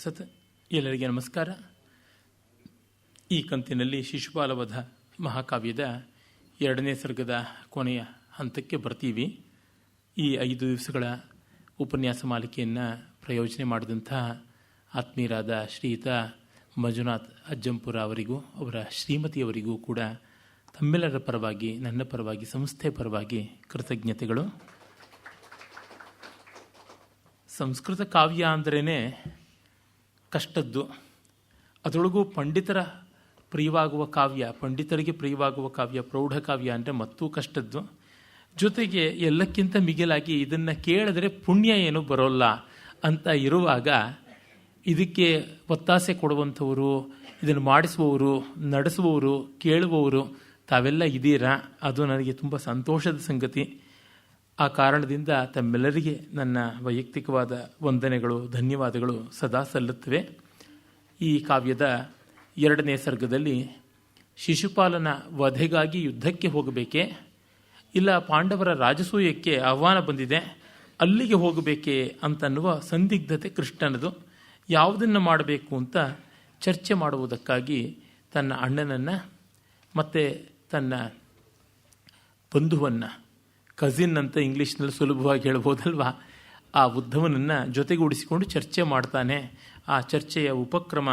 ತತ್ಸತ್. ಎಲ್ಲರಿಗೆ ನಮಸ್ಕಾರ. ಈ ಕಂತಿನಲ್ಲಿ ಶಿಶುಪಾಲವಧ ಮಹಾಕಾವ್ಯದ 2ನೇ ಸರ್ಗದ ಕೊನೆಯ ಹಂತಕ್ಕೆ ಬರ್ತೀವಿ. ಈ 5 ದಿವಸಗಳ ಉಪನ್ಯಾಸ ಮಾಲಿಕೆಯನ್ನು ಪ್ರಯೋಜನೆ ಮಾಡಿದಂಥ ಆತ್ಮೀಯರಾದ ಶ್ರೀಯುತ ಮಂಜುನಾಥ್ ಅಜ್ಜಂಪುರ ಅವರಿಗೂ ಅವರ ಶ್ರೀಮತಿಯವರಿಗೂ ಕೂಡ ತಮ್ಮೆಲ್ಲರ ಪರವಾಗಿ, ನನ್ನ ಪರವಾಗಿ, ಸಂಸ್ಥೆ ಪರವಾಗಿ ಕೃತಜ್ಞತೆಗಳು. ಸಂಸ್ಕೃತ ಕಾವ್ಯ ಅಂದ್ರೇ ಕಷ್ಟದ್ದು. ಅದರೊಳಗೂ ಪಂಡಿತರ ಪ್ರಿಯವಾಗುವ ಕಾವ್ಯ, ಪಂಡಿತರಿಗೆ ಪ್ರಿಯವಾಗುವ ಕಾವ್ಯ, ಪ್ರೌಢ ಕಾವ್ಯ ಅಂದರೆ ಮತ್ತೂ ಕಷ್ಟದ್ದು. ಜೊತೆಗೆ ಎಲ್ಲಕ್ಕಿಂತ ಮಿಗಿಲಾಗಿ ಇದನ್ನು ಕೇಳಿದ್ರೆ ಪುಣ್ಯ ಏನೂ ಬರೋಲ್ಲ ಅಂತ ಇರುವಾಗ ಇದಕ್ಕೆ ಒತ್ತಾಸೆ ಕೊಡುವಂಥವರು, ಇದನ್ನು ಮಾಡಿಸುವವರು, ನಡೆಸುವವರು, ಕೇಳುವವರು ತಾವೆಲ್ಲ ಇದ್ದೀರಾ. ಅದು ನನಗೆ ತುಂಬ ಸಂತೋಷದ ಸಂಗತಿ. ಆ ಕಾರಣದಿಂದ ತಮ್ಮೆಲ್ಲರಿಗೆ ನನ್ನ ವೈಯಕ್ತಿಕವಾದ ವಂದನೆಗಳು, ಧನ್ಯವಾದಗಳು ಸದಾ ಸಲ್ಲುತ್ತವೆ. ಈ ಕಾವ್ಯದ 2ನೇ ಸರ್ಗದಲ್ಲಿ ಶಿಶುಪಾಲನ ವಧೆಗಾಗಿ ಯುದ್ಧಕ್ಕೆ ಹೋಗಬೇಕೆ, ಇಲ್ಲ ಪಾಂಡವರ ರಾಜಸೂಯಕ್ಕೆ ಆಹ್ವಾನ ಬಂದಿದೆ ಅಲ್ಲಿಗೆ ಹೋಗಬೇಕೆ ಅಂತನ್ನುವ ಸಂದಿಗ್ಧತೆ ಕೃಷ್ಣನದು. ಯಾವುದನ್ನು ಮಾಡಬೇಕು ಅಂತ ಚರ್ಚೆ ಮಾಡುವುದಕ್ಕಾಗಿ ತನ್ನ ಅಣ್ಣನನ್ನು ಮತ್ತು ತನ್ನ ಬಂಧುವನ್ನು, ಕಸಿನ್ ಅಂತ ಇಂಗ್ಲೀಷ್ನಲ್ಲಿ ಸುಲಭವಾಗಿ ಹೇಳ್ಬೋದಲ್ವ, ಆ ಉದ್ಧವನನ್ನು ಜೊತೆಗೂಡಿಸಿಕೊಂಡು ಚರ್ಚೆ ಮಾಡ್ತಾನೆ. ಆ ಚರ್ಚೆಯ ಉಪಕ್ರಮ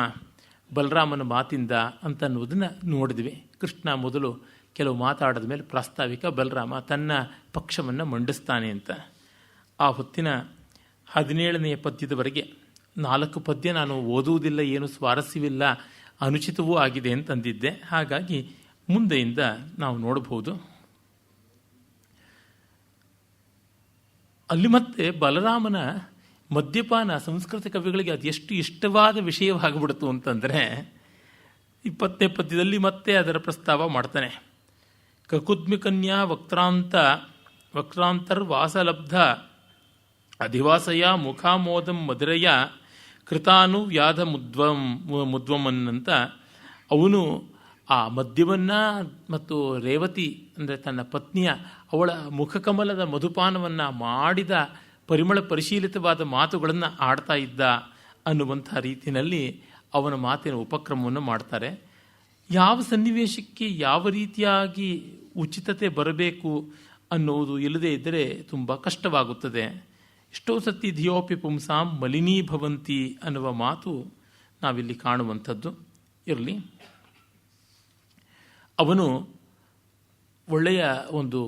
ಬಲರಾಮನ ಮಾತಿಂದ ಅಂತನ್ನುವುದನ್ನು ನೋಡಿದ್ವಿ. ಕೃಷ್ಣ ಮೊದಲು ಕೆಲವು ಮಾತಾಡಿದ ಮೇಲೆ ಪ್ರಾಸ್ತಾವಿಕ ಬಲರಾಮ ತನ್ನ ಪಕ್ಷವನ್ನು ಮಂಡಿಸ್ತಾನೆ ಅಂತ. ಆ ಹೊತ್ತಿನ 17ನೇ ಪದ್ಯದವರೆಗೆ 4 ಪದ್ಯ ನಾನು ಓದುವುದಿಲ್ಲ, ಏನು ಸ್ವಾರಸ್ಯವಿಲ್ಲ, ಅನುಚಿತವೂ ಆಗಿದೆ ಅಂತಂದಿದ್ದೆ. ಹಾಗಾಗಿ ಮುಂದೆಯಿಂದ ನಾವು ನೋಡಬಹುದು. ಅಲ್ಲಿ ಮತ್ತೆ ಬಲರಾಮನ ಮದ್ಯಪಾನ ಸಂಸ್ಕೃತ ಕವಿಗಳಿಗೆ ಅದೆಷ್ಟು ಇಷ್ಟವಾದ ವಿಷಯವಾಗಿಬಿಡ್ತು ಅಂತಂದರೆ 20ನೇ ಪದ್ಯದಲ್ಲಿ ಮತ್ತೆ ಅದರ ಪ್ರಸ್ತಾವ ಮಾಡ್ತಾನೆ. ಕಕುದ್ಮಿಕನ್ಯಾ ವಕ್ರಾಂತರ್ವಾಸಲಬ್ಧ ಅಧಿವಾಸಯ ಮುಖಾಮೋದಂ ಮಧುರಯ ಕೃತಾನು ವ್ಯಾಧ ಮುದ್ವಮನ್ನಂತ ಅವನು ಆ ಮದ್ಯವನ್ನು ಮತ್ತು ರೇವತಿ ಅಂದರೆ ತನ್ನ ಪತ್ನಿಯ ಅವಳ ಮುಖಕಮಲದ ಮಧುಪಾನವನ್ನು ಮಾಡಿದ ಪರಿಮಳ ಪರಿಶೀಲಿತವಾದ ಮಾತುಗಳನ್ನು ಆಡ್ತಾ ಇದ್ದ ಅನ್ನುವಂಥ ರೀತಿಯಲ್ಲಿ ಅವನ ಮಾತಿನ ಉಪಕ್ರಮವನ್ನು ಮಾಡ್ತಾರೆ. ಯಾವ ಸನ್ನಿವೇಶಕ್ಕೆ ಯಾವ ರೀತಿಯಾಗಿ ಉಚಿತತೆ ಬರಬೇಕು ಅನ್ನುವುದು ಇಲ್ಲದೇ ಇದ್ದರೆ ತುಂಬ ಕಷ್ಟವಾಗುತ್ತದೆ. ಎಷ್ಟೋ ಸತಿ ಧಿಯೋಪಿ ಪುಂಸಾಂ ಮಲಿನೀಭವಂತಿ ಅನ್ನುವ ಮಾತು ನಾವಿಲ್ಲಿ ಕಾಣುವಂಥದ್ದು. ಇರಲಿ, ಅವನು ಒಳ್ಳೆಯ ಒಂದು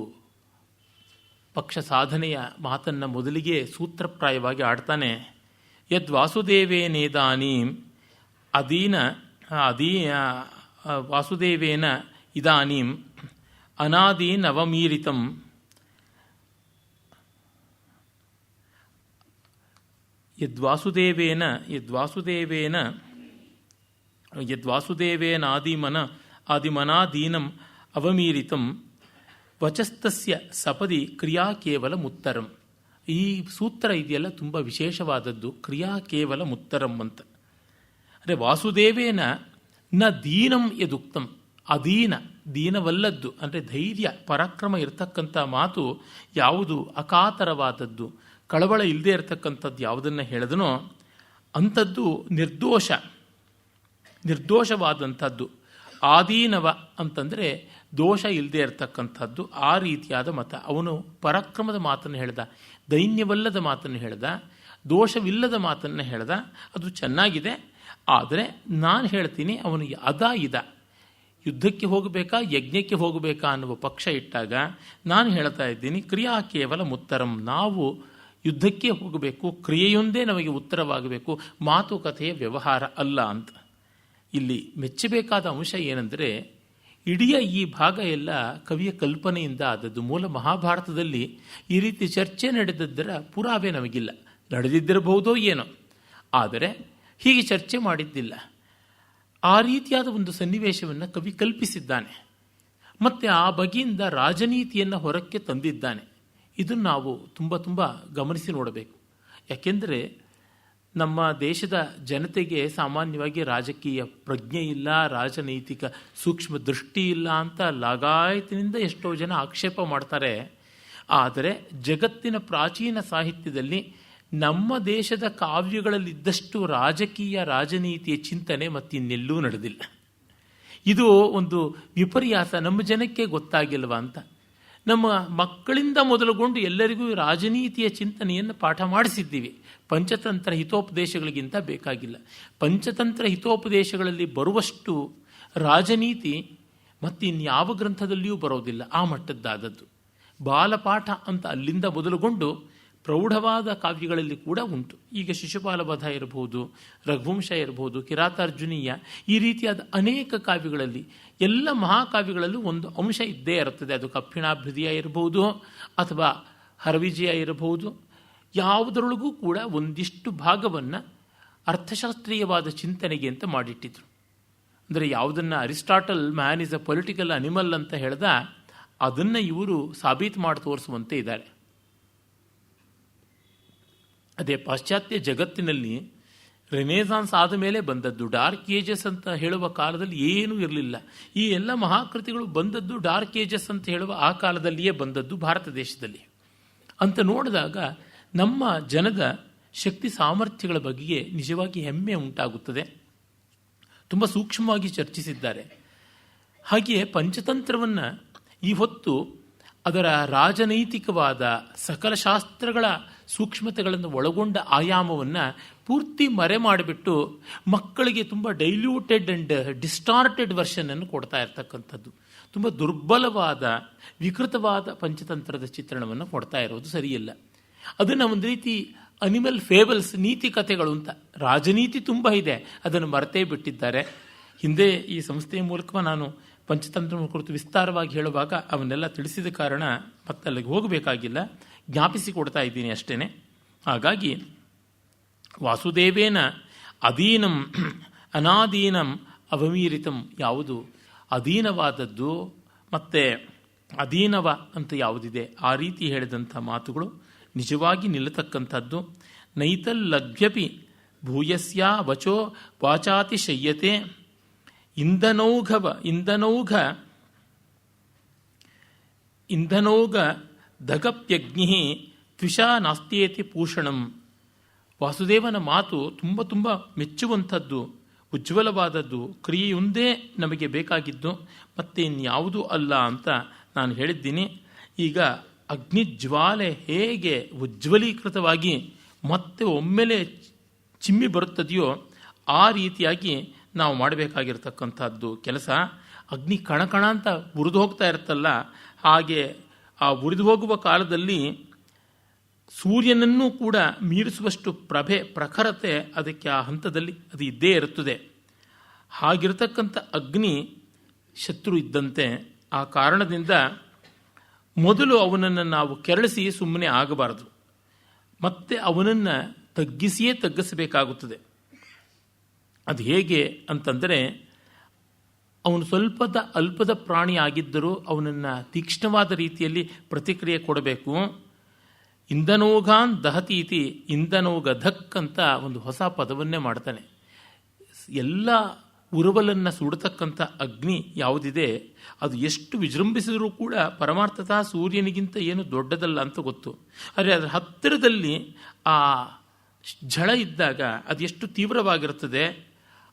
ಪಕ್ಷ ಸಾಧನೆಯ ಮಾತನ್ನು ಮೊದಲಿಗೆ ಸೂತ್ರಪ್ರಾಯವಾಗಿ ಆಡ್ತಾನೆ. ಯದ್ವಾಸುದೇವೇನೇದಾನೀಂ ವಾಸುದೇವೇನ ಇದಾನೀಂ ಅನಾದೀನ್ ಅವಮೀರಿತಂ ಆದಿಮನಾದೀನಂ ಅವಮೀರಿತಂ ವಚಸ್ತಸ್ಯ ಸಪದಿ ಕ್ರಿಯಾ ಕೇವಲ ಮುತ್ತರಂ. ಈ ಸೂತ್ರ ಇದೆಯಲ್ಲ ತುಂಬ ವಿಶೇಷವಾದದ್ದು. ಕ್ರಿಯಾ ಕೇವಲ ಮುತ್ತರಂ ಅಂತ ಅಂದರೆ ವಾಸುದೇವೇನ ನ ದೀನಂ ಯದುಕ್ತಂ, ದೀನವಲ್ಲದ್ದು ಅಂದರೆ ಧೈರ್ಯ ಪರಾಕ್ರಮ ಇರತಕ್ಕಂಥ ಮಾತು ಯಾವುದು ಅಕಾತರವಾದದ್ದು, ಕಳವಳ ಇಲ್ಲದೆ ಇರತಕ್ಕಂಥದ್ದು ಯಾವುದನ್ನು ಹೇಳಿದನೋ ಅಂಥದ್ದು ನಿರ್ದೋಷವಾದಂಥದ್ದು. ಆದೀನವ ಅಂತಂದರೆ ದೋಷ ಇಲ್ಲದೆ ಇರತಕ್ಕಂಥದ್ದು. ಆ ರೀತಿಯಾದ ಮತ. ಅವನು ಪರಾಕ್ರಮದ ಮಾತನ್ನು ಹೇಳ್ದ, ದೈನ್ಯವಲ್ಲದ ಮಾತನ್ನು ಹೇಳ್ದ, ದೋಷವಿಲ್ಲದ ಮಾತನ್ನು ಹೇಳ್ದ. ಅದು ಚೆನ್ನಾಗಿದೆ. ಆದರೆ ನಾನು ಹೇಳ್ತೀನಿ, ಅವನಿಗೆ ಯುದ್ಧಕ್ಕೆ ಹೋಗಬೇಕಾ ಯಜ್ಞಕ್ಕೆ ಹೋಗಬೇಕಾ ಅನ್ನುವ ಪಕ್ಷ ಇಟ್ಟಾಗ ನಾನು ಹೇಳ್ತಾ ಇದ್ದೀನಿ ಕ್ರಿಯಾ ಕೇವಲ ಮುತ್ತರಂ. ನಾವು ಯುದ್ಧಕ್ಕೆ ಹೋಗಬೇಕು, ಕ್ರಿಯೆಯೊಂದೇ ನಮಗೆ ಉತ್ತರವಾಗಬೇಕು, ಮಾತುಕತೆಯ ವ್ಯವಹಾರ ಅಲ್ಲ ಅಂತ. ಇಲ್ಲಿ ಮೆಚ್ಚಬೇಕಾದ ಅಂಶ ಏನೆಂದರೆ, ಇಡೀ ಈ ಭಾಗ ಎಲ್ಲ ಕವಿಯ ಕಲ್ಪನೆಯಿಂದ ಆದದ್ದು. ಮೂಲ ಮಹಾಭಾರತದಲ್ಲಿ ಈ ರೀತಿ ಚರ್ಚೆ ನಡೆದದ್ದರ ಪುರಾವೆ ನಮಗಿಲ್ಲ. ನಡೆದಿದ್ದಿರಬಹುದೋ ಏನೋ, ಆದರೆ ಹೀಗೆ ಚರ್ಚೆ ಮಾಡಿದ್ದಿಲ್ಲ. ಆ ರೀತಿಯಾದ ಒಂದು ಸನ್ನಿವೇಶವನ್ನು ಕವಿ ಕಲ್ಪಿಸಿದ್ದಾನೆ. ಮತ್ತು ಆ ಬಗೆಯಿಂದ ರಾಜನೀತಿಯನ್ನು ಹೊರಕ್ಕೆ ತಂದಿದ್ದಾನೆ. ಇದನ್ನು ನಾವು ತುಂಬ ತುಂಬ ಗಮನಿಸಿ ನೋಡಬೇಕು. ಯಾಕೆಂದರೆ ನಮ್ಮ ದೇಶದ ಜನತೆಗೆ ಸಾಮಾನ್ಯವಾಗಿ ರಾಜಕೀಯ ಪ್ರಜ್ಞೆ ಇಲ್ಲ, ರಾಜನೈತಿಕ ಸೂಕ್ಷ್ಮ ದೃಷ್ಟಿ ಇಲ್ಲ ಅಂತ ಲಾಗಾಯತಿನಿಂದ ಎಷ್ಟೋ ಜನ ಆಕ್ಷೇಪ ಮಾಡ್ತಾರೆ. ಆದರೆ ಜಗತ್ತಿನ ಪ್ರಾಚೀನ ಸಾಹಿತ್ಯದಲ್ಲಿ ನಮ್ಮ ದೇಶದ ಕಾವ್ಯಗಳಲ್ಲಿದ್ದಷ್ಟು ರಾಜಕೀಯ ರಾಜನೀತಿಯ ಚಿಂತನೆ ಮತ್ತಿನ್ನೆಲ್ಲೂ ನಡೆದಿಲ್ಲ. ಇದು ಒಂದು ವಿಪರ್ಯಾಸ, ನಮ್ಮ ಜನಕ್ಕೆ ಗೊತ್ತಾಗಿಲ್ವಾ ಅಂತ. ನಮ್ಮ ಮಕ್ಕಳಿಂದ ಮೊದಲುಗೊಂಡು ಎಲ್ಲರಿಗೂ ರಾಜನೀತಿಯ ಚಿಂತನೆಯನ್ನು ಪಾಠ ಮಾಡಿಸಿದ್ದೀವಿ. ಪಂಚತಂತ್ರ ಹಿತೋಪದೇಶಗಳಿಗಿಂತ ಬೇಕಾಗಿಲ್ಲ. ಪಂಚತಂತ್ರ ಹಿತೋಪದೇಶಗಳಲ್ಲಿ ಬರುವಷ್ಟು ರಾಜನೀತಿ ಮತ್ತಿನ್ಯಾವ ಗ್ರಂಥದಲ್ಲಿಯೂ ಬರೋದಿಲ್ಲ. ಆ ಮಟ್ಟದ್ದಾದದ್ದು ಬಾಲಪಾಠ ಅಂತ ಅಲ್ಲಿಂದ ಮೊದಲುಗೊಂಡು ಪ್ರೌಢವಾದ ಕಾವ್ಯಗಳಲ್ಲಿ ಕೂಡ ಉಂಟು. ಈಗ ಶಿಶುಪಾಲವಧ ಇರಬಹುದು, ರಘುವಂಶ ಇರಬಹುದು, ಕಿರಾತಾರ್ಜುನೀಯ, ಈ ರೀತಿಯಾದ ಅನೇಕ ಕಾವ್ಯಗಳಲ್ಲಿ, ಎಲ್ಲ ಮಹಾಕಾವ್ಯಗಳಲ್ಲೂ ಒಂದು ಅಂಶ ಇದ್ದೇ ಇರುತ್ತದೆ. ಅದು ಕಪ್ಪಿಣಾಭ್ಯುದಯ ಇರಬಹುದು ಅಥವಾ ಹರವಿಜಯ ಇರಬಹುದು. ಯಾವುದರೊಳಗೂ ಕೂಡ ಒಂದಿಷ್ಟು ಭಾಗವನ್ನು ಅರ್ಥಶಾಸ್ತ್ರೀಯವಾದ ಚಿಂತನೆಗೆ ಅಂತ ಮಾಡಿಟ್ಟಿದ್ರು. ಅಂದರೆ ಯಾವುದನ್ನು Aristotle man is a political animal ಅಂತ ಹೇಳ್ದ, ಅದನ್ನು ಇವರು ಸಾಬೀತು ಮಾಡಿ ತೋರಿಸುವಂತೆ ಇದ್ದಾರೆ. ಅದೇ ಪಾಶ್ಚಾತ್ಯ ಜಗತ್ತಿನಲ್ಲಿ ರೆನೇಸಾನ್ಸ್ ಆದ ಮೇಲೆ ಬಂದದ್ದು. ಡಾರ್ಕ್ ಏಜಸ್ ಅಂತ ಹೇಳುವ ಕಾಲದಲ್ಲಿ ಏನೂ ಇರಲಿಲ್ಲ. ಈ ಎಲ್ಲ ಮಹಾಕೃತಿಗಳು ಬಂದದ್ದು ಡಾರ್ಕ್ ಏಜಸ್ ಅಂತ ಹೇಳುವ ಆ ಕಾಲದಲ್ಲಿಯೇ ಬಂದದ್ದು ಭಾರತ ದೇಶದಲ್ಲಿ. ಅಂತ ನೋಡಿದಾಗ ನಮ್ಮ ಜನದ ಶಕ್ತಿ ಸಾಮರ್ಥ್ಯಗಳ ಬಗ್ಗೆ ನಿಜವಾಗಿ ಹೆಮ್ಮೆ ಉಂಟಾಗುತ್ತದೆ. ತುಂಬ ಸೂಕ್ಷ್ಮವಾಗಿ ಚರ್ಚಿಸಿದ್ದಾರೆ. ಹಾಗೆಯೇ ಪಂಚತಂತ್ರವನ್ನು ಈ ಹೊತ್ತು ಅದರ ರಾಜನೈತಿಕವಾದ ಸಕಲ ಶಾಸ್ತ್ರಗಳ ಸೂಕ್ಷ್ಮತೆಗಳನ್ನು ಒಳಗೊಂಡ ಆಯಾಮವನ್ನು ಪೂರ್ತಿ ಮರೆ ಮಾಡಿಬಿಟ್ಟು ಮಕ್ಕಳಿಗೆ ತುಂಬ ಡೈಲ್ಯೂಟೆಡ್ ಆ್ಯಂಡ್ ಡಿಸ್ಟಾರ್ಟೆಡ್ ವರ್ಷನನ್ನು ಕೊಡ್ತಾ ಇರ್ತಕ್ಕಂಥದ್ದು, ತುಂಬ ದುರ್ಬಲವಾದ ವಿಕೃತವಾದ ಪಂಚತಂತ್ರದ ಚಿತ್ರಣವನ್ನು ಕೊಡ್ತಾ ಇರೋದು ಸರಿಯಿಲ್ಲ. ಅದನ್ನು ಒಂದು ರೀತಿ ಅನಿಮಲ್ ಫೇಬಲ್ಸ್, ನೀತಿ ಕಥೆಗಳು ಅಂತ, ರಾಜನೀತಿ ತುಂಬ ಇದೆ, ಅದನ್ನು ಮರೆತೇ ಬಿಟ್ಟಿದ್ದಾರೆ. ಹಿಂದೆ ಈ ಸಂಸ್ಥೆಯ ಮೂಲಕ ನಾನು ಪಂಚತಂತ್ರವನ್ನು ಕುರಿತು ವಿಸ್ತಾರವಾಗಿ ಹೇಳುವಾಗ ಅವನ್ನೆಲ್ಲ ತಿಳಿಸಿದ ಕಾರಣ ಮತ್ತೆ ಅಲ್ಲಿಗೆ ಹೋಗಬೇಕಾಗಿಲ್ಲ, ಜ್ಞಾಪಿಸಿಕೊಡ್ತಾ ಇದ್ದೀನಿ ಅಷ್ಟೇ. ಹಾಗಾಗಿ ವಾಸುದೇವೇನ ಅಧೀನಂ ಅನಾಧೀನಂ ಅವಮೀರಿತಂ, ಯಾವುದು ಅಧೀನವಾದದ್ದು ಮತ್ತು ಅಧೀನವ ಅಂತ ಯಾವುದಿದೆ ಆ ರೀತಿ ಹೇಳಿದಂಥ ಮಾತುಗಳು ನಿಜವಾಗಿ ನಿಲ್ಲತಕ್ಕಂಥದ್ದು. ನೈತಲ್ಲಭ್ಯಪಿ ಭೂಯಸ್ಯ ವಚೋ ವಾಚಾತಿಶಯ್ಯತೆ ಇಂಧನೌಘ ದಗಪ್ಯಗ್ನಿ ತ್ವಿಷಾ ನಾಸ್ತಿಯೇತಿ ಭೂಷಣಂ. ವಾಸುದೇವನ ಮಾತು ತುಂಬ ತುಂಬ ಮೆಚ್ಚುವಂಥದ್ದು, ಉಜ್ವಲವಾದದ್ದು, ಕ್ರಿಯೆಯೊಂದೇ ನಮಗೆ ಬೇಕಾಗಿದ್ದು, ಮತ್ತೆ ಇನ್ಯಾವುದೂ ಅಲ್ಲ ಅಂತ ನಾನು ಹೇಳಿದ್ದೀನಿ. ಈಗ ಅಗ್ನಿಜ್ವಾಲೆ ಹೇಗೆ ಉಜ್ವಲೀಕೃತವಾಗಿ ಮತ್ತೆ ಒಮ್ಮೆಲೆ ಚಿಮ್ಮಿ ಬರುತ್ತದೆಯೋ ಆ ರೀತಿಯಾಗಿ ನಾವು ಮಾಡಬೇಕಾಗಿರ್ತಕ್ಕಂಥದ್ದು ಕೆಲಸ. ಅಗ್ನಿ ಕಣಕಣ ಅಂತ ಉರಿದು ಹೋಗ್ತಾ ಇರುತ್ತಲ್ಲ, ಹಾಗೆ ಆ ಉರಿದು ಹೋಗುವ ಕಾಲದಲ್ಲಿ ಸೂರ್ಯನನ್ನೂ ಕೂಡ ಮೀರಿಸುವಷ್ಟು ಪ್ರಭೆ ಪ್ರಖರತೆ ಅದಕ್ಕೆ ಆ ಹಂತದಲ್ಲಿ ಅದು ಇದ್ದೇ ಇರುತ್ತದೆ. ಹಾಗಿರತಕ್ಕಂಥ ಅಗ್ನಿ ಶತ್ರು ಇದ್ದಂತೆ. ಆ ಕಾರಣದಿಂದ ಮೊದಲು ಅವನನ್ನು ನಾವು ಕೆರಳಿಸಿ ಸುಮ್ಮನೆ ಆಗಬಾರದು, ಮತ್ತೆ ಅವನನ್ನು ತಗ್ಗಿಸಬೇಕಾಗುತ್ತದೆ. ಅದು ಹೇಗೆ ಅಂತಂದರೆ, ಅವನು ಸ್ವಲ್ಪದ ಅಲ್ಪದ ಪ್ರಾಣಿ ಆಗಿದ್ದರೂ ಅವನನ್ನು ತೀಕ್ಷ್ಣವಾದ ರೀತಿಯಲ್ಲಿ ಪ್ರತಿಕ್ರಿಯೆ ಕೊಡಬೇಕು. ಇಂಧನೋಘಾನ್ ದಹತಿ ಇತಿ ಇಂಧನೋಗ ಧಕ್ ಅಂತ ಒಂದು ಹೊಸ ಪದವನ್ನೇ ಮಾಡ್ತಾನೆ. ಎಲ್ಲ ಉರುವಲನ್ನು ಸುಡತಕ್ಕಂಥ ಅಗ್ನಿ ಯಾವುದಿದೆ ಅದು ಎಷ್ಟು ವಿಜೃಂಭಿಸಿದರೂ ಕೂಡ ಪರಮಾರ್ಥತಃ ಸೂರ್ಯನಿಗಿಂತ ಏನು ದೊಡ್ಡದಲ್ಲ ಅಂತ ಗೊತ್ತು. ಆದರೆ ಅದರ ಹತ್ತಿರದಲ್ಲಿ ಆ ಝಳ ಇದ್ದಾಗ ಅದೆಷ್ಟು ತೀವ್ರವಾಗಿರುತ್ತದೆ.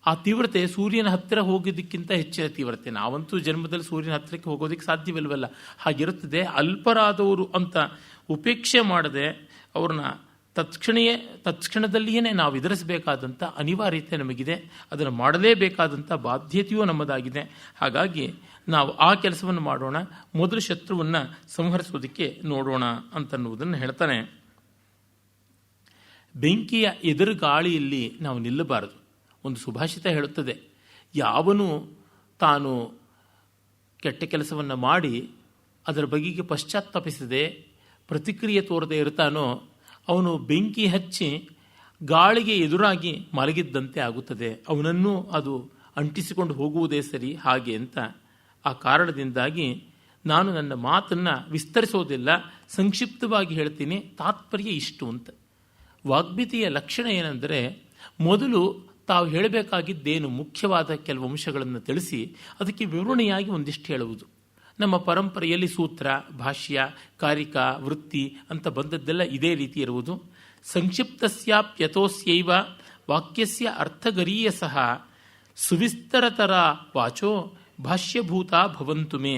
ಆ ತೀವ್ರತೆ ಸೂರ್ಯನ ಹತ್ತಿರ ಹೋಗೋದಕ್ಕಿಂತ ಹೆಚ್ಚಿನ ತೀವ್ರತೆ. ನಾವಂತೂ ಜನ್ಮದಲ್ಲಿ ಸೂರ್ಯನ ಹತ್ತಿರಕ್ಕೆ ಹೋಗೋದಕ್ಕೆ ಸಾಧ್ಯವಿಲ್ವಲ್ಲ, ಹಾಗಿರುತ್ತದೆ. ಅಲ್ಪರಾದವರು ಅಂತ ಉಪೇಕ್ಷೆ ಮಾಡದೆ ಅವ್ರನ್ನ ತತ್ಕ್ಷಣದಲ್ಲಿಯೇ ನಾವು ಎದುರಿಸಬೇಕಾದಂಥ ಅನಿವಾರ್ಯತೆ ನಮಗಿದೆ. ಅದನ್ನು ಮಾಡಲೇಬೇಕಾದಂಥ ಬಾಧ್ಯತೆಯೂ ನಮ್ಮದಾಗಿದೆ. ಹಾಗಾಗಿ ನಾವು ಆ ಕೆಲಸವನ್ನು ಮಾಡೋಣ, ಮೊದಲು ಶತ್ರುವನ್ನು ಸಂಹರಿಸೋದಕ್ಕೆ ನೋಡೋಣ ಅಂತನ್ನುವುದನ್ನು ಹೇಳ್ತಾನೆ. ಬೆಂಕಿಯ ಎದುರುಗಾಳಿಯಲ್ಲಿ ನಾವು ನಿಲ್ಲಬಾರದು. ಒಂದು ಸುಭಾಷಿತ ಹೇಳುತ್ತದೆ, ಯಾವನು ತಾನು ಕೆಟ್ಟ ಕೆಲಸವನ್ನು ಮಾಡಿ ಅದರ ಬಗೆಗೆ ಪಶ್ಚಾತ್ತಾಪಿಸದೆ ಪ್ರತಿಕ್ರಿಯೆ ತೋರದೆ ಇರ್ತಾನೋ ಅವನು ಬೆಂಕಿ ಹಚ್ಚಿ ಗಾಳಿಗೆ ಎದುರಾಗಿ ಮಲಗಿದ್ದಂತೆ ಆಗುತ್ತದೆ, ಅವನನ್ನು ಅದು ಅಂಟಿಸಿಕೊಂಡು ಹೋಗುವುದೇ ಸರಿ ಹಾಗೆ ಅಂತ. ಆ ಕಾರಣದಿಂದಾಗಿ ನಾನು ನನ್ನ ಮಾತನ್ನು ವಿಸ್ತರಿಸೋದಿಲ್ಲ, ಸಂಕ್ಷಿಪ್ತವಾಗಿ ಹೇಳ್ತೀನಿ. ತಾತ್ಪರ್ಯ ಇಷ್ಟು ಅಂತ. ವಾಗ್ಮಿತಿಯ ಲಕ್ಷಣ ಏನೆಂದರೆ, ಮೊದಲು ತಾವು ಹೇಳಬೇಕಾಗಿದ್ದೇನು ಮುಖ್ಯವಾದ ಕೆಲವು ಅಂಶಗಳನ್ನು ತಿಳಿಸಿ ಅದಕ್ಕೆ ವಿವರಣೆಯಾಗಿ ಒಂದಿಷ್ಟು ಹೇಳುವುದು. ನಮ್ಮ ಪರಂಪರೆಯಲ್ಲಿ ಸೂತ್ರ, ಭಾಷ್ಯ, ಕಾರಿಕ, ವೃತ್ತಿ ಅಂತ ಬಂದದ್ದೆಲ್ಲ ಇದೇ ರೀತಿ ಇರುವುದು. ಸಂಕ್ಷಿಪ್ತಸ್ಯಾಪ್ಯತೋಸ್ಯೈವ ವಾಕ್ಯಸ್ಯ ಅರ್ಥಗರೀಯಸಃ ಸುವಿಸ್ತರತರ ವಾಚೋ ಭಾಷ್ಯಭೂತ ಭವಂತು ಮೇ.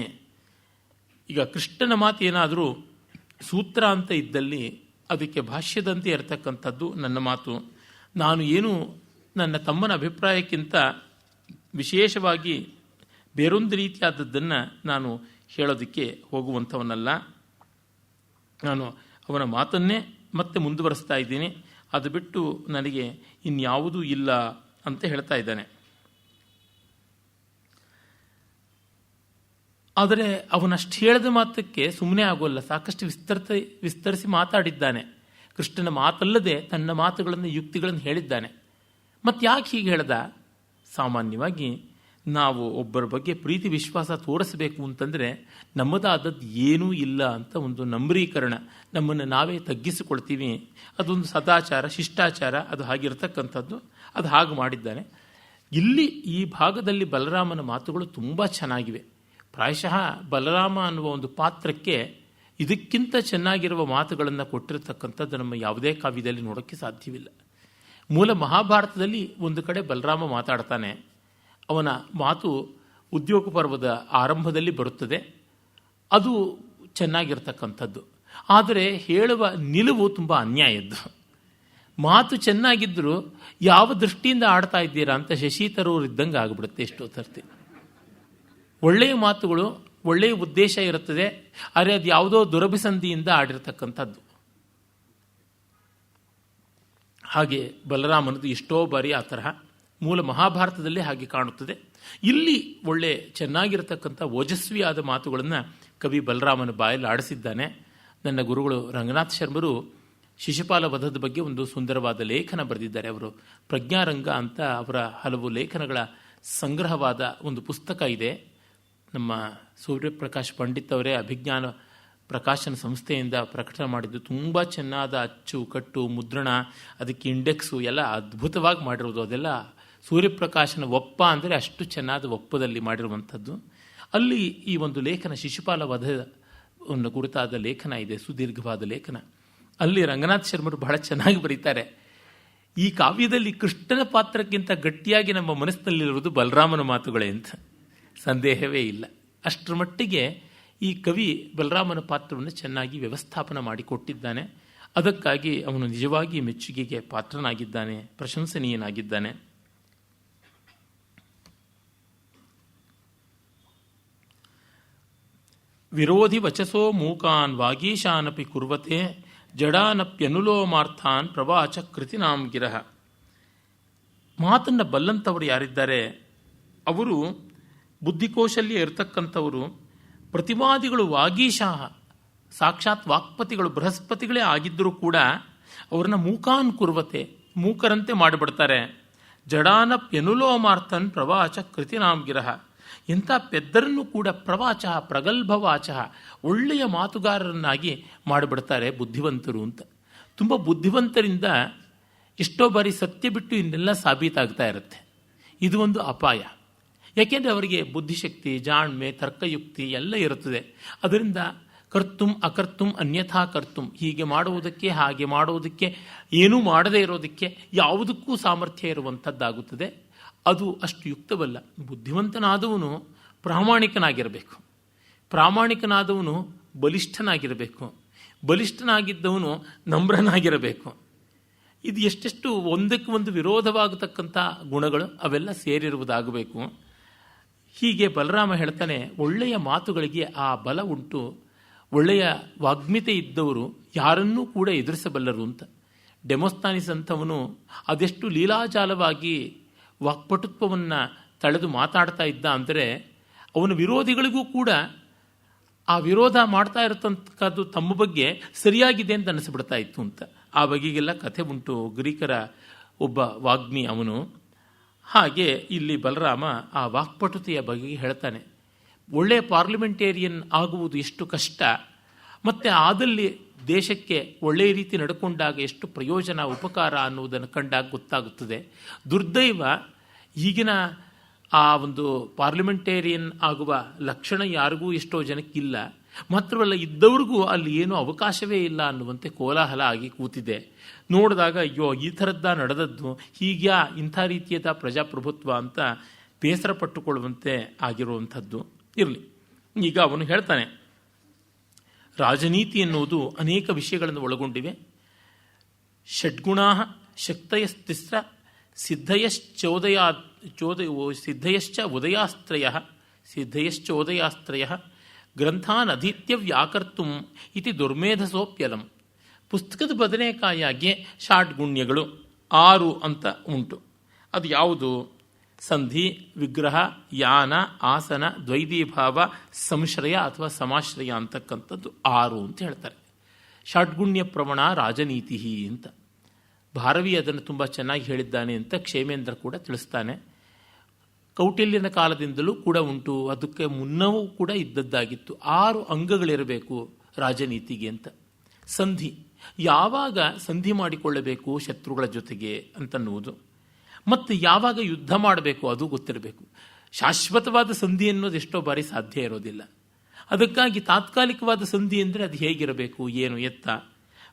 ಈಗ ಕೃಷ್ಣನ ಮಾತು ಏನಾದರೂ ಸೂತ್ರ ಅಂತ ಇದ್ದಲ್ಲಿ ಅದಕ್ಕೆ ಭಾಷ್ಯದಂತೆ ಇರತಕ್ಕಂಥದ್ದು ನನ್ನ ಮಾತು. ನಾನು ಏನು ನನ್ನ ತಮ್ಮನ ಅಭಿಪ್ರಾಯಕ್ಕಿಂತ ವಿಶೇಷವಾಗಿ ಬೇರೊಂದು ರೀತಿಯಾದದ್ದನ್ನು ನಾನು ಹೇಳೋದಕ್ಕೆ ಹೋಗುವಂಥವನಲ್ಲ. ನಾನು ಅವನ ಮಾತನ್ನೇ ಮತ್ತೆ ಮುಂದುವರಿಸ್ತಾ ಇದ್ದೀನಿ. ಅದು ಬಿಟ್ಟು ನನಗೆ ಇನ್ಯಾವುದೂ ಇಲ್ಲ ಅಂತ ಹೇಳ್ತಾ ಇದ್ದಾನೆ. ಆದರೆ ಅವನಷ್ಟು ಹೇಳಿದ ಮಾತಕ್ಕೆ ಸುಮ್ಮನೆ ಆಗೋಲ್ಲ, ಸಾಕಷ್ಟು ವಿಸ್ತರಿಸಿ ಮಾತಾಡಿದ್ದಾನೆ. ಕೃಷ್ಣನ ಮಾತಲ್ಲದೆ ತನ್ನ ಮಾತುಗಳನ್ನು ಯುಕ್ತಿಗಳನ್ನು ಹೇಳಿದ್ದಾನೆ. ಮತ್ತು ಯಾಕೆ ಹೀಗೆ ಹೇಳ್ದ? ಸಾಮಾನ್ಯವಾಗಿ ನಾವು ಒಬ್ಬರ ಬಗ್ಗೆ ಪ್ರೀತಿ ವಿಶ್ವಾಸ ತೋರಿಸಬೇಕು ಅಂತಂದರೆ ನಮ್ಮದಾದದ್ದು ಏನೂ ಇಲ್ಲ ಅಂತ ಒಂದು ನಮ್ರೀಕರಣ, ನಮ್ಮನ್ನು ನಾವೇ ತಗ್ಗಿಸಿಕೊಳ್ತೀವಿ. ಅದೊಂದು ಸದಾಚಾರ, ಶಿಷ್ಟಾಚಾರ, ಅದು ಹಾಗಿರ್ತಕ್ಕಂಥದ್ದು. ಅದು ಹಾಗೆ ಮಾಡಿದ್ದಾನೆ. ಇಲ್ಲಿ ಈ ಭಾಗದಲ್ಲಿ ಬಲರಾಮನ ಮಾತುಗಳು ತುಂಬ ಚೆನ್ನಾಗಿವೆ. ಪ್ರಾಯಶಃ ಬಲರಾಮ ಅನ್ನುವ ಒಂದು ಪಾತ್ರಕ್ಕೆ ಇದಕ್ಕಿಂತ ಚೆನ್ನಾಗಿರುವ ಮಾತುಗಳನ್ನು ಕೊಟ್ಟಿರತಕ್ಕಂಥದ್ದು ನಮ್ಮ ಯಾವುದೇ ಕಾವ್ಯದಲ್ಲಿ ನೋಡೋಕ್ಕೆ ಸಾಧ್ಯವಿಲ್ಲ. ಮೂಲ ಮಹಾಭಾರತದಲ್ಲಿ ಒಂದು ಕಡೆ ಬಲರಾಮ ಮಾತಾಡ್ತಾನೆ. ಅವನ ಮಾತು ಉದ್ಯೋಗ ಪರ್ವದ ಆರಂಭದಲ್ಲಿ ಬರುತ್ತದೆ. ಅದು ಚೆನ್ನಾಗಿರ್ತಕ್ಕಂಥದ್ದು. ಆದರೆ ಹೇಳುವ ನಿಲುವು ತುಂಬ ಅನ್ಯಾಯದ್ದು. ಮಾತು ಚೆನ್ನಾಗಿದ್ದರೂ ಯಾವ ದೃಷ್ಟಿಯಿಂದ ಆಡ್ತಾ ಇದ್ದೀರಾ ಅಂತ ಶಶಿ ತರೂರ್ ಇದ್ದಂಗೆ ಆಗಿಬಿಡುತ್ತೆ ಎಷ್ಟೋ ಸರ್ತಿ. ಒಳ್ಳೆಯ ಮಾತುಗಳು, ಒಳ್ಳೆಯ ಉದ್ದೇಶ ಇರುತ್ತದೆ, ಆದರೆ ಅದು ಯಾವುದೋ ದುರಭಿಸಂಧಿಯಿಂದ ಆಡಿರ್ತಕ್ಕಂಥದ್ದು. ಹಾಗೆ ಬಲರಾಮನದು ಎಷ್ಟೋ ಬಾರಿ ಆ ತರಹ ಮೂಲ ಮಹಾಭಾರತದಲ್ಲೇ ಹಾಗೆ ಕಾಣುತ್ತದೆ. ಇಲ್ಲಿ ಒಳ್ಳೆ ಚೆನ್ನಾಗಿರತಕ್ಕಂಥ ಓಜಸ್ವಿಯಾದ ಮಾತುಗಳನ್ನು ಕವಿ ಬಲರಾಮನ ಬಾಯಲ್ಲಿ ಆಡಿಸಿದ್ದಾನೆ. ನನ್ನ ಗುರುಗಳು ರಂಗನಾಥ್ ಶರ್ಮರು ಶಿಶುಪಾಲ ವಧದ ಬಗ್ಗೆ ಒಂದು ಸುಂದರವಾದ ಲೇಖನ ಬರೆದಿದ್ದಾರೆ. ಅವರು ಪ್ರಜ್ಞಾರಂಗ ಅಂತ ಅವರ ಹಲವು ಲೇಖನಗಳ ಸಂಗ್ರಹವಾದ ಒಂದು ಪುಸ್ತಕ ಇದೆ. ನಮ್ಮ ಸೂರ್ಯಪ್ರಕಾಶ್ ಪಂಡಿತ್ ಅವರೇ ಅಭಿಜ್ಞಾನ ಪ್ರಕಾಶನ ಸಂಸ್ಥೆಯಿಂದ ಪ್ರಕಟಣೆ ಮಾಡಿದ್ದು. ತುಂಬ ಚೆನ್ನಾದ ಅಚ್ಚು ಕಟ್ಟು ಮುದ್ರಣ, ಅದಕ್ಕೆ ಇಂಡೆಕ್ಸು ಎಲ್ಲ ಅದ್ಭುತವಾಗಿ ಮಾಡಿರೋದು. ಅದೆಲ್ಲ ಸೂರ್ಯಪ್ರಕಾಶನ ಒಪ್ಪ ಅಂದರೆ ಅಷ್ಟು ಚೆನ್ನಾದ ಒಪ್ಪದಲ್ಲಿ ಮಾಡಿರುವಂಥದ್ದು. ಅಲ್ಲಿ ಈ ಒಂದು ಲೇಖನ ಶಿಶುಪಾಲ ವಧ ಒಂದು ಕುರಿತಾದ ಲೇಖನ ಇದೆ, ಸುದೀರ್ಘವಾದ ಲೇಖನ. ಅಲ್ಲಿ ರಂಗನಾಥ್ ಶರ್ಮರು ಬಹಳ ಚೆನ್ನಾಗಿ ಬರೀತಾರೆ. ಈ ಕಾವ್ಯದಲ್ಲಿ ಕೃಷ್ಣನ ಪಾತ್ರಕ್ಕಿಂತ ಗಟ್ಟಿಯಾಗಿ ನಮ್ಮ ಮನಸ್ಸಿನಲ್ಲಿರುವುದು ಬಲರಾಮನ ಮಾತುಗಳೇ ಅಂತ ಸಂದೇಹವೇ ಇಲ್ಲ. ಅಷ್ಟರ ಮಟ್ಟಿಗೆ ಈ ಕವಿ ಬಲರಾಮನ ಪಾತ್ರವನ್ನು ಚೆನ್ನಾಗಿ ವ್ಯವಸ್ಥಾಪನ ಮಾಡಿಕೊಟ್ಟಿದ್ದಾನೆ. ಅದಕ್ಕಾಗಿ ಅವನು ನಿಜವಾಗಿ ಮೆಚ್ಚುಗೆಗೆ ಪಾತ್ರನಾಗಿದ್ದಾನೆ, ಪ್ರಶಂಸನೀಯನಾಗಿದ್ದಾನೆ. ವಿರೋಧಿ ವಚಸೋ ಮೂಕಾನ್ ವಾಗೀಶಾನಪಿ ಕುರ್ವತೆ ಜಡಾನಪ್ಯನುಲೋಮಾರ್ಥಾನ್ ಪ್ರವಾಚ ಕೃತಿನಾಂ ಗಿರಹ. ಮಾತನ್ನು ಬಲ್ಲಂಥವರು ಯಾರಿದ್ದಾರೆ ಅವರು ಬುದ್ಧಿಕೌಶಲ್ಯ ಇರತಕ್ಕಂಥವರು. ಪ್ರತಿವಾದಿಗಳು ವಾಗೀಶಾಹ, ಸಾಕ್ಷಾತ್ ವಾಕ್ಪತಿಗಳು, ಬೃಹಸ್ಪತಿಗಳೇ ಆಗಿದ್ದರೂ ಕೂಡ ಅವ್ರನ್ನ ಮೂಕಾನ್ ಕುರ್ವತೆ, ಮೂಕರಂತೆ ಮಾಡಿಬಿಡ್ತಾರೆ. ಜಡಾನಪ್ಯನುಲೋಮಾರ್ಥನ್ ಪ್ರವಾಚ ಕೃತಿನಾಂ ಗಿರಹ. ಎಂಥ ಪೆದ್ದರನ್ನು ಕೂಡ ಪ್ರವಾಚ, ಪ್ರಗಲ್ಭವಾಚ, ಒಳ್ಳೆಯ ಮಾತುಗಾರರನ್ನಾಗಿ ಮಾಡಿಬಿಡ್ತಾರೆ ಬುದ್ಧಿವಂತರು ಅಂತ. ತುಂಬ ಬುದ್ಧಿವಂತರಿಂದ ಎಷ್ಟೋ ಬಾರಿ ಸತ್ಯ ಬಿಟ್ಟು ಇನ್ನೆಲ್ಲ ಸಾಬೀತಾಗ್ತಾ ಇರುತ್ತೆ. ಇದು ಒಂದು ಅಪಾಯ. ಯಾಕೆಂದರೆ ಅವರಿಗೆ ಬುದ್ಧಿಶಕ್ತಿ, ಜಾಣ್ಮೆ, ತರ್ಕಯುಕ್ತಿ ಎಲ್ಲ ಇರುತ್ತದೆ. ಅದರಿಂದ ಕರ್ತುಂ ಅಕರ್ತುಂ ಅನ್ಯಥಾ ಕರ್ತುಂ, ಹೀಗೆ ಮಾಡುವುದಕ್ಕೆ ಹಾಗೆ ಮಾಡುವುದಕ್ಕೆ, ಏನೂ ಮಾಡದೇ ಇರೋದಕ್ಕೆ ಯಾವುದಕ್ಕೂ ಸಾಮರ್ಥ್ಯ ಇರುವಂಥದ್ದಾಗುತ್ತದೆ. ಅದು ಅಷ್ಟು ಯುಕ್ತವಲ್ಲ. ಬುದ್ಧಿವಂತನಾದವನು ಪ್ರಾಮಾಣಿಕನಾಗಿರಬೇಕು, ಪ್ರಾಮಾಣಿಕನಾದವನು ಬಲಿಷ್ಠನಾಗಿರಬೇಕು, ಬಲಿಷ್ಠನಾಗಿದ್ದವನು ನಮ್ರನಾಗಿರಬೇಕು. ಇದು ಎಷ್ಟೆಷ್ಟು ಒಂದಕ್ಕೆ ಒಂದು ವಿರೋಧವಾಗತಕ್ಕಂಥ ಗುಣಗಳು ಅವೆಲ್ಲ ಸೇರಿರುವುದಾಗಬೇಕು. ಹೀಗೆ ಬಲರಾಮ ಹೇಳ್ತಾನೆ, ಒಳ್ಳೆಯ ಮಾತುಗಳಿಗೆ ಆ ಬಲ ಉಂಟು. ಒಳ್ಳೆಯ ವಾಗ್ಮಿತೆ ಇದ್ದವರು ಯಾರನ್ನೂ ಕೂಡ ಎದುರಿಸಬಲ್ಲರು ಅಂತ. ಡೆಮೋಸ್ತಾನಿಸ್ ಅಂತವನು ಅದೆಷ್ಟು ಲೀಲಾಜಾಲವಾಗಿ ವಾಕ್ಪಟುತ್ವವನ್ನು ತಳೆದು ಮಾತಾಡ್ತಾ ಇದ್ದ ಅಂದರೆ ಅವನ ವಿರೋಧಿಗಳಿಗೂ ಕೂಡ ಆ ವಿರೋಧ ಮಾಡ್ತಾ ಇರತಕ್ಕದ್ದು ತಮ್ಮ ಬಗ್ಗೆ ಸರಿಯಾಗಿದೆ ಅಂತ ಅನಿಸ್ಬಿಡ್ತಾ ಇತ್ತು ಅಂತ. ಆ ಬಗೆಗೆಲ್ಲ ಕಥೆ ಉಂಟು. ಗ್ರೀಕರ ಒಬ್ಬ ವಾಗ್ಮಿ ಅವನು. ಹಾಗೆ ಇಲ್ಲಿ ಬಲರಾಮ ಆ ವಾಕ್ಪಟುತೆಯ ಬಗೆಗೆ ಹೇಳ್ತಾನೆ. ಒಳ್ಳೆಯ ಪಾರ್ಲಿಮೆಂಟೇರಿಯನ್ ಆಗುವುದು ಎಷ್ಟು ಕಷ್ಟ, ಮತ್ತು ಆದಲ್ಲಿ ದೇಶಕ್ಕೆ ಒಳ್ಳೆಯ ರೀತಿ ನಡ್ಕೊಂಡಾಗ ಎಷ್ಟು ಪ್ರಯೋಜನ, ಉಪಕಾರ ಅನ್ನುವುದನ್ನು ಕಂಡಾಗ ಗೊತ್ತಾಗುತ್ತದೆ. ದುರ್ದೈವ ಈಗಿನ ಆ ಒಂದು ಪಾರ್ಲಿಮೆಂಟೇರಿಯನ್ ಆಗುವ ಲಕ್ಷಣ ಯಾರಿಗೂ ಎಷ್ಟೋ ಜನಕ್ಕಿಲ್ಲ. ಮಾತ್ರವಲ್ಲ, ಇದ್ದವ್ರಿಗೂ ಅಲ್ಲಿ ಏನೂ ಅವಕಾಶವೇ ಇಲ್ಲ ಅನ್ನುವಂತೆ ಕೋಲಾಹಲ ಆಗಿ ಕೂತಿದೆ. ನೋಡಿದಾಗ ಅಯ್ಯೋ, ಈ ಥರದ್ದ ನಡೆದದ್ದು, ಹೀಗ್ಯಾ ಇಂಥ ರೀತಿಯದ ಪ್ರಜಾಪ್ರಭುತ್ವ ಅಂತ ಬೇಸರ ಪಟ್ಟುಕೊಳ್ಳುವಂತೆ ಆಗಿರುವಂಥದ್ದು ಇರಲಿ. ಈಗ ಅವನು ಹೇಳ್ತಾನೆ, ರಾಜನೀತಿ ಎನ್ನುವುದು ಅನೇಕ ವಿಷಯಗಳನ್ನು ಒಳಗೊಂಡಿವೆ. ಷಡ್ಗುಣಾ ಶಕ್ತಯಸ್ತಿಸ್ರ ಸಿದ್ಧಯಶ್ಚೋದಯಾಸ್ತ್ರಯ ಗ್ರಂಥಾನ್ ಅಧೀತ್ಯ ವ್ಯಾಕರ್ತು ಇತಿ ದುರ್ಮೇಧಸೋಪ್ಯಲಂ. ಪುಸ್ತಕದ ಬದನೆಕಾಯಾಗಿ ಷಾಡ್ಗುಣ್ಯಗಳು 6 ಅಂತ ಉಂಟು. ಅದು ಯಾವುದು? ಸಂಧಿ, ವಿಗ್ರಹ, ಯಾನ, ಆಸನ, ದ್ವೈದೀಭಾವ, ಸಂಶ್ರಯ ಅಥವಾ ಸಮಾಶ್ರಯ ಅಂತಕ್ಕಂಥದ್ದು 6 ಅಂತ ಹೇಳ್ತಾರೆ. ಷಡ್ಗುಣ್ಯ ಪ್ರವಣ ರಾಜನೀತಿ ಅಂತ ಭಾರವಿ ಅದನ್ನು ತುಂಬ ಚೆನ್ನಾಗಿ ಹೇಳಿದ್ದಾನೆ ಅಂತ ಕ್ಷೇಮೇಂದ್ರ ಕೂಡ ತಿಳಿಸ್ತಾನೆ. ಕೌಟಿಲ್ಯನ ಕಾಲದಿಂದಲೂ ಕೂಡ ಉಂಟು, ಅದಕ್ಕೆ ಮುನ್ನವೂ ಕೂಡ ಇದ್ದದ್ದಾಗಿತ್ತು. 6 ಅಂಗಗಳಿರಬೇಕು ರಾಜನೀತಿಗೆ ಅಂತ. ಸಂಧಿ, ಯಾವಾಗ ಸಂಧಿ ಮಾಡಿಕೊಳ್ಳಬೇಕು ಶತ್ರುಗಳ ಜೊತೆಗೆ ಅಂತನ್ನುವುದು, ಮತ್ತು ಯಾವಾಗ ಯುದ್ಧ ಮಾಡಬೇಕು ಅದು ಗೊತ್ತಿರಬೇಕು. ಶಾಶ್ವತವಾದ ಸಂಧಿ ಅನ್ನೋದು ಎಷ್ಟೋ ಬಾರಿ ಸಾಧ್ಯ ಇರೋದಿಲ್ಲ. ಅದಕ್ಕಾಗಿ ತಾತ್ಕಾಲಿಕವಾದ ಸಂಧಿ ಅಂದರೆ ಅದು ಹೇಗಿರಬೇಕು, ಏನು ಎತ್ತ.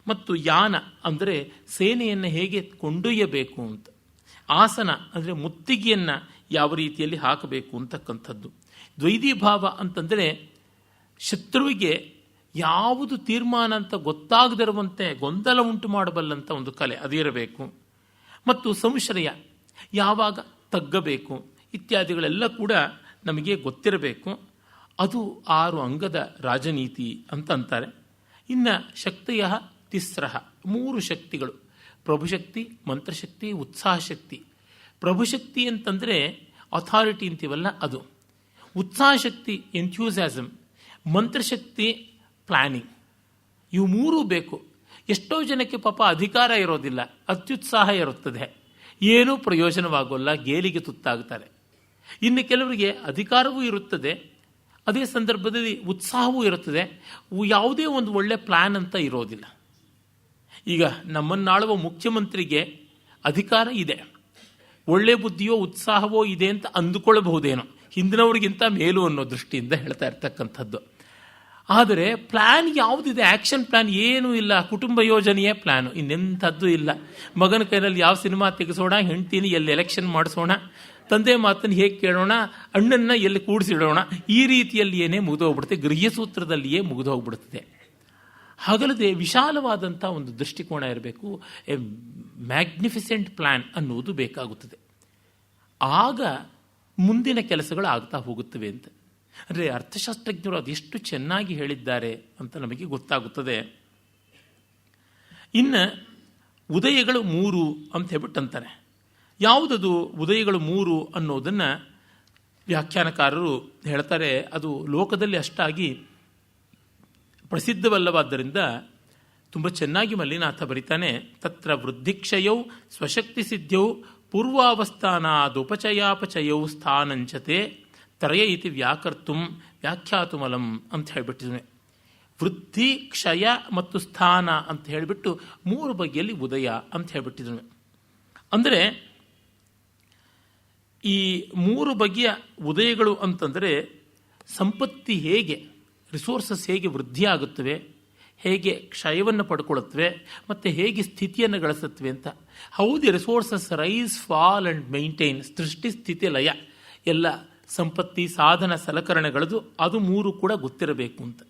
ಮತ್ತು ಯಾನ ಅಂದರೆ ಸೇನೆಯನ್ನು ಹೇಗೆ ಕೊಂಡೊಯ್ಯಬೇಕು ಅಂತ. ಆಸನ ಅಂದರೆ ಮುತ್ತಿಗೆಯನ್ನು ಯಾವ ರೀತಿಯಲ್ಲಿ ಹಾಕಬೇಕು ಅಂತಕ್ಕಂಥದ್ದು. ದ್ವೈದೀಭಾವ ಅಂತಂದರೆ ಶತ್ರುವಿಗೆ ಯಾವುದು ತೀರ್ಮಾನ ಅಂತ ಗೊತ್ತಾಗದಿರುವಂತೆ ಗೊಂದಲ ಉಂಟು ಮಾಡಬಲ್ಲಂಥ ಒಂದು ಕಲೆ ಅದಿರಬೇಕು. ಮತ್ತು ಸಂಶ್ರಯ, ಯಾವಾಗ ತಗ್ಗಬೇಕು ಇತ್ಯಾದಿಗಳೆಲ್ಲ ಕೂಡ ನಮಗೆ ಗೊತ್ತಿರಬೇಕು. ಅದು 6 ಅಂಗದ ರಾಜನೀತಿ ಅಂತಂತಾರೆ. ಇನ್ನು ಶಕ್ತಿಯ ತಿಸ್ರಹ, 3 ಶಕ್ತಿಗಳು: ಪ್ರಭುಶಕ್ತಿ, ಮಂತ್ರಶಕ್ತಿ, ಉತ್ಸಾಹಶಕ್ತಿ. ಪ್ರಭುಶಕ್ತಿ ಅಂತಂದರೆ ಅಥಾರಿಟಿ ಅಂತೀವಲ್ಲ ಅದು. ಉತ್ಸಾಹಶಕ್ತಿ ಎಂಥ್ಯೂಸಿಯಾಸಮ್, ಮಂತ್ರಶಕ್ತಿ ಪ್ಲಾನಿಂಗ್. ಇವು 3 ಬೇಕು. ಎಷ್ಟೋ ಜನಕ್ಕೆ ಪಾಪ ಅಧಿಕಾರ ಇರೋದಿಲ್ಲ, ಅತ್ಯುತ್ಸಾಹ ಇರುತ್ತದೆ, ಏನೂ ಪ್ರಯೋಜನವಾಗೋಲ್ಲ, ಗೇಲಿಗೆ ತುತ್ತಾಗ್ತಾರೆ. ಇನ್ನು ಕೆಲವರಿಗೆ ಅಧಿಕಾರವೂ ಇರುತ್ತದೆ, ಅದೇ ಸಂದರ್ಭದಲ್ಲಿ ಉತ್ಸಾಹವೂ ಇರುತ್ತದೆ, ಯಾವುದೇ ಒಂದು ಒಳ್ಳೆ ಪ್ಲ್ಯಾನ್ ಅಂತ ಇರೋದಿಲ್ಲ. ಈಗ ನಮ್ಮನ್ನಾಳುವ ಮುಖ್ಯಮಂತ್ರಿಗೆ ಅಧಿಕಾರ ಇದೆ, ಒಳ್ಳೆ ಬುದ್ಧಿಯೋ ಉತ್ಸಾಹವೋ ಇದೆ ಅಂತ ಅಂದುಕೊಳ್ಳಬಹುದೇನೋ, ಹಿಂದಿನವ್ರಿಗಿಂತ ಮೇಲು ಅನ್ನೋ ದೃಷ್ಟಿಯಿಂದ ಹೇಳ್ತಾ ಇರ್ತಕ್ಕಂಥದ್ದು. ಆದರೆ ಪ್ಲ್ಯಾನ್ ಯಾವುದಿದೆ? ಆ್ಯಕ್ಷನ್ ಪ್ಲ್ಯಾನ್ ಏನೂ ಇಲ್ಲ. ಕುಟುಂಬ ಯೋಜನೆಯೇ ಪ್ಲ್ಯಾನು, ಇನ್ನೆಂಥದ್ದು ಇಲ್ಲ. ಮಗನ ಕೈಯಲ್ಲಿ ಯಾವ ಸಿನಿಮಾ ತೆಗೆಸೋಣ, ಹೆಂಡ್ತೀನಿ ಎಲ್ಲಿ ಎಲೆಕ್ಷನ್ ಮಾಡಿಸೋಣ, ತಂದೆ ಮಾತನ್ನು ಹೇಗೆ ಕೇಳೋಣ, ಅಣ್ಣನ್ನು ಎಲ್ಲಿ ಕೂಡಿಸಿಡೋಣ, ಈ ರೀತಿಯಲ್ಲಿ ಏನೇ ಮುಗಿದೋಗ್ಬಿಡುತ್ತೆ, ಗೃಹ್ಯಸೂತ್ರದಲ್ಲಿಯೇ ಮುಗಿದೋಗ್ಬಿಡುತ್ತದೆ. ಹಾಗಲ್ಲದೆ ವಿಶಾಲವಾದಂಥ ಒಂದು ದೃಷ್ಟಿಕೋನ ಇರಬೇಕು, ಎ ಮ್ಯಾಗ್ನಿಫಿಸೆಂಟ್ ಪ್ಲ್ಯಾನ್ ಅನ್ನುವುದು ಬೇಕಾಗುತ್ತದೆ. ಆಗ ಮುಂದಿನ ಕೆಲಸಗಳು ಆಗ್ತಾ ಹೋಗುತ್ತವೆ ಅಂತ. ಅಂದರೆ ಅರ್ಥಶಾಸ್ತ್ರಜ್ಞರು ಅದೆಷ್ಟು ಚೆನ್ನಾಗಿ ಹೇಳಿದ್ದಾರೆ ಅಂತ ನಮಗೆ ಗೊತ್ತಾಗುತ್ತದೆ. ಇನ್ನು ಉದಯಗಳು 3 ಅಂತ ಹೇಳ್ಬಿಟ್ಟು ಅಂತಾರೆ. ಯಾವುದದು ಉದಯಗಳು 3 ಅನ್ನೋದನ್ನು ವ್ಯಾಖ್ಯಾನಕಾರರು ಹೇಳ್ತಾರೆ. ಅದು ಲೋಕದಲ್ಲಿ ಅಷ್ಟಾಗಿ ಪ್ರಸಿದ್ಧವಲ್ಲವಾದ್ದರಿಂದ ತುಂಬ ಚೆನ್ನಾಗಿ ಮಲ್ಲಿನಾಥ ಬರಿತಾನೆ. ತತ್ರ ವೃದ್ಧಿಕ್ಷಯೌ ಸ್ವಶಕ್ತಿ ಸಿದ್ಧೌ ಪೂರ್ವಾವಸ್ಥಾನಾದುಪಚಯಾಪಚಯೌ ಸ್ಥಾನಂಚತೆ ತ್ರಯ ಇತಿ ವ್ಯಾಕರ್ತುಂ ವ್ಯಾಖ್ಯಾತುಮಲಂ ಅಂತ ಹೇಳಿಬಿಟ್ಟಿದ್ದಾನೆ. ವೃದ್ಧಿ, ಕ್ಷಯ ಮತ್ತು ಸ್ಥಾನ ಅಂತ ಹೇಳಿಬಿಟ್ಟು 3 ಬಗೆಯಲ್ಲಿ ಉದಯ ಅಂತ ಹೇಳಿಬಿಟ್ಟಿದ್ದಾನೆ. ಅಂದರೆ ಈ 3 ಬಗೆಯ ಉದಯಗಳು ಅಂತಂದರೆ ಸಂಪತ್ತಿ ಹೇಗೆ, ರಿಸೋರ್ಸಸ್ ಹೇಗೆ ವೃದ್ಧಿಯಾಗುತ್ತವೆ, ಹೇಗೆ ಕ್ಷಯವನ್ನು ಪಡ್ಕೊಳ್ಳುತ್ತವೆ, ಮತ್ತು ಹೇಗೆ ಸ್ಥಿತಿಯನ್ನು ಗಳಿಸುತ್ತವೆ ಅಂತ. ಹೌದು, resources rise, fall and maintain, ಸೃಷ್ಟಿ, ಸ್ಥಿತಿ, ಲಯ, ಎಲ್ಲ ಸಂಪತ್ತಿ, ಸಾಧನ, ಸಲಕರಣೆಗಳದು ಅದು 3 ಕೂಡ ಗೊತ್ತಿರಬೇಕು ಅಂತ.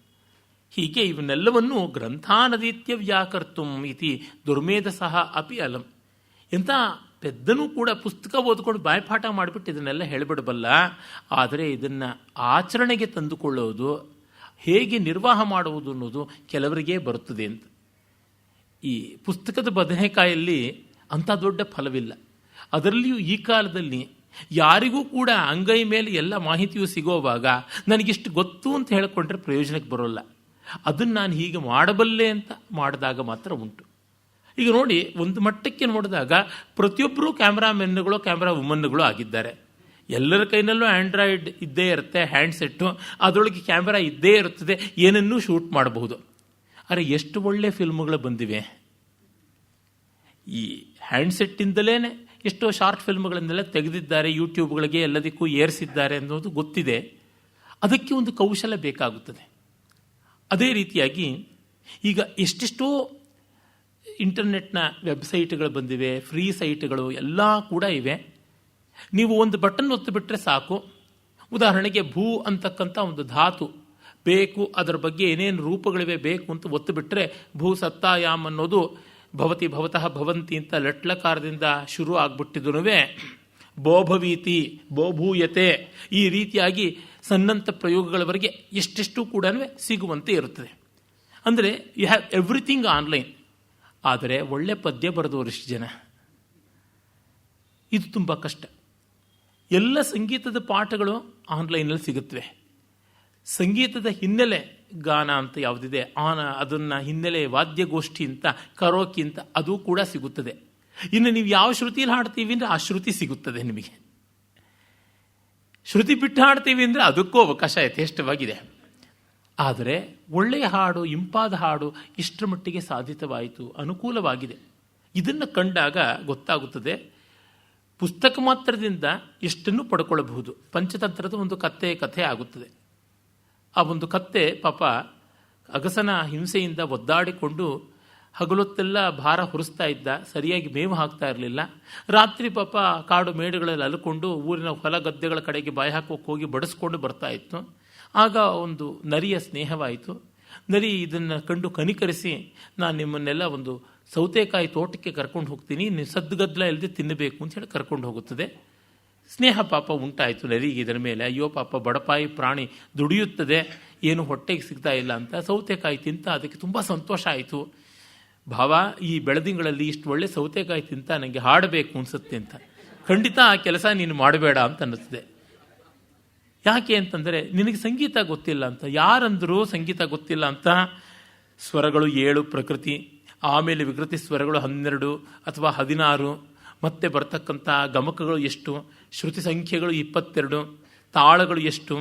ಹೀಗೆ ಇವನ್ನೆಲ್ಲವನ್ನು ಗ್ರಂಥಾನದೀತ್ಯ ವ್ಯಾಕರ್ತುಂ ಇತಿ ದುರ್ಮೇಧಸಃ ಅಪಿ ಅಲಂ. ಎಂಥ ಪೆದ್ದನೂ ಕೂಡ ಪುಸ್ತಕ ಓದ್ಕೊಂಡು ಬಾಯ್ಪಾಠ ಮಾಡಿಬಿಟ್ಟು ಇದನ್ನೆಲ್ಲ ಹೇಳಿಬಿಡಬಲ್ಲ. ಆದರೆ ಇದನ್ನು ಆಚರಣೆಗೆ ತಂದುಕೊಳ್ಳೋದು, ಹೇಗೆ ನಿರ್ವಾಹ ಮಾಡುವುದು ಅನ್ನೋದು ಕೆಲವರಿಗೇ ಬರುತ್ತದೆ ಅಂತ. ಈ ಪುಸ್ತಕದ ಬದನೆಕಾಯಲ್ಲಿ ಅಂಥ ದೊಡ್ಡ ಫಲವಿಲ್ಲ. ಅದರಲ್ಲಿಯೂ ಈ ಕಾಲದಲ್ಲಿ ಯಾರಿಗೂ ಕೂಡ ಅಂಗೈ ಮೇಲೆ ಎಲ್ಲ ಮಾಹಿತಿಯೂ ಸಿಗೋವಾಗ ನನಗಿಷ್ಟು ಗೊತ್ತು ಅಂತ ಹೇಳಿಕೊಂಡ್ರೆ ಪ್ರಯೋಜನಕ್ಕೆ ಬರೋಲ್ಲ. ಅದನ್ನು ನಾನು ಹೀಗೆ ಮಾಡಬಲ್ಲೆ ಅಂತ ಮಾಡಿದಾಗ ಮಾತ್ರ ಉಂಟು. ಈಗ ನೋಡಿ, ಒಂದು ಮಟ್ಟಕ್ಕೆ ನೋಡಿದಾಗ ಪ್ರತಿಯೊಬ್ಬರೂ ಕ್ಯಾಮ್ರಾಮೆನ್ಗಳು, ಕ್ಯಾಮ್ರಾ ವುಮನ್ಗಳು ಆಗಿದ್ದಾರೆ. ಎಲ್ಲರ ಕೈನಲ್ಲೂ ಆ್ಯಂಡ್ರಾಯ್ಡ್ ಇದ್ದೇ ಇರುತ್ತೆ, ಹ್ಯಾಂಡ್ಸೆಟ್ಟು, ಅದರೊಳಗೆ ಕ್ಯಾಮ್ರಾ ಇದ್ದೇ ಇರುತ್ತದೆ, ಏನನ್ನೂ ಶೂಟ್ ಮಾಡಬಹುದು. ಆದರೆ ಎಷ್ಟು ಒಳ್ಳೆ ಫಿಲ್ಮ್ಗಳು ಬಂದಿವೆ ಈ ಹ್ಯಾಂಡ್ಸೆಟ್ಟಿಂದಲೇ. ಎಷ್ಟೋ ಶಾರ್ಟ್ ಫಿಲ್ಮ್ಗಳನ್ನೆಲ್ಲ ತೆಗೆದಿದ್ದಾರೆ, ಯೂಟ್ಯೂಬ್ಗಳಿಗೆ ಎಲ್ಲದಕ್ಕೂ ಏರಿಸಿದ್ದಾರೆ ಅನ್ನೋದು ಗೊತ್ತಿದೆ. ಅದಕ್ಕೆ ಒಂದು ಕೌಶಲ ಬೇಕಾಗುತ್ತದೆ. ಅದೇ ರೀತಿಯಾಗಿ ಈಗ ಎಷ್ಟೆಷ್ಟೋ ಇಂಟರ್ನೆಟ್ನ ವೆಬ್ಸೈಟ್ಗಳು ಬಂದಿವೆ, ಫ್ರೀ ಸೈಟ್ಗಳು ಎಲ್ಲ ಕೂಡ ಇವೆ. ನೀವು ಒಂದು ಬಟನ್ ಒತ್ತಿಬಿಟ್ರೆ ಸಾಕು. ಉದಾಹರಣೆಗೆ ಭೂ ಅಂತಕ್ಕಂಥ ಒಂದು ಧಾತು ಬೇಕು, ಅದರ ಬಗ್ಗೆ ಏನೇನು ರೂಪಗಳಿವೆ ಬೇಕು ಅಂತ ಒತ್ತಿಬಿಟ್ರೆ ಭೂ ಸತ್ತಾಯಾಮ್ ಅನ್ನೋದು ಭವತಿ ಭವತಃ ಭವಂತಿ ಅಂತ ಲಟ್ಲಕಾರದಿಂದ ಶುರು ಆಗ್ಬಿಟ್ಟಿದ್ರು ಬೋಭವೀತಿ ಬೋಭೂಯತೆ ಈ ರೀತಿಯಾಗಿ ಸನ್ನಂತ ಪ್ರಯೋಗಗಳವರೆಗೆ ಎಷ್ಟೆಷ್ಟು ಕೂಡ ಸಿಗುವಂತೆ ಇರುತ್ತದೆ. ಅಂದರೆ ಯು ಹ್ಯಾವ್ ಎವ್ರಿಥಿಂಗ್ ಆನ್ಲೈನ್. ಆದರೆ ಒಳ್ಳೆ ಪದ್ಯ ಬರೆದವರಿಷ್ಟು ಜನ, ಇದು ತುಂಬ ಕಷ್ಟ. ಎಲ್ಲ ಸಂಗೀತದ ಪಾಠಗಳು ಆನ್ಲೈನಲ್ಲಿ ಸಿಗುತ್ತವೆ. ಸಂಗೀತದ ಹಿನ್ನೆಲೆ ಗಾನ ಅಂತ ಯಾವುದಿದೆ ಅದನ್ನು ಹಿನ್ನೆಲೆ ವಾದ್ಯಗೋಷ್ಠಿ ಅಂತ ಕರೋಕಿ ಅಂತ ಅದು ಕೂಡ ಸಿಗುತ್ತದೆ. ಇನ್ನು ನೀವು ಯಾವ ಶ್ರುತಿಯಲ್ಲಿ ಹಾಡ್ತೀವಿ ಅಂದರೆ ಆ ಶ್ರುತಿ ಸಿಗುತ್ತದೆ ನಿಮಗೆ. ಶ್ರುತಿ ಬಿಟ್ಟು ಹಾಡ್ತೀವಿ ಅಂದರೆ ಅದಕ್ಕೂ ಅವಕಾಶ ಯಥೇಷ್ಟವಾಗಿದೆ. ಆದರೆ ಒಳ್ಳೆಯ ಹಾಡು, ಇಂಪಾದ ಹಾಡು ಇಷ್ಟರ ಮಟ್ಟಿಗೆ ಸಾಧಿತವಾಯಿತು, ಅನುಕೂಲವಾಗಿದೆ. ಇದನ್ನು ಕಂಡಾಗ ಗೊತ್ತಾಗುತ್ತದೆ ಪುಸ್ತಕ ಮಾತ್ರದಿಂದ ಎಷ್ಟನ್ನು ಪಡ್ಕೊಳ್ಳಬಹುದು. ಪಂಚತಂತ್ರದ ಒಂದು ಕಥೆ ಆಗುತ್ತದೆ. ಆ ಒಂದು ಕತ್ತೆ ಪಾಪ ಅಗಸನ ಹಿಂಸೆಯಿಂದ ಒದ್ದಾಡಿಕೊಂಡು ಹಗಲೊತ್ತೆಲ್ಲ ಭಾರ ಹೊರಿಸ್ತಾ ಇದ್ದ, ಸರಿಯಾಗಿ ಮೇವು ಹಾಕ್ತಾ ಇರಲಿಲ್ಲ. ರಾತ್ರಿ ಪಾಪ ಕಾಡು ಮೇಡುಗಳಲ್ಲಿ ಅಲ್ಕೊಂಡು ಊರಿನ ಹೊಲ ಗದ್ದೆಗಳ ಕಡೆಗೆ ಬಾಯಿ ಹಾಕೋಕೆ ಹೋಗಿ ಬಡಿಸ್ಕೊಂಡು ಬರ್ತಾ ಇತ್ತು. ಆಗ ಒಂದು ನರಿಯ ಸ್ನೇಹವಾಯಿತು. ನರಿ ಇದನ್ನು ಕಂಡು ಕನಿಕರಿಸಿ, ನಾನು ನಿಮ್ಮನ್ನೆಲ್ಲ ಒಂದು ಸೌತೆಕಾಯಿ ತೋಟಕ್ಕೆ ಕರ್ಕೊಂಡು ಹೋಗ್ತೀನಿ, ನೀವು ಸದ್ದುಗದ್ದಲ ಇಲ್ಲದೆ ತಿನ್ನಬೇಕು ಅಂತ ಹೇಳಿ ಕರ್ಕೊಂಡು ಹೋಗುತ್ತದೆ. ಸ್ನೇಹ ಪಾಪ ಉಂಟಾಯಿತು ನರಿಗೆ ಇದರ ಮೇಲೆ. ಅಯ್ಯೋ ಪಾಪ ಬಡಪಾಯಿ ಪ್ರಾಣಿ ದುಡಿಯುತ್ತದೆ, ಏನು ಹೊಟ್ಟೆಗೆ ಸಿಗ್ತಾ ಇಲ್ಲ ಅಂತ ಸೌತೆಕಾಯಿ ತಿಂತ ಅದಕ್ಕೆ ತುಂಬ ಸಂತೋಷ ಆಯಿತು. ಭಾವ, ಈ ಬೆಳದಿಂಗಳಲ್ಲಿ ಇಷ್ಟು ಒಳ್ಳೆ ಸೌತೆಕಾಯಿ ತಿಂತ ನನಗೆ ಹಾಡಬೇಕು ಅನಿಸುತ್ತೆ ಅಂತ. ಖಂಡಿತ ಆ ಕೆಲಸ ನೀನು ಮಾಡಬೇಡ ಅಂತ ಅನ್ನಿಸ್ತದೆ. ಯಾಕೆ ಅಂತಂದರೆ ನಿನಗೆ ಸಂಗೀತ ಗೊತ್ತಿಲ್ಲ ಅಂತ. ಯಾರಂದರೂ ಸಂಗೀತ ಗೊತ್ತಿಲ್ಲ ಅಂತ? ಸ್ವರಗಳು 7 ಪ್ರಕೃತಿ, ಆಮೇಲೆ ವಿಕೃತಿ ಸ್ವರಗಳು 12 ಅಥವಾ 16, ಮತ್ತೆ ಬರ್ತಕ್ಕಂಥ ಗಮಕಗಳು ಎಷ್ಟು, ಶ್ರುತಿ ಸಂಖ್ಯೆಗಳು 22, ತಾಳಗಳು ಎಷ್ಟು,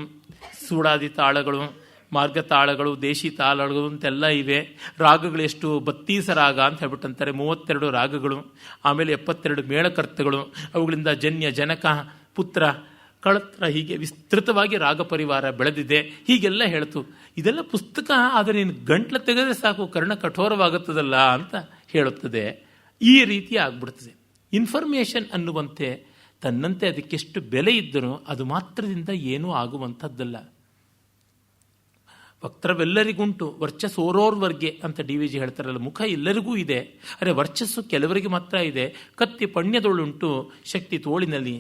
ಸೂಡಾದಿ ತಾಳಗಳು, ಮಾರ್ಗ ತಾಳಗಳು, ದೇಶಿ ತಾಳಗಳು ಅಂತೆಲ್ಲ ಇವೆ. ರಾಗಗಳು ಎಷ್ಟು, 32 ರಾಗ ಅಂತ ಹೇಳ್ಬಿಟ್ಟಂತಾರೆ, 32 ರಾಗಗಳು, ಆಮೇಲೆ 72 ಮೇಳಕರ್ತಗಳು, ಅವುಗಳಿಂದ ಜನ್ಯ, ಜನಕ, ಪುತ್ರ, ಕಳತ್ರ, ಹೀಗೆ ವಿಸ್ತೃತವಾಗಿ ರಾಗ ಪರಿವಾರ ಬೆಳೆದಿದೆ. ಹೀಗೆಲ್ಲ ಹೇಳ್ತು. ಇದೆಲ್ಲ ಪುಸ್ತಕ, ಆದರೆ ನೀನು ಗಂಟ್ಲ ತೆಗೆದರೆ ಸಾಕು ಕರ್ಣ ಕಠೋರವಾಗುತ್ತದಲ್ಲ ಅಂತ ಹೇಳುತ್ತದೆ. ಈ ರೀತಿ ಆಗ್ಬಿಡ್ತದೆ. ಇನ್ಫಾರ್ಮೇಷನ್ ಅನ್ನುವಂತೆ ತನ್ನಂತೆ ಅದಕ್ಕೆಷ್ಟು ಬೆಲೆ ಇದ್ದರೂ ಅದು ಮಾತ್ರದಿಂದ ಏನೂ ಆಗುವಂಥದ್ದಲ್ಲ. ವಕ್ತರವೆಲ್ಲರಿಗುಂಟು ವರ್ಚಸ್ಸೋರೋರ್ವರ್ಗೆ ಅಂತ DVG ಹೇಳ್ತಾರಲ್ಲ. ಮುಖ ಎಲ್ಲರಿಗೂ ಇದೆ, ಅರೆ ವರ್ಚಸ್ಸು ಕೆಲವರಿಗೆ ಮಾತ್ರ ಇದೆ. ಕತ್ತಿ ಪಣ್ಯದೊಳುಂಟು ಶಕ್ತಿ ತೋಳಿನಲ್ಲಿ.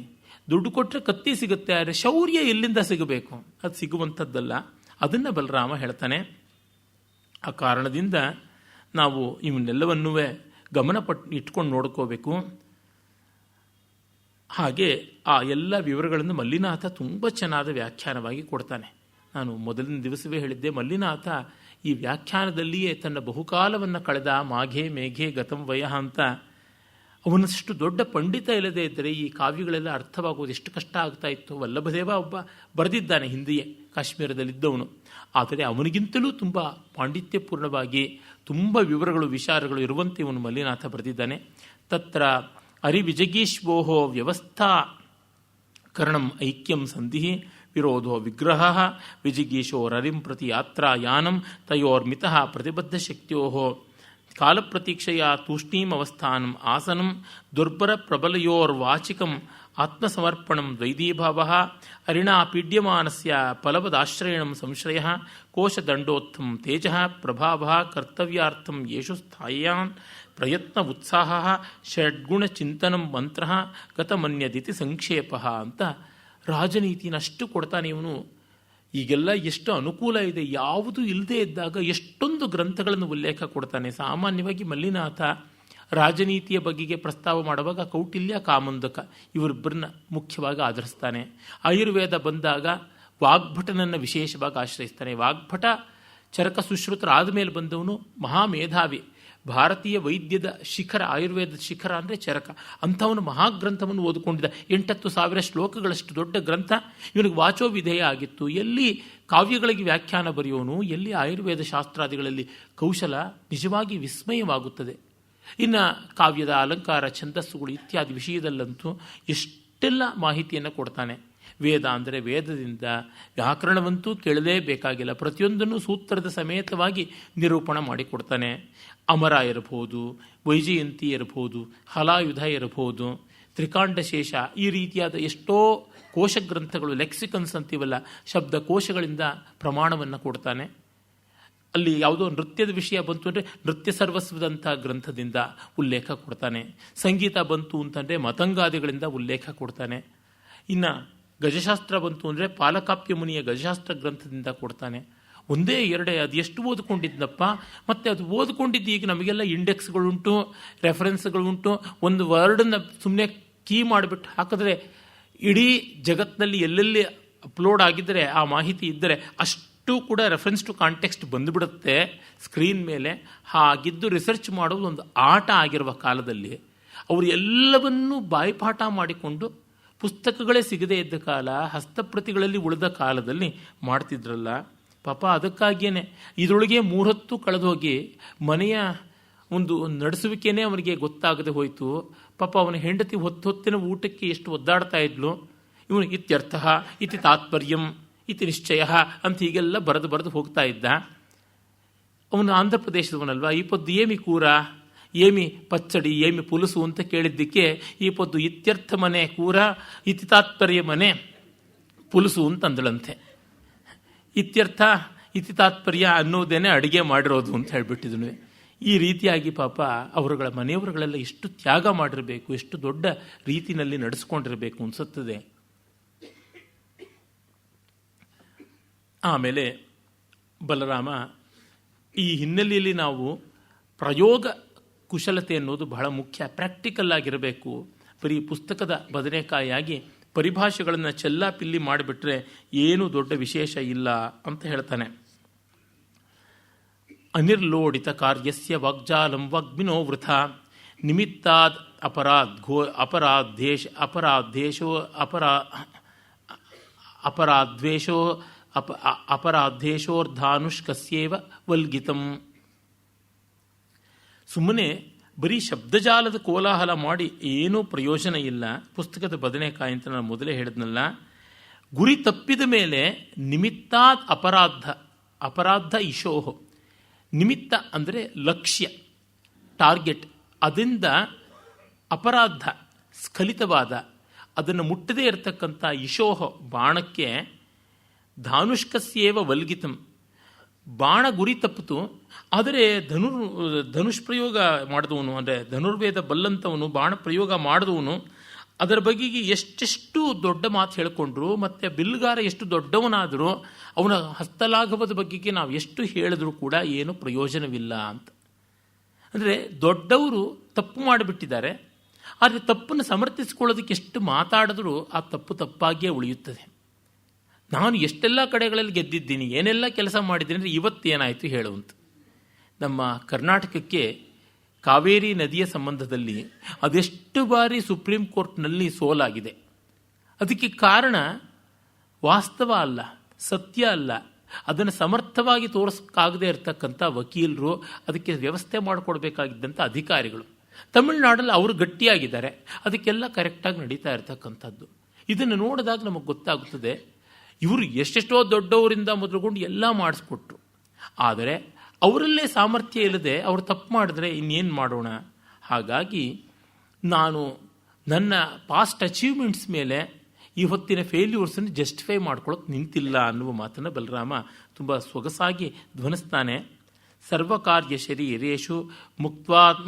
ದುಡ್ಡು ಕೊಟ್ಟರೆ ಕತ್ತಿ ಸಿಗುತ್ತೆ, ಆದರೆ ಶೌರ್ಯ ಎಲ್ಲಿಂದ ಸಿಗಬೇಕು? ಅದು ಸಿಗುವಂಥದ್ದಲ್ಲ. ಅದನ್ನು ಬಲರಾಮ ಹೇಳ್ತಾನೆ. ಆ ಕಾರಣದಿಂದ ನಾವು ಇವನ್ನೆಲ್ಲವನ್ನೂ ಇಟ್ಕೊಂಡು ನೋಡ್ಕೋಬೇಕು. ಹಾಗೆ ಆ ಎಲ್ಲ ವಿವರಗಳನ್ನು ಮಲ್ಲಿನಾಥ ತುಂಬ ಚೆನ್ನಾದ ವ್ಯಾಖ್ಯಾನವಾಗಿ ಕೊಡ್ತಾನೆ. ನಾನು ಮೊದಲಿನ ದಿವಸವೇ ಹೇಳಿದ್ದೆ, ಮಲ್ಲಿನಾಥ ಈ ವ್ಯಾಖ್ಯಾನದಲ್ಲಿಯೇ ತನ್ನ ಬಹುಕಾಲವನ್ನು ಕಳೆದ. ಮಾಘೆ ಮೇಘೆ ಗತಂ ವಯಃ ಅಂತ. ಅವನಷ್ಟು ದೊಡ್ಡ ಪಂಡಿತ ಇಲ್ಲದೆ ಇದ್ದರೆ ಈ ಕಾವ್ಯಗಳೆಲ್ಲ ಅರ್ಥವಾಗುವುದು ಎಷ್ಟು ಕಷ್ಟ ಆಗ್ತಾ ಇತ್ತು. ವಲ್ಲಭದೇವ ಒಬ್ಬ ಬರೆದಿದ್ದಾನೆ ಹಿಂದೆಯೇ, ಕಾಶ್ಮೀರದಲ್ಲಿದ್ದವನು. ಆದರೆ ಅವನಿಗಿಂತಲೂ ತುಂಬ ಪಾಂಡಿತ್ಯಪೂರ್ಣವಾಗಿ ತುಂಬ ವಿವರಗಳು ವಿಚಾರಗಳು ಇರುವಂತೆ ಇವನು ಮಲ್ಲಿನಾಥ ಬರೆದಿದ್ದಾನೆ. ತತ್ರ ಅರಿವಿಜಗೀಶ್ವೋಹೋ ವ್ಯವಸ್ಥಾ ಕರ್ಣಂ ಐಕ್ಯಂ ಸಂಧಿ ವಿರೋಧೋ ವಿಗ್ರಹ ವಿಜಿಗೀಶೋರರಿಂ ಪ್ರತಿ ಯಾತ್ರಾಯಾನಂ ತಯೋರ್ಮಿತಃ ಪ್ರತಿಬದ್ಧ ಶಕ್ತಿಯೋ ಕಾಲಪ್ರತೀಕ್ಷೆಯ ತೂಷ್ಣೀಂ ಅವಸ್ಥಾನಂ ಆಸನಂ ದುರ್ಬರ ಪ್ರಬಲಯೋರ್ವಾಚಿಕಂ ಆತ್ಮಸಮರ್ಪಣಂ ದ್ವೈದೀಭಾವ ಅರಿಣಾ ಪೀಡ್ಯಮಾನಸ್ಯ ಫಲವದಾಶ್ರಯಣಂ ಸಂಶ್ರಯ ಕೋಶದಂಡೋತ್ಥಂ ತೇಜ ಪ್ರಭಾವ ಕರ್ತವ್ಯಾರ್ಥಂ ಯೇಷು ಸ್ಥಾಯಾನ್ ಪ್ರಯತ್ನ ಉತ್ಸಾಹ ಷಡ್ಗುಣಚಿಂತನಂ ಮಂತ್ರ ಗತಮನ್ಯದಿತಿ ಸಂಕ್ಷೇಪ ಅಂತ ರಾಜನೀತಿನಷ್ಟು ಕೊಡ್ತಾನೆ ಇವನು. ಈಗೆಲ್ಲ ಎಷ್ಟು ಅನುಕೂಲ ಇದೆ, ಯಾವುದೂ ಇಲ್ಲದೆ ಇದ್ದಾಗ ಎಷ್ಟೊಂದು ಗ್ರಂಥಗಳನ್ನು ಉಲ್ಲೇಖ ಕೊಡ್ತಾನೆ. ಸಾಮಾನ್ಯವಾಗಿ ಮಲ್ಲಿನಾಥ ರಾಜನೀತಿಯ ಬಗೆಗೆ ಪ್ರಸ್ತಾವ ಮಾಡುವಾಗ ಕೌಟಿಲ್ಯ, ಕಾಮಂದಕ ಇವರಿಬ್ಬರನ್ನ ಮುಖ್ಯವಾಗಿ ಆಧರಿಸ್ತಾನೆ. ಆಯುರ್ವೇದ ಬಂದಾಗ ವಾಗ್ಭಟನನ್ನು ವಿಶೇಷವಾಗಿ ಆಶ್ರಯಿಸ್ತಾನೆ. ವಾಗ್ಭಟ ಚರಕ ಸುಶ್ರುತರಾದ ಮೇಲೆ ಬಂದವನು ಮಹಾಮೇಧಾವಿ. ಭಾರತೀಯ ವೈದ್ಯದ ಶಿಖರ, ಆಯುರ್ವೇದದ ಶಿಖರ ಅಂದರೆ ಚರಕ. ಅಂಥವನು ಮಹಾಗ್ರಂಥವನ್ನು ಓದಿಕೊಂಡಿದ್ದ. 8,000 ಶ್ಲೋಕಗಳಷ್ಟು ದೊಡ್ಡ ಗ್ರಂಥ. ಇವನಿಗೆ ವಾಚೋವಿಧೇಯ ಆಗಿತ್ತು. ಎಲ್ಲಿ ಕಾವ್ಯಗಳಿಗೆ ವ್ಯಾಖ್ಯಾನ ಬರೆಯೋನು, ಎಲ್ಲಿ ಆಯುರ್ವೇದ ಶಾಸ್ತ್ರಾದಿಗಳಲ್ಲಿ ಕೌಶಲ, ನಿಜವಾಗಿ ವಿಸ್ಮಯವಾಗುತ್ತದೆ. ಇನ್ನು ಕಾವ್ಯದ ಅಲಂಕಾರ, ಛಂದಸ್ಸುಗಳು ಇತ್ಯಾದಿ ವಿಷಯದಲ್ಲಂತೂ ಎಷ್ಟೆಲ್ಲ ಮಾಹಿತಿಯನ್ನು ಕೊಡ್ತಾನೆ. ವೇದ ಅಂದರೆ ವೇದದಿಂದ, ವ್ಯಾಕರಣವಂತೂ ಕೇಳಲೇಬೇಕಾಗಿಲ್ಲ, ಪ್ರತಿಯೊಂದನ್ನು ಸೂತ್ರದ ಸಮೇತವಾಗಿ ನಿರೂಪಣೆ ಮಾಡಿಕೊಡ್ತಾನೆ. ಅಮರ ಇರಬಹುದು, ವೈಜಯಂತಿ ಇರಬಹುದು, ಹಲಾಯುಧ ಇರಬಹುದು, ತ್ರಿಕಾಂಡಶೇಷ, ಈ ರೀತಿಯಾದ ಎಷ್ಟೋ ಕೋಶಗ್ರಂಥಗಳು, ಲೆಕ್ಸಿಕನ್ಸ್ ಅಂತೀವಲ್ಲ, ಶಬ್ದಕೋಶಗಳಿಂದ ಪ್ರಮಾಣವನ್ನು ಕೊಡ್ತಾನೆ. ಅಲ್ಲಿ ಯಾವುದೋ ನೃತ್ಯದ ವಿಷಯ ಬಂತು ಅಂದರೆ ನೃತ್ಯ ಸರ್ವಸ್ವದಂಥ ಗ್ರಂಥದಿಂದ ಉಲ್ಲೇಖ ಕೊಡ್ತಾನೆ. ಸಂಗೀತ ಬಂತು ಅಂತಂದರೆ ಮತಂಗಾದಿಗಳಿಂದ ಉಲ್ಲೇಖ ಕೊಡ್ತಾನೆ. ಇನ್ನು ಗಜಶಾಸ್ತ್ರ ಬಂತು ಅಂದರೆ ಪಾಲಕಾಪ್ಯ ಮುನಿಯ ಗಜಶಾಸ್ತ್ರ ಗ್ರಂಥದಿಂದ ಕೊಡ್ತಾನೆ. ಒಂದೇ ಎರಡೇ, ಅದು ಎಷ್ಟು ಓದ್ಕೊಂಡಿದ್ನಪ್ಪ, ಮತ್ತು ಅದು ಓದ್ಕೊಂಡಿದ್ದು ಈಗ ನಮಗೆಲ್ಲ ಇಂಡೆಕ್ಸ್ಗಳುಂಟು, ರೆಫರೆನ್ಸ್ಗಳುಂಟು. ಒಂದು ವರ್ಡನ್ನು ಸುಮ್ಮನೆ ಕೀ ಮಾಡಿಬಿಟ್ಟು ಹಾಕಿದ್ರೆ ಇಡೀ ಜಗತ್ತಿನಲ್ಲಿ ಎಲ್ಲೆಲ್ಲಿ ಅಪ್ಲೋಡ್ ಆಗಿದ್ದರೆ ಆ ಮಾಹಿತಿ ಇದ್ದರೆ ಅಷ್ಟು ಕೂಡ ರೆಫರೆನ್ಸ್ ಟು ಕಾಂಟೆಕ್ಸ್ಟ್ ಬಂದುಬಿಡುತ್ತೆ ಸ್ಕ್ರೀನ್ ಮೇಲೆ. ಹಾಗಿದ್ದು ರಿಸರ್ಚ್ ಮಾಡೋದು ಒಂದು ಆಟ ಆಗಿರುವ ಕಾಲದಲ್ಲಿ ಅವರು ಎಲ್ಲವನ್ನೂ ಬಾಯಿಪಾಠ ಮಾಡಿಕೊಂಡು ಪುಸ್ತಕಗಳೇ ಸಿಗದೇ ಇದ್ದ ಕಾಲ, ಹಸ್ತಪ್ರತಿಗಳಲ್ಲಿ ಉಳಿದ ಕಾಲದಲ್ಲಿ ಮಾಡ್ತಿದ್ರಲ್ಲ ಪಾಪ. ಅದಕ್ಕಾಗಿಯೇ ಇದರೊಳಗೆ 3 ಹೊತ್ತು ಕಳೆದೋಗಿ ಮನೆಯ ಒಂದು ನಡೆಸುವಿಕೆನೇ ಅವನಿಗೆ ಗೊತ್ತಾಗದೆ ಹೋಯಿತು. ಪಾಪ ಅವನ ಹೆಂಡತಿ ಹೊತ್ತಿನ ಊಟಕ್ಕೆ ಎಷ್ಟು ಒದ್ದಾಡ್ತಾ ಇದ್ಲು. ಇವನು ಇತ್ಯರ್ಥ ಇತಿ ತಾತ್ಪರ್ಯಂ ಇತಿ ನಿಶ್ಚಯ ಅಂತ ಹೀಗೆಲ್ಲ ಬರೆದು ಹೋಗ್ತಾ ಇದ್ದ. ಅವನು ಆಂಧ್ರ ಪ್ರದೇಶದವನಲ್ವ. ಈ ಪೊದ್ದು ಏಮಿ ಕೂರ, ಏಮಿ ಪಚ್ಚಡಿ, ಏಮಿ ಪುಲುಸು ಅಂತ ಕೇಳಿದ್ದಕ್ಕೆ ಈ ಪೊದ್ದು ಇತ್ಯರ್ಥ ಮನೆ ಕೂರ, ಇತಿ ತಾತ್ಪರ್ಯ ಮನೆ ಪುಲುಸು ಅಂತಂದಳಂತೆ. ಇತ್ಯರ್ಥ ಇತಿ ತಾತ್ಪರ್ಯ ಅನ್ನೋದೇನೆ ಅಡುಗೆ ಮಾಡಿರೋದು ಅಂತ ಹೇಳಿಬಿಟ್ಟಿದ್ನು. ಈ ರೀತಿಯಾಗಿ ಪಾಪ ಅವರುಗಳ ಮನೆಯವರುಗಳೆಲ್ಲ ಎಷ್ಟು ತ್ಯಾಗ ಮಾಡಿರಬೇಕು, ಎಷ್ಟು ದೊಡ್ಡ ರೀತಿಯಲ್ಲಿ ನಡೆಸ್ಕೊಂಡಿರಬೇಕು ಅನಿಸುತ್ತದೆ. ಆಮೇಲೆ ಬಲರಾಮ ಈ ಹಿನ್ನೆಲೆಯಲ್ಲಿ ನಾವು ಪ್ರಯೋಗ ಕುಶಲತೆ ಅನ್ನೋದು ಬಹಳ ಮುಖ್ಯ, ಪ್ರಾಕ್ಟಿಕಲ್ ಆಗಿರಬೇಕು. ಬರೀ ಪುಸ್ತಕದ ಬದನೆಕಾಯಾಗಿ ಪರಿಭಾಷೆಗಳನ್ನು ಚೆಲ್ಲಾಪಿಲ್ಲಿ ಮಾಡಿಬಿಟ್ರೆ ಏನೂ ದೊಡ್ಡ ವಿಶೇಷ ಇಲ್ಲ ಅಂತ ಹೇಳ್ತಾನೆ. ಅನಿರ್ಲೋಡಿತ ಕಾರ್ಯಸ್ಯ ವಾಗ್ಜಾಲಂ ವಾಗ್ಮಿನೋ ವೃಥ ನಿಮಿತ್ತಾದ್ ಅಪರಾಧೇಶೋರ್ಧಾನುಷ್ಕಸ್ಯೇವ ವಲ್ಗಿತಂ. ಸುಮ್ಮನೆ ಬರೀ ಶಬ್ದಜಾಲದ ಕೋಲಾಹಲ ಮಾಡಿ ಏನೂ ಪ್ರಯೋಜನ ಇಲ್ಲ. ಪುಸ್ತಕದ ಬದನೆಕಾಯಿ ಅಂತ ನಾನು ಮೊದಲೇ ಹೇಳಿದ್ನಲ್ಲ. ಗುರಿ ತಪ್ಪಿದ ಮೇಲೆ ನಿಮಿತ್ತಾದ್ ಅಪರಾಧ ಇಶೋಹೋ. ನಿಮಿತ್ತ ಅಂದರೆ ಲಕ್ಷ್ಯ, ಟಾರ್ಗೆಟ್. ಅದರಿಂದ ಅಪರಾಧ, ಸ್ಖಲಿತವಾದ, ಅದನ್ನು ಮುಟ್ಟದೇ ಇರತಕ್ಕಂಥ ಇಶೋಹ ಬಾಣಕ್ಕೆ ಧಾನುಷ್ಕಸ್ಯೇವ ವಲ್ಗಿತಂ. ಬಾಣ ಗುರಿ ತಪ್ಪಿತು, ಆದರೆ ಧನುಷ್ಪ್ರಯೋಗ ಮಾಡಿದವನು, ಅಂದರೆ ಧನುರ್ವೇದ ಬಲ್ಲಂಥವನು, ಬಾಣ ಪ್ರಯೋಗ ಮಾಡಿದವನು ಅದರ ಬಗೆಗೆ ಎಷ್ಟೆಷ್ಟು ದೊಡ್ಡ ಮಾತು ಹೇಳಿಕೊಂಡ್ರು, ಮತ್ತು ಬಿಲ್ಗಾರ ಎಷ್ಟು ದೊಡ್ಡವನಾದರೂ ಅವನ ಹಸ್ತಲಾಘವದ ಬಗೆಗೆ ನಾವು ಎಷ್ಟು ಹೇಳಿದ್ರೂ ಕೂಡ ಏನು ಪ್ರಯೋಜನವಿಲ್ಲ ಅಂತ. ಅಂದರೆ ದೊಡ್ಡವರು ತಪ್ಪು ಮಾಡಿಬಿಟ್ಟಿದ್ದಾರೆ, ಆದರೆ ತಪ್ಪನ್ನು ಸಮರ್ಥಿಸಿಕೊಳ್ಳೋದಕ್ಕೆ ಎಷ್ಟು ಮಾತಾಡಿದ್ರೂ ಆ ತಪ್ಪು ತಪ್ಪಾಗಿಯೇ ಉಳಿಯುತ್ತದೆ. ನಾನು ಎಷ್ಟೆಲ್ಲ ಕಡೆಗಳಲ್ಲಿ ಗೆದ್ದಿದ್ದೀನಿ, ಏನೆಲ್ಲ ಕೆಲಸ ಮಾಡಿದ್ದೀನಿ ಅಂದರೆ ಇವತ್ತೇನಾಯಿತು ಹೇಳುವಂತ. ನಮ್ಮ ಕರ್ನಾಟಕಕ್ಕೆ ಕಾವೇರಿ ನದಿಯ ಸಂಬಂಧದಲ್ಲಿ ಅದೆಷ್ಟು ಬಾರಿ ಸುಪ್ರೀಂ ಕೋರ್ಟ್ನಲ್ಲಿ ಸೋಲಾಗಿದೆ. ಅದಕ್ಕೆ ಕಾರಣ ವಾಸ್ತವ ಅಲ್ಲ, ಸತ್ಯ ಅಲ್ಲ, ಅದನ್ನು ಸಮರ್ಥವಾಗಿ ತೋರಿಸೋಕ್ಕಾಗದೇ ಇರತಕ್ಕಂಥ ವಕೀಲರು, ಅದಕ್ಕೆ ವ್ಯವಸ್ಥೆ ಮಾಡಿಕೊಡ್ಬೇಕಾಗಿದ್ದಂಥ ಅಧಿಕಾರಿಗಳು. ತಮಿಳುನಾಡಲ್ಲಿ ಅವರು ಗಟ್ಟಿಯಾಗಿದ್ದಾರೆ, ಅದಕ್ಕೆಲ್ಲ ಕರೆಕ್ಟಾಗಿ ನಡೀತಾ ಇರತಕ್ಕಂಥದ್ದು. ಇದನ್ನು ನೋಡಿದಾಗ ನಮಗೆ ಗೊತ್ತಾಗುತ್ತದೆ ಇವರು ಎಷ್ಟೆಷ್ಟೋ ದೊಡ್ಡವರಿಂದ ಮೊದಲುಗೊಂಡು ಎಲ್ಲ ಮಾಡಿಸ್ಕೊಟ್ರು. ಆದರೆ ಅವರಲ್ಲೇ ಸಾಮರ್ಥ್ಯ ಇಲ್ಲದೆ ಅವರು ತಪ್ಪು ಮಾಡಿದ್ರೆ ಇನ್ನೇನು ಮಾಡೋಣ. ಹಾಗಾಗಿ ನಾನು ನನ್ನ ಪಾಸ್ಟ್ ಅಚೀವ್ಮೆಂಟ್ಸ್ ಮೇಲೆ ಈ ಹೊತ್ತಿನ ಫೇಲ್ಯೂರ್ಸನ್ನು ಜಸ್ಟಿಫೈ ಮಾಡ್ಕೊಳ್ಳೋಕೆ ನಿಂತಿಲ್ಲ ಅನ್ನುವ ಮಾತನ್ನು ಬಲರಾಮ ತುಂಬ ಸೊಗಸಾಗಿ ಧ್ವನಿಸ್ತಾನೆ. ಸರ್ವಕಾರ್ಯ ಶರೀರೇಶು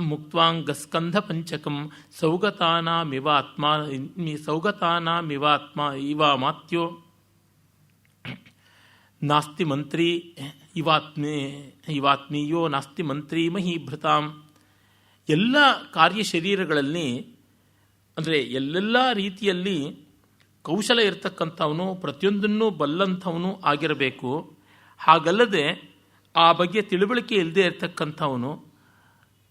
ಮುಕ್ತ್ವಾಂಗಸ್ಕಂಧ ಪಂಚಕಂ ಸೌಗತಾನಾಮಿವಾತ್ಮ ಇವಾಮಾತ್ಯೋ ನಾಸ್ತಿ ಮಂತ್ರಿ ಇವಾತ್ಮೀಯೋ ನಾಸ್ತಿ ಮಂತ್ರಿ ಮಹೀಭೃತಾಂ. ಎಲ್ಲ ಕಾರ್ಯ ಶರೀರಗಳಲ್ಲಿ ಅಂದರೆ ಎಲ್ಲೆಲ್ಲ ರೀತಿಯಲ್ಲಿ ಕೌಶಲ ಇರತಕ್ಕಂಥವನು, ಪ್ರತಿಯೊಂದನ್ನು ಬಲ್ಲಂಥವನು ಆಗಿರಬೇಕು. ಹಾಗಲ್ಲದೆ ಆ ಬಗ್ಗೆ ತಿಳುವಳಿಕೆ ಇಲ್ಲದೆ ಇರತಕ್ಕಂಥವನು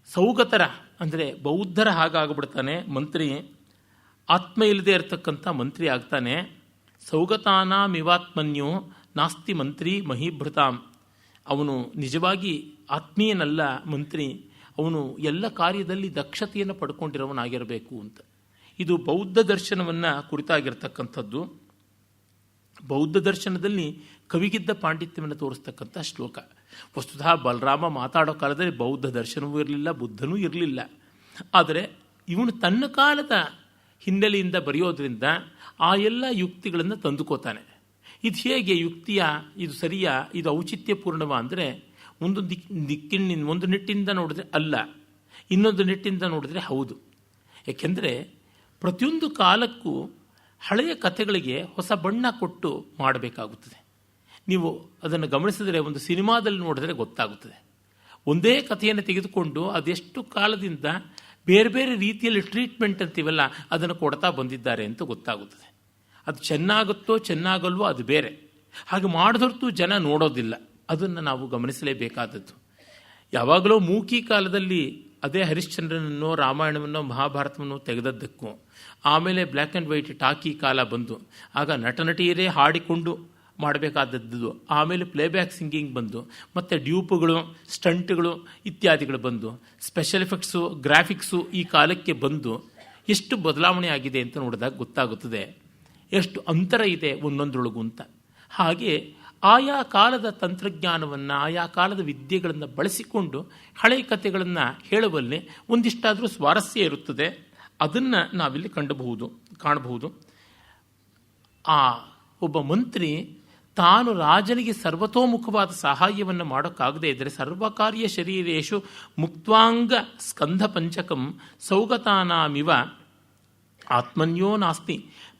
ಸೌಗತರ ಅಂದರೆ ಬೌದ್ಧರ ಹಾಗಾಗ್ಬಿಡ್ತಾನೆ ಮಂತ್ರಿ. ಆತ್ಮ ಇಲ್ಲದೆ ಇರತಕ್ಕಂಥ ಮಂತ್ರಿ ಆಗ್ತಾನೆ. ಸೌಗತಾನಾಮಿವಾತ್ಮನ್ಯೋ ನಾಸ್ತಿ ಮಂತ್ರಿ ಮಹೀಭೃತಾಂ. ಅವನು ನಿಜವಾಗಿ ಆತ್ಮೀಯನಲ್ಲ ಮಂತ್ರಿ, ಅವನು ಎಲ್ಲ ಕಾರ್ಯದಲ್ಲಿ ದಕ್ಷತೆಯನ್ನು ಪಡ್ಕೊಂಡಿರೋವನಾಗಿರಬೇಕು ಅಂತ. ಇದು ಬೌದ್ಧ ದರ್ಶನವನ್ನು ಕುರಿತಾಗಿರ್ತಕ್ಕಂಥದ್ದು. ಬೌದ್ಧ ದರ್ಶನದಲ್ಲಿ ಕವಿಗಿದ್ದ ಪಾಂಡಿತ್ಯವನ್ನು ತೋರಿಸ್ತಕ್ಕಂಥ ಶ್ಲೋಕ. ವಸ್ತುತಃ ಬಲರಾಮ ಮಾತಾಡೋ ಕಾಲದಲ್ಲಿ ಬೌದ್ಧ ದರ್ಶನವೂ ಇರಲಿಲ್ಲ, ಬುದ್ಧನೂ ಇರಲಿಲ್ಲ. ಆದರೆ ಇವನು ತನ್ನ ಕಾಲದ ಹಿನ್ನೆಲೆಯಿಂದ ಬರೆಯೋದ್ರಿಂದ ಆ ಎಲ್ಲ ಯುಕ್ತಿಗಳನ್ನು ತಂದುಕೋತಾನೆ. ಇದು ಹೇಗೆ ಯುಕ್ತಿಯ, ಇದು ಸರಿಯಾ, ಇದು ಔಚಿತ್ಯಪೂರ್ಣವ ಅಂದರೆ ಒಂದು ದಿಕ್ಕಿನ ಒಂದು ನಿಟ್ಟಿಂದ ನೋಡಿದ್ರೆ ಅಲ್ಲ, ಇನ್ನೊಂದು ನಿಟ್ಟಿಂದ ನೋಡಿದ್ರೆ ಹೌದು. ಏಕೆಂದರೆ ಪ್ರತಿಯೊಂದು ಕಾಲಕ್ಕೂ ಹಳೆಯ ಕಥೆಗಳಿಗೆ ಹೊಸ ಬಣ್ಣ ಕೊಟ್ಟು ಮಾಡಬೇಕಾಗುತ್ತದೆ. ನೀವು ಅದನ್ನು ಗಮನಿಸಿದರೆ ಒಂದು ಸಿನಿಮಾದಲ್ಲಿ ನೋಡಿದ್ರೆ ಗೊತ್ತಾಗುತ್ತದೆ. ಒಂದೇ ಕಥೆಯನ್ನು ತೆಗೆದುಕೊಂಡು ಅದೆಷ್ಟು ಕಾಲದಿಂದ ಬೇರೆ ಬೇರೆ ರೀತಿಯಲ್ಲಿ ಟ್ರೀಟ್ಮೆಂಟ್ ಅಂತೀವಲ್ಲ ಅದನ್ನು ಕೊಡ್ತಾ ಬಂದಿದ್ದಾರೆ ಅಂತ ಗೊತ್ತಾಗುತ್ತದೆ. ಅದು ಚೆನ್ನಾಗುತ್ತೋ ಚೆನ್ನಾಗಲ್ವೋ ಅದು ಬೇರೆ. ಹಾಗೆ ಮಾಡಿದೊರ್ತು ಜನ ನೋಡೋದಿಲ್ಲ. ಅದನ್ನು ನಾವು ಗಮನಿಸಲೇಬೇಕಾದದ್ದು. ಯಾವಾಗಲೂ ಮೂಕಿ ಕಾಲದಲ್ಲಿ ಅದೇ ಹರಿಶ್ಚಂದ್ರನನ್ನೋ ರಾಮಾಯಣವನ್ನೋ ಮಹಾಭಾರತವನ್ನೋ ತೆಗೆದದ್ದಕ್ಕೂ ಆಮೇಲೆ ಬ್ಲ್ಯಾಕ್ ಆ್ಯಂಡ್ ವೈಟ್ ಟಾಕಿ ಕಾಲ ಬಂದು ಆಗ ನಟನಟಿಯರೇ ಹಾಡಿಕೊಂಡು ಮಾಡಬೇಕಾದದ್ದು, ಆಮೇಲೆ ಪ್ಲೇಬ್ಯಾಕ್ ಸಿಂಗಿಂಗ್ ಬಂದು, ಮತ್ತು ಡ್ಯೂಪ್ಗಳು, ಸ್ಟಂಟ್ಗಳು ಇತ್ಯಾದಿಗಳು ಬಂದು, ಸ್ಪೆಷಲ್ ಎಫೆಕ್ಟ್ಸು, ಗ್ರಾಫಿಕ್ಸು ಈ ಕಾಲಕ್ಕೆ ಬಂದು ಎಷ್ಟು ಬದಲಾವಣೆ ಆಗಿದೆ ಅಂತ ನೋಡಿದಾಗ ಗೊತ್ತಾಗುತ್ತದೆ ಎಷ್ಟು ಅಂತರ ಇದೆ ಒಂದೊಂದರೊಳಗು ಅಂತ. ಹಾಗೆ ಆಯಾ ಕಾಲದ ತಂತ್ರಜ್ಞಾನವನ್ನು, ಆಯಾ ಕಾಲದ ವಿದ್ಯೆಗಳನ್ನು ಬಳಸಿಕೊಂಡು ಹಳೆಯ ಕಥೆಗಳನ್ನು ಹೇಳುವಲ್ಲಿ ಒಂದಿಷ್ಟಾದರೂ ಸ್ವಾರಸ್ಯ ಇರುತ್ತದೆ. ಅದನ್ನು ನಾವಿಲ್ಲಿ ಕಾಣಬಹುದು. ಆ ಒಬ್ಬ ಮಂತ್ರಿ ತಾನು ರಾಜನಿಗೆ ಸರ್ವತೋಮುಖವಾದ ಸಹಾಯವನ್ನು ಮಾಡೋಕ್ಕಾಗದೇ ಇದ್ದರೆ ಸರ್ವಕಾರ್ಯ ಶರೀರೇಶು ಮುಕ್ತಾಂಗ ಸ್ಕಂಧ ಪಂಚಕಂ ಸೌಗತಾನಾಮಿವ ಆತ್ಮನ್ಯೋ ನಾಸ್ತಿ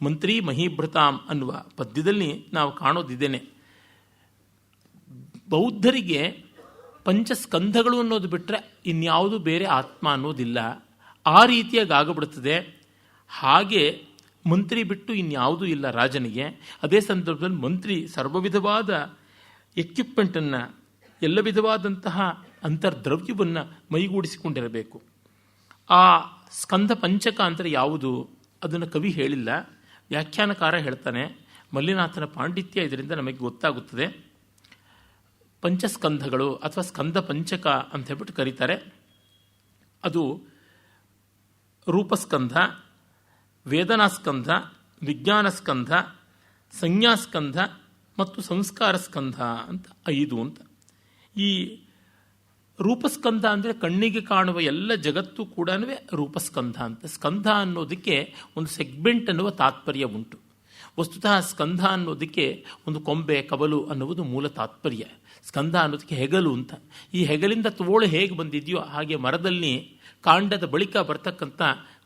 ಮಂತ್ರಿ ಮಹೀಭೃತಾಂ ಅನ್ನುವ ಪದ್ಯದಲ್ಲಿ ನಾವು ಕಾಣೋದಿದ್ದೇನೆ. ಬೌದ್ಧರಿಗೆ ಪಂಚಸ್ಕಂಧಗಳು ಅನ್ನೋದು ಬಿಟ್ಟರೆ ಇನ್ಯಾವುದು ಬೇರೆ ಆತ್ಮ ಅನ್ನೋದಿಲ್ಲ. ಆ ರೀತಿಯಾಗಿ ಆಗಿಬಿಡುತ್ತದೆ. ಹಾಗೆ ಮಂತ್ರಿ ಬಿಟ್ಟು ಇನ್ಯಾವುದೂ ಇಲ್ಲ ರಾಜನಿಗೆ. ಅದೇ ಸಂದರ್ಭದಲ್ಲಿ ಮಂತ್ರಿ ಸರ್ವವಿಧವಾದ ಎಕ್ವಿಪ್ಮೆಂಟನ್ನು, ಎಲ್ಲ ವಿಧವಾದಂತಹ ಅಂತರ್ದ್ರವ್ಯವನ್ನು ಮೈಗೂಡಿಸಿಕೊಂಡಿರಬೇಕು. ಆ ಸ್ಕಂಧ ಪಂಚಕ ಅಂದರೆ ಯಾವುದು ಅದನ್ನು ಕವಿ ಹೇಳಿಲ್ಲ, ವ್ಯಾಖ್ಯಾನಕಾರ ಹೇಳ್ತಾನೆ. ಮಲ್ಲಿನಾಥನ ಪಾಂಡಿತ್ಯ ಇದರಿಂದ ನಮಗೆ ಗೊತ್ತಾಗುತ್ತದೆ. ಪಂಚಸ್ಕಂಧಗಳು ಅಥವಾ ಸ್ಕಂಧ ಪಂಚಕ ಅಂತ ಹೇಳ್ಬಿಟ್ಟು ಕರೀತಾರೆ. ಅದು ರೂಪಸ್ಕಂಧ, ವೇದನಾಸ್ಕಂಧ, ವಿಜ್ಞಾನಸ್ಕಂಧ, ಸಂಜ್ಞಾಸ್ಕಂಧ ಮತ್ತು ಸಂಸ್ಕಾರ ಸ್ಕಂಧ ಅಂತ 5 ಅಂತ. ಈ ರೂಪಸ್ಕಂಧ ಅಂದರೆ ಕಣ್ಣಿಗೆ ಕಾಣುವ ಎಲ್ಲ ಜಗತ್ತು ಕೂಡ ರೂಪಸ್ಕಂಧ ಅಂತ. ಸ್ಕಂಧ ಅನ್ನೋದಕ್ಕೆ ಒಂದು ಸೆಗ್ಮೆಂಟ್ ಅನ್ನುವ ತಾತ್ಪರ್ಯ ಉಂಟು. ವಸ್ತುತಃ ಸ್ಕಂಧ ಅನ್ನೋದಕ್ಕೆ ಒಂದು ಕೊಂಬೆ, ಕವಲು ಅನ್ನುವುದು ಮೂಲ ತಾತ್ಪರ್ಯ. ಸ್ಕಂಧ ಅನ್ನೋದಕ್ಕೆ ಹೆಗಲು ಅಂತ. ಈ ಹೆಗಲಿಂದ ತೋಳು ಹೇಗೆ ಬಂದಿದೆಯೋ ಹಾಗೆ ಮರದಲ್ಲಿ ಕಾಂಡದ ಬಳಿಕ ಬರ್ತಕ್ಕಂಥ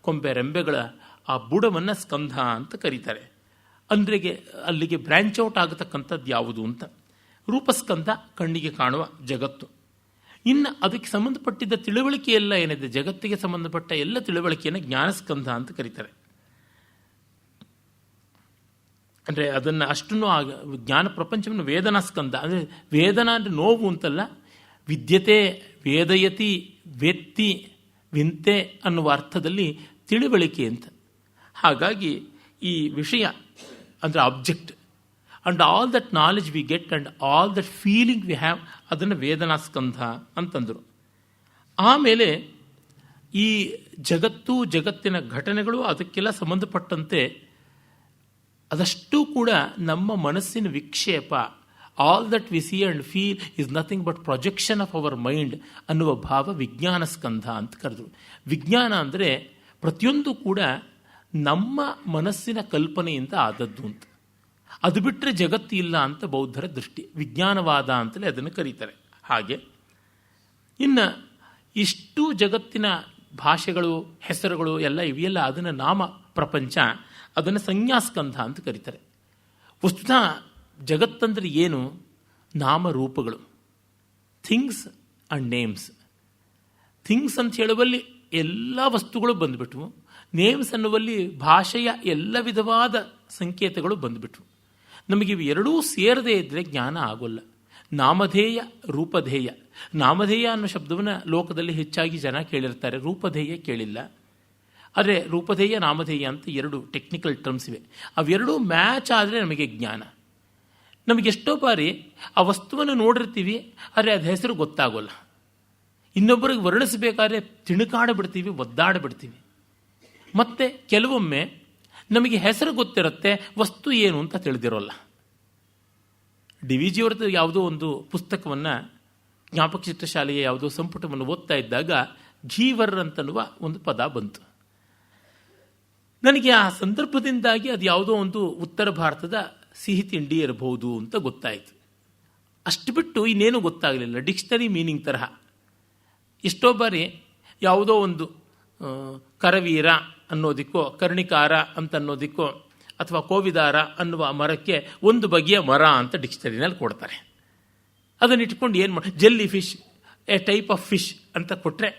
ಕೊಂಬೆ ರೆಂಬೆಗಳ ಆ ಬುಡವನ್ನು ಸ್ಕಂಧ ಅಂತ ಕರೀತಾರೆ. ಅಂದ್ರೆಗೆ ಅಲ್ಲಿಗೆ ಬ್ರ್ಯಾಂಚ್ ಔಟ್ ಆಗತಕ್ಕಂಥದ್ದು ಯಾವುದು ಅಂತ. ರೂಪಸ್ಕಂಧ ಕಣ್ಣಿಗೆ ಕಾಣುವ ಜಗತ್ತು. ಇನ್ನು ಅದಕ್ಕೆ ಸಂಬಂಧಪಟ್ಟಿದ್ದ ತಿಳುವಳಿಕೆ ಎಲ್ಲ ಏನಿದೆ, ಜಗತ್ತಿಗೆ ಸಂಬಂಧಪಟ್ಟ ಎಲ್ಲ ತಿಳುವಳಿಕೆಯನ್ನು ಜ್ಞಾನಸ್ಕಂಧ ಅಂತ ಕರೀತಾರೆ. ಅಂದರೆ ಅದನ್ನು ಅಷ್ಟನ್ನು ಜ್ಞಾನ ಪ್ರಪಂಚವನ್ನು ವೇದನಾಸ್ಕಂಧ ಅಂದರೆ ವೇದನ ಅಂದರೆ ನೋವು ಅಂತಲ್ಲ, ವಿದ್ಯತೆ, ವೇದಯತಿ, ವೇತ್ತಿ, ವಿಂತೆ ಅನ್ನುವ ಅರ್ಥದಲ್ಲಿ ತಿಳುವಳಿಕೆ ಅಂತ. ಹಾಗಾಗಿ ಈ ವಿಷಯ ಅಂದರೆ object and all that knowledge we get and all that feeling we have ಅದನ್ನು ವೇದನಾಸ್ಕಂಧ ಅಂತಂದರು. ಆಮೇಲೆ ಈ ಜಗತ್ತು, ಜಗತ್ತಿನ ಘಟನೆಗಳು ಅದಕ್ಕೆಲ್ಲ ಸಂಬಂಧಪಟ್ಟಂತೆ ಅದಷ್ಟೂ ಕೂಡ ನಮ್ಮ ಮನಸ್ಸಿನ ವಿಕ್ಷೇಪ. All that we see and feel is nothing but projection of our mind ಅನ್ನುವ ಭಾವ ವಿಜ್ಞಾನ ಸ್ಕಂಧ ಅಂತ ಕರೆದರು. ವಿಜ್ಞಾನ ಅಂದರೆ ಪ್ರತಿಯೊಂದು ಕೂಡ ನಮ್ಮ ಮನಸ್ಸಿನ ಕಲ್ಪನೆಯಿಂದ ಆದದ್ದು ಅಂತ. ಅದು ಬಿಟ್ಟರೆ ಜಗತ್ತು ಇಲ್ಲ ಅಂತ ಬೌದ್ಧರ ದೃಷ್ಟಿ. ವಿಜ್ಞಾನವಾದ ಅಂತಲೇ ಅದನ್ನು ಕರೀತಾರೆ. ಹಾಗೆ ಇನ್ನು ಇಷ್ಟು ಜಗತ್ತಿನ ಭಾಷೆಗಳು, ಹೆಸರುಗಳು ಎಲ್ಲ ಇವೆಯಲ್ಲ, ಅದನ್ನು ನಾಮ ಪ್ರಪಂಚ, ಅದನ್ನು ಸಂಜ್ಞಾಸ್ಕಂಧ ಅಂತ ಕರೀತಾರೆ. ವಸ್ತುತಃ ಜಗತ್ತಂದರೆ ಏನು? ನಾಮರೂಪಗಳು, ಥಿಂಗ್ಸ್ ಆ್ಯಂಡ್ ನೇಮ್ಸ್. ಥಿಂಗ್ಸ್ ಅಂತ ಹೇಳುವಲ್ಲಿ ಎಲ್ಲ ವಸ್ತುಗಳು ಬಂದುಬಿಟ್ವು. ನೇಮ್ಸ್ ಅನ್ನುವಲ್ಲಿ ಭಾಷೆಯ ಎಲ್ಲ ವಿಧವಾದ ಸಂಕೇತಗಳು ಬಂದುಬಿಟ್ವು. ನಮಗಿವು ಎರಡೂ ಸೇರದೇ ಇದ್ದರೆ ಜ್ಞಾನ ಆಗೋಲ್ಲ. ನಾಮಧೇಯ, ರೂಪಧೇಯ. ನಾಮಧೇಯ ಅನ್ನೋ ಶಬ್ದವನ್ನು ಲೋಕದಲ್ಲಿ ಹೆಚ್ಚಾಗಿ ಜನ ಕೇಳಿರ್ತಾರೆ, ರೂಪಧೇಯ ಕೇಳಿಲ್ಲ. ಆದರೆ ರೂಪಧೇಯ, ನಾಮಧೇಯ ಅಂತ 2 ಟೆಕ್ನಿಕಲ್ ಟರ್ಮ್ಸ್ ಇವೆ. ಅವೆರಡೂ ಮ್ಯಾಚ್ ಆದರೆ ನಮಗೆ ಜ್ಞಾನ. ನಮಗೆಷ್ಟೋ ಬಾರಿ ಆ ವಸ್ತುವನ್ನು ನೋಡಿರ್ತೀವಿ, ಆದರೆ ಅದು ಹೆಸರು ಗೊತ್ತಾಗೋಲ್ಲ. ಇನ್ನೊಬ್ಬರಿಗೆ ವರ್ಣಿಸಬೇಕಾದ್ರೆ ತಿಣುಕಾಡಿಬಿಡ್ತೀವಿ, ಒದ್ದಾಡಿಬಿಡ್ತೀವಿ. ಮತ್ತು ಕೆಲವೊಮ್ಮೆ ನಮಗೆ ಹೆಸರು ಗೊತ್ತಿರುತ್ತೆ, ವಸ್ತು ಏನು ಅಂತ ತಿಳಿದಿರೋಲ್ಲ. ಡಿ ವಿ ಜಿಯವ್ರದ್ದು ಯಾವುದೋ ಒಂದು ಪುಸ್ತಕವನ್ನು, ಜ್ಞಾಪಕ ಚಿತ್ರಶಾಲೆಯ ಯಾವುದೋ ಸಂಪುಟವನ್ನು ಓದ್ತಾ ಇದ್ದಾಗ ಘೀವರ್ ಅಂತನ್ನುವ ಒಂದು ಪದ ಬಂತು. ನನಗೆ ಆ ಸಂದರ್ಭದಿಂದಾಗಿ ಅದು ಯಾವುದೋ ಒಂದು ಉತ್ತರ ಭಾರತದ ಸಿಹಿ ತಿಂಡಿ ಇರಬಹುದು ಅಂತ ಗೊತ್ತಾಯಿತು. ಅಷ್ಟು ಬಿಟ್ಟು ಇನ್ನೇನು ಗೊತ್ತಾಗಲಿಲ್ಲ. ಡಿಕ್ಷನರಿ ಮೀನಿಂಗ್ ತರಹ. ಎಷ್ಟೋ ಬಾರಿ ಯಾವುದೋ ಒಂದು ಕರವೀರ ಅನ್ನೋದಕ್ಕೋ, ಕರ್ಣಿಕಾರ ಅಂತ ಅನ್ನೋದಕ್ಕೋ, ಅಥವಾ ಕೋವಿದಾರ ಅನ್ನುವ ಮರಕ್ಕೆ ಒಂದು ಬಗೆಯ ಮರ ಅಂತ ಡಿಕ್ಷನರಿನಲ್ಲಿ ಕೊಡ್ತಾರೆ. ಅದನ್ನು ಇಟ್ಕೊಂಡು ಏನು ಮಾಡಿ, jelly fish, A type of fish ಅಂತ ಕೊಟ್ಟರೆ,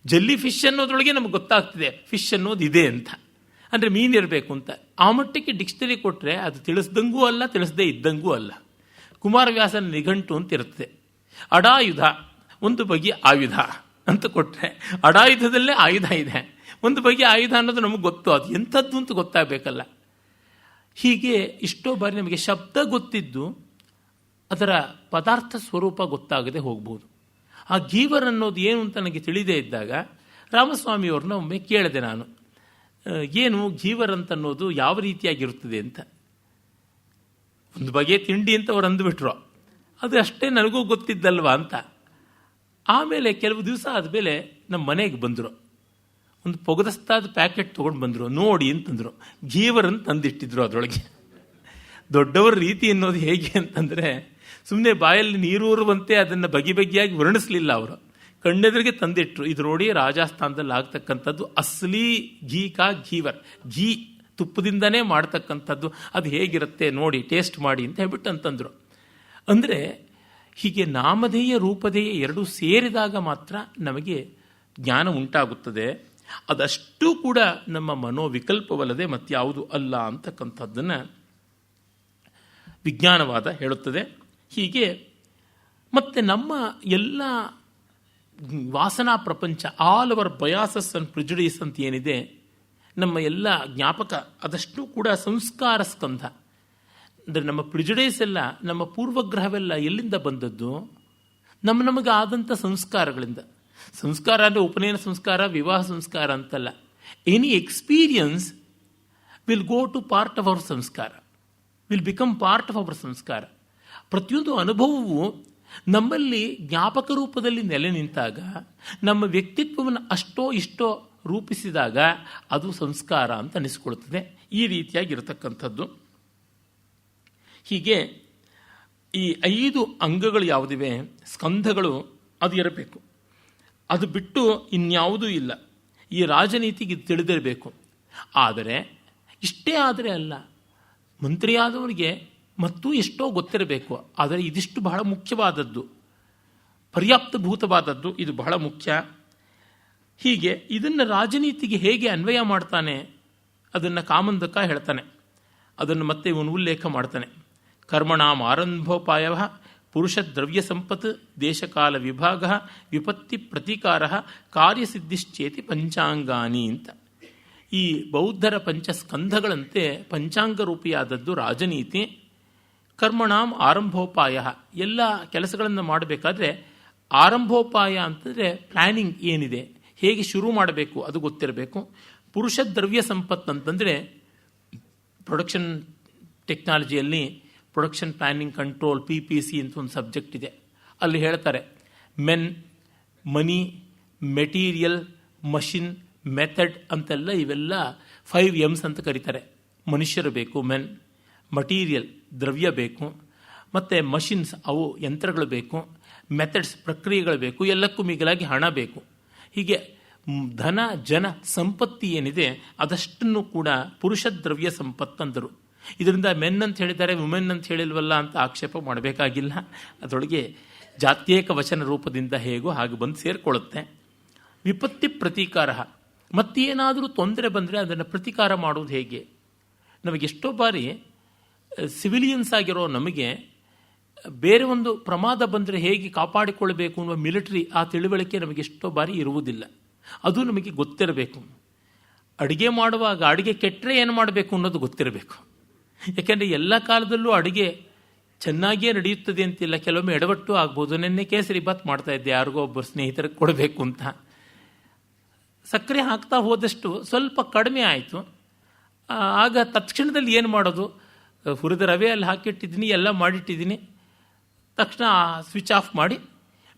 ಜೆಲ್ಲಿ ಫಿಶ್ ಅನ್ನೋದ್ರೊಳಗೆ ನಮಗೆ ಗೊತ್ತಾಗ್ತಿದೆ ಫಿಶ್ ಅನ್ನೋದು ಇದೆ ಅಂತ, ಅಂದರೆ ಮೀನಿರಬೇಕು ಅಂತ. ಆ ಮಟ್ಟಕ್ಕೆ ಡಿಕ್ಷನರಿ ಕೊಟ್ಟರೆ ಅದು ತಿಳಿಸ್ದಂಗೂ ಅಲ್ಲ, ತಿಳಿಸದೇ ಇದ್ದಂಗೂ ಅಲ್ಲ. ಕುಮಾರವ್ಯಾಸನ ನಿಘಂಟು ಅಂತ ಇರುತ್ತೆ. ಅಡಾಯುಧ, ಒಂದು ಬಗೆಯ ಆಯುಧ ಅಂತ ಕೊಟ್ಟರೆ, ಅಡಾಯುಧದಲ್ಲೇ ಆಯುಧ ಇದೆ, ಒಂದು ಬಗೆಯ ಆಯುಧ ಅನ್ನೋದು ನಮಗೆ ಗೊತ್ತು, ಅದು ಎಂಥದ್ದು ಅಂತ ಗೊತ್ತಾಗಬೇಕಲ್ಲ. ಹೀಗೆ ಎಷ್ಟೋ ಬಾರಿ ನಮಗೆ ಶಬ್ದ ಗೊತ್ತಿದ್ದು ಅದರ ಪದಾರ್ಥ ಸ್ವರೂಪ ಗೊತ್ತಾಗದೆ ಹೋಗ್ಬೋದು. ಆ ಘೀವರ್ ಅನ್ನೋದು ಏನು ಅಂತ ನನಗೆ ತಿಳಿದೇ ಇದ್ದಾಗ ರಾಮಸ್ವಾಮಿಯವ್ರನ್ನ ಒಮ್ಮೆ ಕೇಳಿದೆ ನಾನು, ಏನು ಘೀವರ್ ಅಂತ ಅನ್ನೋದು ಯಾವ ರೀತಿಯಾಗಿರುತ್ತದೆ ಅಂತ. ಒಂದು ಬಗೆಯ ತಿಂಡಿ ಅಂತ ಅವ್ರು ಅಂದುಬಿಟ್ರು. ಅದು ಅಷ್ಟೇ ನನಗೂ ಗೊತ್ತಿದ್ದಲ್ವಾ ಅಂತ. ಆಮೇಲೆ ಕೆಲವು ದಿವಸ ಆದಮೇಲೆ ನಮ್ಮ ಮನೆಗೆ ಬಂದರು, ಒಂದು ಪೊಗದಸ್ತಾದ ಪ್ಯಾಕೆಟ್ ತೊಗೊಂಡು ಬಂದರು. ನೋಡಿ ಅಂತಂದರು, ಘೀವರ್ ಅಂತ ತಂದಿಟ್ಟಿದ್ರು ಅದರೊಳಗೆ. ದೊಡ್ಡವರ ರೀತಿ ಅನ್ನೋದು ಹೇಗೆ ಅಂತಂದರೆ, ಸುಮ್ಮನೆ ಬಾಯಲ್ಲಿ ನೀರೂರುವಂತೆ ಅದನ್ನು ಬಗೆ ಬಗೆಯಾಗಿ ವರ್ಣಿಸಲಿಲ್ಲ ಅವರು. ಕಣ್ಣೆದುರಿಗೆ ತಂದಿಟ್ರು, ಇದು ನೋಡಿ ರಾಜಸ್ಥಾನದಲ್ಲಿ ಆಗ್ತಕ್ಕಂಥದ್ದು ಅಸ್ಲಿ ಘೀ ಕಾ ಘೀವರ್, ಘೀ ತುಪ್ಪದಿಂದನೇ ಮಾಡ್ತಕ್ಕಂಥದ್ದು, ಅದು ಹೇಗಿರುತ್ತೆ ನೋಡಿ, ಟೇಸ್ಟ್ ಮಾಡಿ ಅಂತ ಹೇಳ್ಬಿಟ್ಟು ಅಂತಂದರು. ಅಂದರೆ ಹೀಗೆ ನಾಮಧೇಯ ರೂಪಧೇಯ ಎರಡೂ ಸೇರಿದಾಗ ಮಾತ್ರ ನಮಗೆ ಜ್ಞಾನ ಉಂಟಾಗುತ್ತದೆ. ಅದಷ್ಟು ಕೂಡ ನಮ್ಮ ಮನೋವಿಕಲ್ಪವಲ್ಲದೆ ಮತ್ಯಾವುದು ಅಲ್ಲ ಅಂತಕ್ಕಂಥದ್ದನ್ನು ವಿಜ್ಞಾನವಾದ ಹೇಳುತ್ತದೆ. ಹೀಗೆ ಮತ್ತೆ ನಮ್ಮ ಎಲ್ಲ ವಾಸನಾ ಪ್ರಪಂಚ, all our biases and prejudice ಅಂತ ಏನಿದೆ, ನಮ್ಮ ಎಲ್ಲ ಜ್ಞಾಪಕ ಅದಷ್ಟು ಕೂಡ ಸಂಸ್ಕಾರ ಸ್ಕಂಧ. ಅಂದರೆ ನಮ್ಮ ಪ್ರಿಜುಡೀಸ್ ಎಲ್ಲ, ನಮ್ಮ ಪೂರ್ವಗ್ರಹವೆಲ್ಲ ಎಲ್ಲಿಂದ ಬಂದದ್ದು? ನಮಗೆ ಆದಂಥ ಸಂಸ್ಕಾರಗಳಿಂದ. ಸಂಸ್ಕಾರ ಅಂದರೆ ಉಪನಯನ ಸಂಸ್ಕಾರ, ವಿವಾಹ ಸಂಸ್ಕಾರ ಅಂತಲ್ಲ. Any experience will go to part of our ಸಂಸ್ಕಾರ, will become part of our ಸಂಸ್ಕಾರ. ಪ್ರತಿಯೊಂದು ಅನುಭವವು ನಮ್ಮಲ್ಲಿ ಜ್ಞಾಪಕ ರೂಪದಲ್ಲಿ ನೆಲೆ ನಿಂತಾಗ, ನಮ್ಮ ವ್ಯಕ್ತಿತ್ವವನ್ನು ಅಷ್ಟೋ ಇಷ್ಟೋ ರೂಪಿಸಿದಾಗ ಅದು ಸಂಸ್ಕಾರ ಅಂತ ಅನಿಸ್ಕೊಳ್ತದೆ. ಈ ರೀತಿಯಾಗಿರತಕ್ಕಂಥದ್ದು. ಹೀಗೆ ಈ 5 ಅಂಗಗಳು ಯಾವುದಿವೆ, ಸ್ಕಂಧಗಳು, ಅದು ಇರಬೇಕು. ಅದು ಬಿಟ್ಟು ಇನ್ಯಾವುದೂ ಇಲ್ಲ. ಈ ರಾಜನೀತಿಗೆ ತಿಳಿದಿರಬೇಕು. ಆದರೆ ಇಷ್ಟೇ ಆದರೆ ಅಲ್ಲ, ಮಂತ್ರಿಯಾದವರಿಗೆ ಮತ್ತೂ ಎಷ್ಟೋ ಗೊತ್ತಿರಬೇಕು. ಆದರೆ ಇದಿಷ್ಟು ಬಹಳ ಮುಖ್ಯವಾದದ್ದು, ಪರ್ಯಾಪ್ತಭೂತವಾದದ್ದು, ಇದು ಬಹಳ ಮುಖ್ಯ. ಹೀಗೆ ಇದನ್ನು ರಾಜನೀತಿಗೆ ಹೇಗೆ ಅನ್ವಯ ಮಾಡ್ತಾನೆ ಅದನ್ನು ಕಾಮಂದಕ ಹೇಳ್ತಾನೆ. ಅದನ್ನು ಮತ್ತೆ ಇವನು ಉಲ್ಲೇಖ ಮಾಡ್ತಾನೆ. ಕರ್ಮಣಾಂ ಆರಂಭೋಪಾಯ ಪುರುಷ ದ್ರವ್ಯ ಸಂಪತ್ ದೇಶಕಾಲ ವಿಭಾಗ ವಿಪತ್ತಿ ಪ್ರತೀಕಾರ ಕಾರ್ಯಸಿದ್ಧಿಶ್ಚೇತಿ ಪಂಚಾಂಗಾನಿ ಅಂತ. ಈ ಬೌದ್ಧರ ಪಂಚಸ್ಕಂಧಗಳಂತೆ ಪಂಚಾಂಗ ರೂಪಿಯಾದದ್ದು ರಾಜನೀತಿ. ಕರ್ಮಣಾಂ ಆರಂಭೋಪಾಯ, ಎಲ್ಲ ಕೆಲಸಗಳನ್ನು ಮಾಡಬೇಕಾದ್ರೆ ಆರಂಭೋಪಾಯ ಅಂತಂದರೆ ಪ್ಲ್ಯಾನಿಂಗ್ ಏನಿದೆ, ಹೇಗೆ ಶುರು ಮಾಡಬೇಕು ಅದು ಗೊತ್ತಿರಬೇಕು. ಪುರುಷ ದ್ರವ್ಯ ಸಂಪತ್ತು ಅಂತಂದರೆ ಪ್ರೊಡಕ್ಷನ್ ಟೆಕ್ನಾಲಜಿಯಲ್ಲಿ ಪ್ರೊಡಕ್ಷನ್ ಪ್ಲ್ಯಾನಿಂಗ್ ಕಂಟ್ರೋಲ್, PPC ಅಂತ ಒಂದು ಸಬ್ಜೆಕ್ಟ್ ಇದೆ. ಅಲ್ಲಿ ಹೇಳ್ತಾರೆ men, money, material, machine, method ಅಂತೆಲ್ಲ ಇವೆಲ್ಲ 5 M's ಅಂತ ಕರೀತಾರೆ. ಮನುಷ್ಯರು ಬೇಕು, ಮೆನ್; ಮಟೀರಿಯಲ್ ದ್ರವ್ಯ ಬೇಕು; ಮತ್ತು ಮಷಿನ್ಸ್ ಅವು ಯಂತ್ರಗಳು ಬೇಕು; ಮೆಥಡ್ಸ್ ಪ್ರಕ್ರಿಯೆಗಳು ಬೇಕು; ಎಲ್ಲಕ್ಕೂ ಮಿಗಿಲಾಗಿ ಹಣ ಬೇಕು. ಹೀಗೆ ಧನ ಜನ ಸಂಪತ್ತಿ ಏನಿದೆ ಅದಷ್ಟನ್ನು ಕೂಡ ಪುರುಷ ದ್ರವ್ಯ ಸಂಪತ್ತಂದರು. ಇದರಿಂದ ಮೆನ್ ಅಂತ ಹೇಳಿದ್ದಾರೆ, ವುಮೆನ್ ಅಂತ ಹೇಳಿಲ್ವಲ್ಲ ಅಂತ ಆಕ್ಷೇಪ ಮಾಡಬೇಕಾಗಿಲ್ಲ. ಅದರೊಳಗೆ ಜಾತ್ಯೇಕ ವಚನ ರೂಪದಿಂದ ಹೇಗೋ ಹಾಗೆ ಬಂದು ಸೇರಿಕೊಳ್ಳುತ್ತೆ. ವಿಪತ್ತಿ ಪ್ರತೀಕಾರ, ಮತ್ತೇನಾದರೂ ತೊಂದರೆ ಬಂದರೆ ಅದನ್ನು ಪ್ರತೀಕಾರ ಮಾಡೋದು ಹೇಗೆ? ನಮಗೆಷ್ಟೋ ಬಾರಿ ಸಿವಿಲಿಯನ್ಸ್ ಆಗಿರೋ ನಮಗೆ ಬೇರೆ ಒಂದು ಪ್ರಮಾದ ಬಂದರೆ ಹೇಗೆ ಕಾಪಾಡಿಕೊಳ್ಳಬೇಕು ಅನ್ನುವ ಮಿಲಿಟರಿ ಆ ತಿಳುವಳಿಕೆ ನಮಗೆ ಎಷ್ಟೋ ಬಾರಿ ಇರುವುದಿಲ್ಲ. ಅದು ನಮಗೆ ಗೊತ್ತಿರಬೇಕು. ಅಡುಗೆ ಮಾಡುವಾಗ ಅಡುಗೆ ಕೆಟ್ಟರೆ ಏನು ಮಾಡಬೇಕು ಅನ್ನೋದು ಗೊತ್ತಿರಬೇಕು. ಯಾಕೆಂದರೆ ಎಲ್ಲ ಕಾಲದಲ್ಲೂ ಅಡುಗೆ ಚೆನ್ನಾಗಿಯೇ ನಡೆಯುತ್ತದೆ ಅಂತಿಲ್ಲ, ಕೆಲವೊಮ್ಮೆ ಎಡವಟ್ಟು ಆಗ್ಬೋದು. ನೆನ್ನೆ ಕೇಸರಿ ಬಾತ್ ಮಾಡ್ತಾ ಇದ್ದೆ, ಯಾರಿಗೋ ಒಬ್ಬರು ಸ್ನೇಹಿತರಿಗೆ ಕೊಡಬೇಕು ಅಂತ. ಸಕ್ಕರೆ ಹಾಕ್ತಾ ಹೋದಷ್ಟು ಸ್ವಲ್ಪ ಕಡಿಮೆ ಆಯಿತು. ಆಗ ತತ್ಕ್ಷಣದಲ್ಲಿ ಏನು ಮಾಡೋದು, ಹುರಿದ ರವೆ ಅಲ್ಲಿ ಹಾಕಿಟ್ಟಿದ್ದೀನಿ, ಎಲ್ಲ ಮಾಡಿಟ್ಟಿದ್ದೀನಿ, ತಕ್ಷಣ ಸ್ವಿಚ್ ಆಫ್ ಮಾಡಿ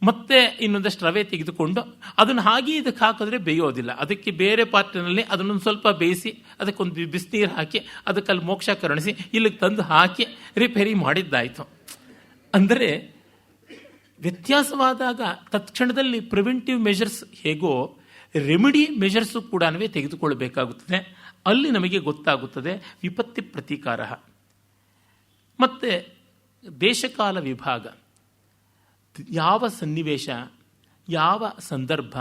ಮತ್ತೆ ಇನ್ನೊಂದಷ್ಟು ರವೆ ತೆಗೆದುಕೊಂಡು ಅದನ್ನು ಹಾಗೆ ಇದಕ್ಕೆ ಹಾಕಿದ್ರೆ ಬೇಯೋದಿಲ್ಲ. ಅದಕ್ಕೆ ಬೇರೆ ಪಾತ್ರೆಯಲ್ಲಿ ಅದನ್ನೊಂದು ಸ್ವಲ್ಪ ಬೇಯಿಸಿ ಅದಕ್ಕೊಂದು ಬಿಸಿನೀರು ಹಾಕಿ ಅದಕ್ಕಲ್ಲಿ ಮೋಕ್ಷ ಕರುಣಿಸಿ ಇಲ್ಲಿಗೆ ತಂದು ಹಾಕಿ ರಿಪೇರಿ ಮಾಡಿದ್ದಾಯಿತು. ಅಂದರೆ ವ್ಯತ್ಯಾಸವಾದಾಗ ತತ್ಕ್ಷಣದಲ್ಲಿ ಪ್ರಿವೆಂಟಿವ್ ಮೆಷರ್ಸ್ ಹೇಗೋ ರೆಮಿಡಿ ಮೆಷರ್ಸು ಕೂಡ ತೆಗೆದುಕೊಳ್ಳಬೇಕಾಗುತ್ತದೆ. ಅಲ್ಲಿ ನಮಗೆ ಗೊತ್ತಾಗುತ್ತದೆ ವಿಪತ್ತಿ ಪ್ರತೀಕಾರ. ಮತ್ತು ದೇಶಕಾಲ ವಿಭಾಗ, ಯಾವ ಸನ್ನಿವೇಶ, ಯಾವ ಸಂದರ್ಭ,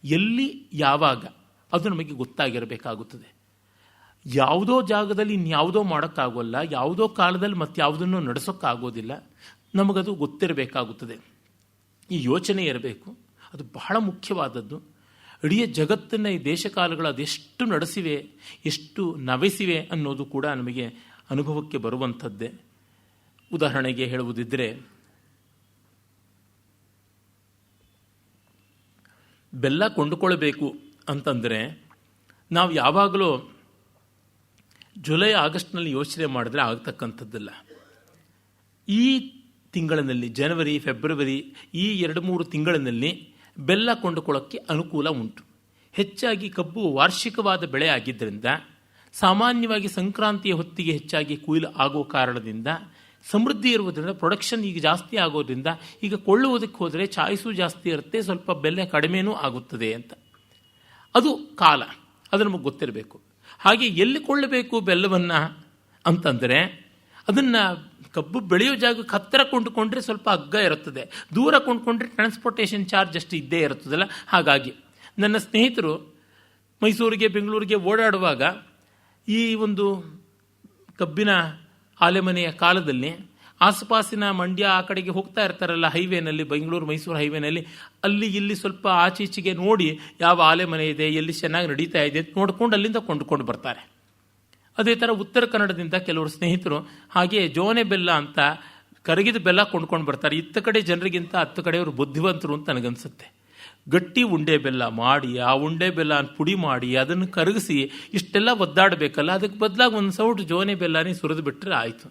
ಎಲ್ಲಿ, ಯಾವಾಗ, ಅದು ನಮಗೆ ಗೊತ್ತಾಗಿರಬೇಕಾಗುತ್ತದೆ. ಯಾವುದೋ ಜಾಗದಲ್ಲಿ ಇನ್ಯಾವುದೋ ಮಾಡೋಕ್ಕಾಗೋಲ್ಲ, ಯಾವುದೋ ಕಾಲದಲ್ಲಿ ಮತ್ತಾವುದನ್ನು ನಡೆಸೋಕ್ಕಾಗೋದಿಲ್ಲ. ನಮಗದು ಗೊತ್ತಿರಬೇಕಾಗುತ್ತದೆ. ಈ ಯೋಚನೆ ಇರಬೇಕು. ಅದು ಬಹಳ ಮುಖ್ಯವಾದದ್ದು. ಇಡೀ ಜಗತ್ತನ್ನು ಈ ದೇಶಕಾಲಗಳು ಅದೆಷ್ಟು ನಡೆಸಿವೆ, ಎಷ್ಟು ನವೆಸಿವೆ ಅನ್ನೋದು ಕೂಡ ನಮಗೆ ಅನುಭವಕ್ಕೆ ಬರುವಂಥದ್ದೇ. ಉದಾಹರಣೆಗೆ ಹೇಳುವುದಿದ್ದರೆ, ಬೆಲ್ಲ ಕೊಂಡುಕೊಳ್ಬೇಕು ಅಂತಂದರೆ ನಾವು ಯಾವಾಗಲೂ ಜುಲೈ ಆಗಸ್ಟ್ನಲ್ಲಿ ಯೋಚನೆ ಮಾಡಿದ್ರೆ ಆಗ್ತಕ್ಕಂಥದ್ದಲ್ಲ. ಈ ತಿಂಗಳಿನಲ್ಲಿ, ಜನವರಿ, ಫೆಬ್ರವರಿ, ಈ 2-3 ತಿಂಗಳಿನಲ್ಲಿ ಬೆಲ್ಲ ಕೊಂಡುಕೊಳ್ಳೋಕ್ಕೆ ಅನುಕೂಲ ಉಂಟು. ಹೆಚ್ಚಾಗಿ ಕಬ್ಬು ವಾರ್ಷಿಕವಾದ ಬೆಳೆ ಆಗಿದ್ದರಿಂದ, ಸಾಮಾನ್ಯವಾಗಿ ಸಂಕ್ರಾಂತಿಯ ಹೊತ್ತಿಗೆ ಹೆಚ್ಚಾಗಿ ಕೊಯ್ಲು ಆಗೋ ಕಾರಣದಿಂದ, ಸಮೃದ್ಧಿ ಇರುವುದರಿಂದ, ಪ್ರೊಡಕ್ಷನ್ ಈಗ ಜಾಸ್ತಿ ಆಗೋದ್ರಿಂದ, ಈಗ ಕೊಳ್ಳುವುದಕ್ಕೆ ಹೋದರೆ ಚಾಯ್ಸು ಜಾಸ್ತಿ ಇರುತ್ತೆ, ಸ್ವಲ್ಪ ಬೆಲೆ ಕಡಿಮೆನೂ ಆಗುತ್ತದೆ ಅಂತ. ಅದು ಕಾಲ, ಅದು ನಮಗೆ ಗೊತ್ತಿರಬೇಕು. ಹಾಗೆ ಎಲ್ಲಿ ಕೊಳ್ಳಬೇಕು ಬೆಲ್ಲವನ್ನು ಅಂತಂದರೆ, ಅದನ್ನು ಕಬ್ಬು ಬೆಳೆಯೋ ಜಾಗಕ್ಕೆ ಹತ್ತಿರ ಕೊಂಡುಕೊಂಡ್ರೆ ಸ್ವಲ್ಪ ಅಗ್ಗ ಇರುತ್ತದೆ, ದೂರ ಕೊಂಡುಕೊಂಡ್ರೆ ಟ್ರಾನ್ಸ್ಪೋರ್ಟೇಷನ್ ಚಾರ್ಜ್ ಅಷ್ಟು ಇದ್ದೇ ಇರುತ್ತದಲ್ಲ. ಹಾಗಾಗಿ ನನ್ನ ಸ್ನೇಹಿತರು ಮೈಸೂರಿಗೆ, ಬೆಂಗಳೂರಿಗೆ ಓಡಾಡುವಾಗ ಈ ಒಂದು ಕಬ್ಬಿನ ಆಲೆಮನೆಯ ಕಾಲದಲ್ಲಿ ಆಸುಪಾಸಿನ ಮಂಡ್ಯ ಆ ಕಡೆಗೆ ಹೋಗ್ತಾ ಇರ್ತಾರಲ್ಲ, ಹೈವೇನಲ್ಲಿ, ಬೆಂಗಳೂರು ಮೈಸೂರು ಹೈವೇನಲ್ಲಿ, ಅಲ್ಲಿ ಇಲ್ಲಿ ಸ್ವಲ್ಪ ಆಚೀಚೆಗೆ ನೋಡಿ ಯಾವ ಆಲೆಮನೆ ಇದೆ, ಎಲ್ಲಿ ಚೆನ್ನಾಗಿ ನಡೀತಾ ಇದೆ ಅಂತ ನೋಡ್ಕೊಂಡು ಅಲ್ಲಿಂದ ಕೊಂಡುಕೊಂಡು ಬರ್ತಾರೆ. ಅದೇ ಥರ ಉತ್ತರ ಕನ್ನಡದಿಂದ ಕೆಲವರು ಸ್ನೇಹಿತರು ಹಾಗೆ ಜೋನೆ ಬೆಲ್ಲ ಅಂತ ಕರಗಿದ ಬೆಲ್ಲ ಕೊಂಡ್ಕೊಂಡು ಬರ್ತಾರೆ. ಇತ್ತ ಕಡೆ ಜನರಿಗಿಂತ ಹತ್ತು ಕಡೆಯವರು ಬುದ್ಧಿವಂತರು ಅಂತ ನನಗನ್ಸುತ್ತೆ. ಗಟ್ಟಿ ಉಂಡೆ ಬೆಲ್ಲ ಮಾಡಿ, ಆ ಉಂಡೆ ಬೆಲ್ಲ ಪುಡಿ ಮಾಡಿ, ಅದನ್ನು ಕರಗಿಸಿ ಇಷ್ಟೆಲ್ಲ ಒದ್ದಾಡಬೇಕಲ್ಲ, ಅದಕ್ಕೆ ಬದಲಾಗಿ ಒಂದು ಸೌಟು ಜೋನೆ ಬೆಲ್ಲನೇ ಸುರಿದು ಬಿಟ್ಟರೆ ಆಯಿತು.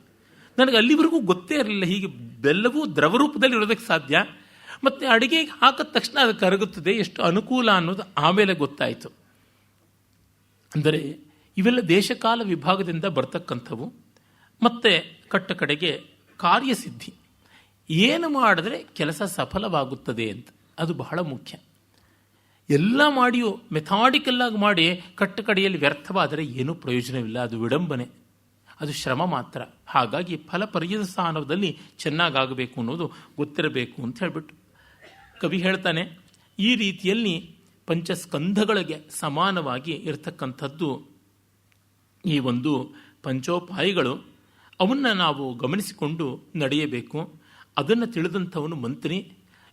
ನನಗೆ ಅಲ್ಲಿವರೆಗೂ ಗೊತ್ತೇ ಇರಲಿಲ್ಲ ಹೀಗೆ ಬೆಲ್ಲವೂ ದ್ರವರೂಪದಲ್ಲಿ ಇರೋದಕ್ಕೆ ಸಾಧ್ಯ, ಮತ್ತು ಅಡುಗೆಗೆ ಹಾಕಿದ ತಕ್ಷಣ ಅದು ಕರಗುತ್ತದೆ, ಎಷ್ಟು ಅನುಕೂಲ ಅನ್ನೋದು ಆಮೇಲೆ ಗೊತ್ತಾಯಿತು. ಅಂದರೆ ಇವೆಲ್ಲ ದೇಶಕಾಲ ವಿಭಾಗದಿಂದ ಬರ್ತಕ್ಕಂಥವು. ಮತ್ತು ಕಟ್ಟ ಕಡೆಗೆ ಕಾರ್ಯಸಿದ್ಧಿ, ಏನು ಮಾಡಿದ್ರೆ ಕೆಲಸ ಸಫಲವಾಗುತ್ತದೆ ಅಂತ, ಅದು ಬಹಳ ಮುಖ್ಯ. ಎಲ್ಲ ಮಾಡಿಯೂ ಮೆಥಾಡಿಕಲ್ಲಾಗಿ ಮಾಡಿ ಕಟ್ಟ ಕಡೆಯಲ್ಲಿ ವ್ಯರ್ಥವಾದರೆ ಏನೂ ಪ್ರಯೋಜನವಿಲ್ಲ, ಅದು ವಿಡಂಬನೆ, ಅದು ಶ್ರಮ ಮಾತ್ರ. ಹಾಗಾಗಿ ಫಲ ಪರ್ಯವಸಾನದಲ್ಲಿ ಚೆನ್ನಾಗಾಗಬೇಕು ಅನ್ನೋದು ಗೊತ್ತಿರಬೇಕು ಅಂತ ಹೇಳಿಬಿಟ್ಟು ಕವಿ ಹೇಳ್ತಾನೆ. ಈ ರೀತಿಯಲ್ಲಿ ಪಂಚಸ್ಕಂಧಗಳಿಗೆ ಸಮಾನವಾಗಿ ಇರತಕ್ಕಂಥದ್ದು ಈ ಒಂದು ಪಂಚೋಪಾಯಗಳು. ಅವನ್ನು ನಾವು ಗಮನಿಸಿಕೊಂಡು ನಡೆಯಬೇಕು. ಅದನ್ನು ತಿಳಿದಂಥವನು ಮಂತ್ರಿ.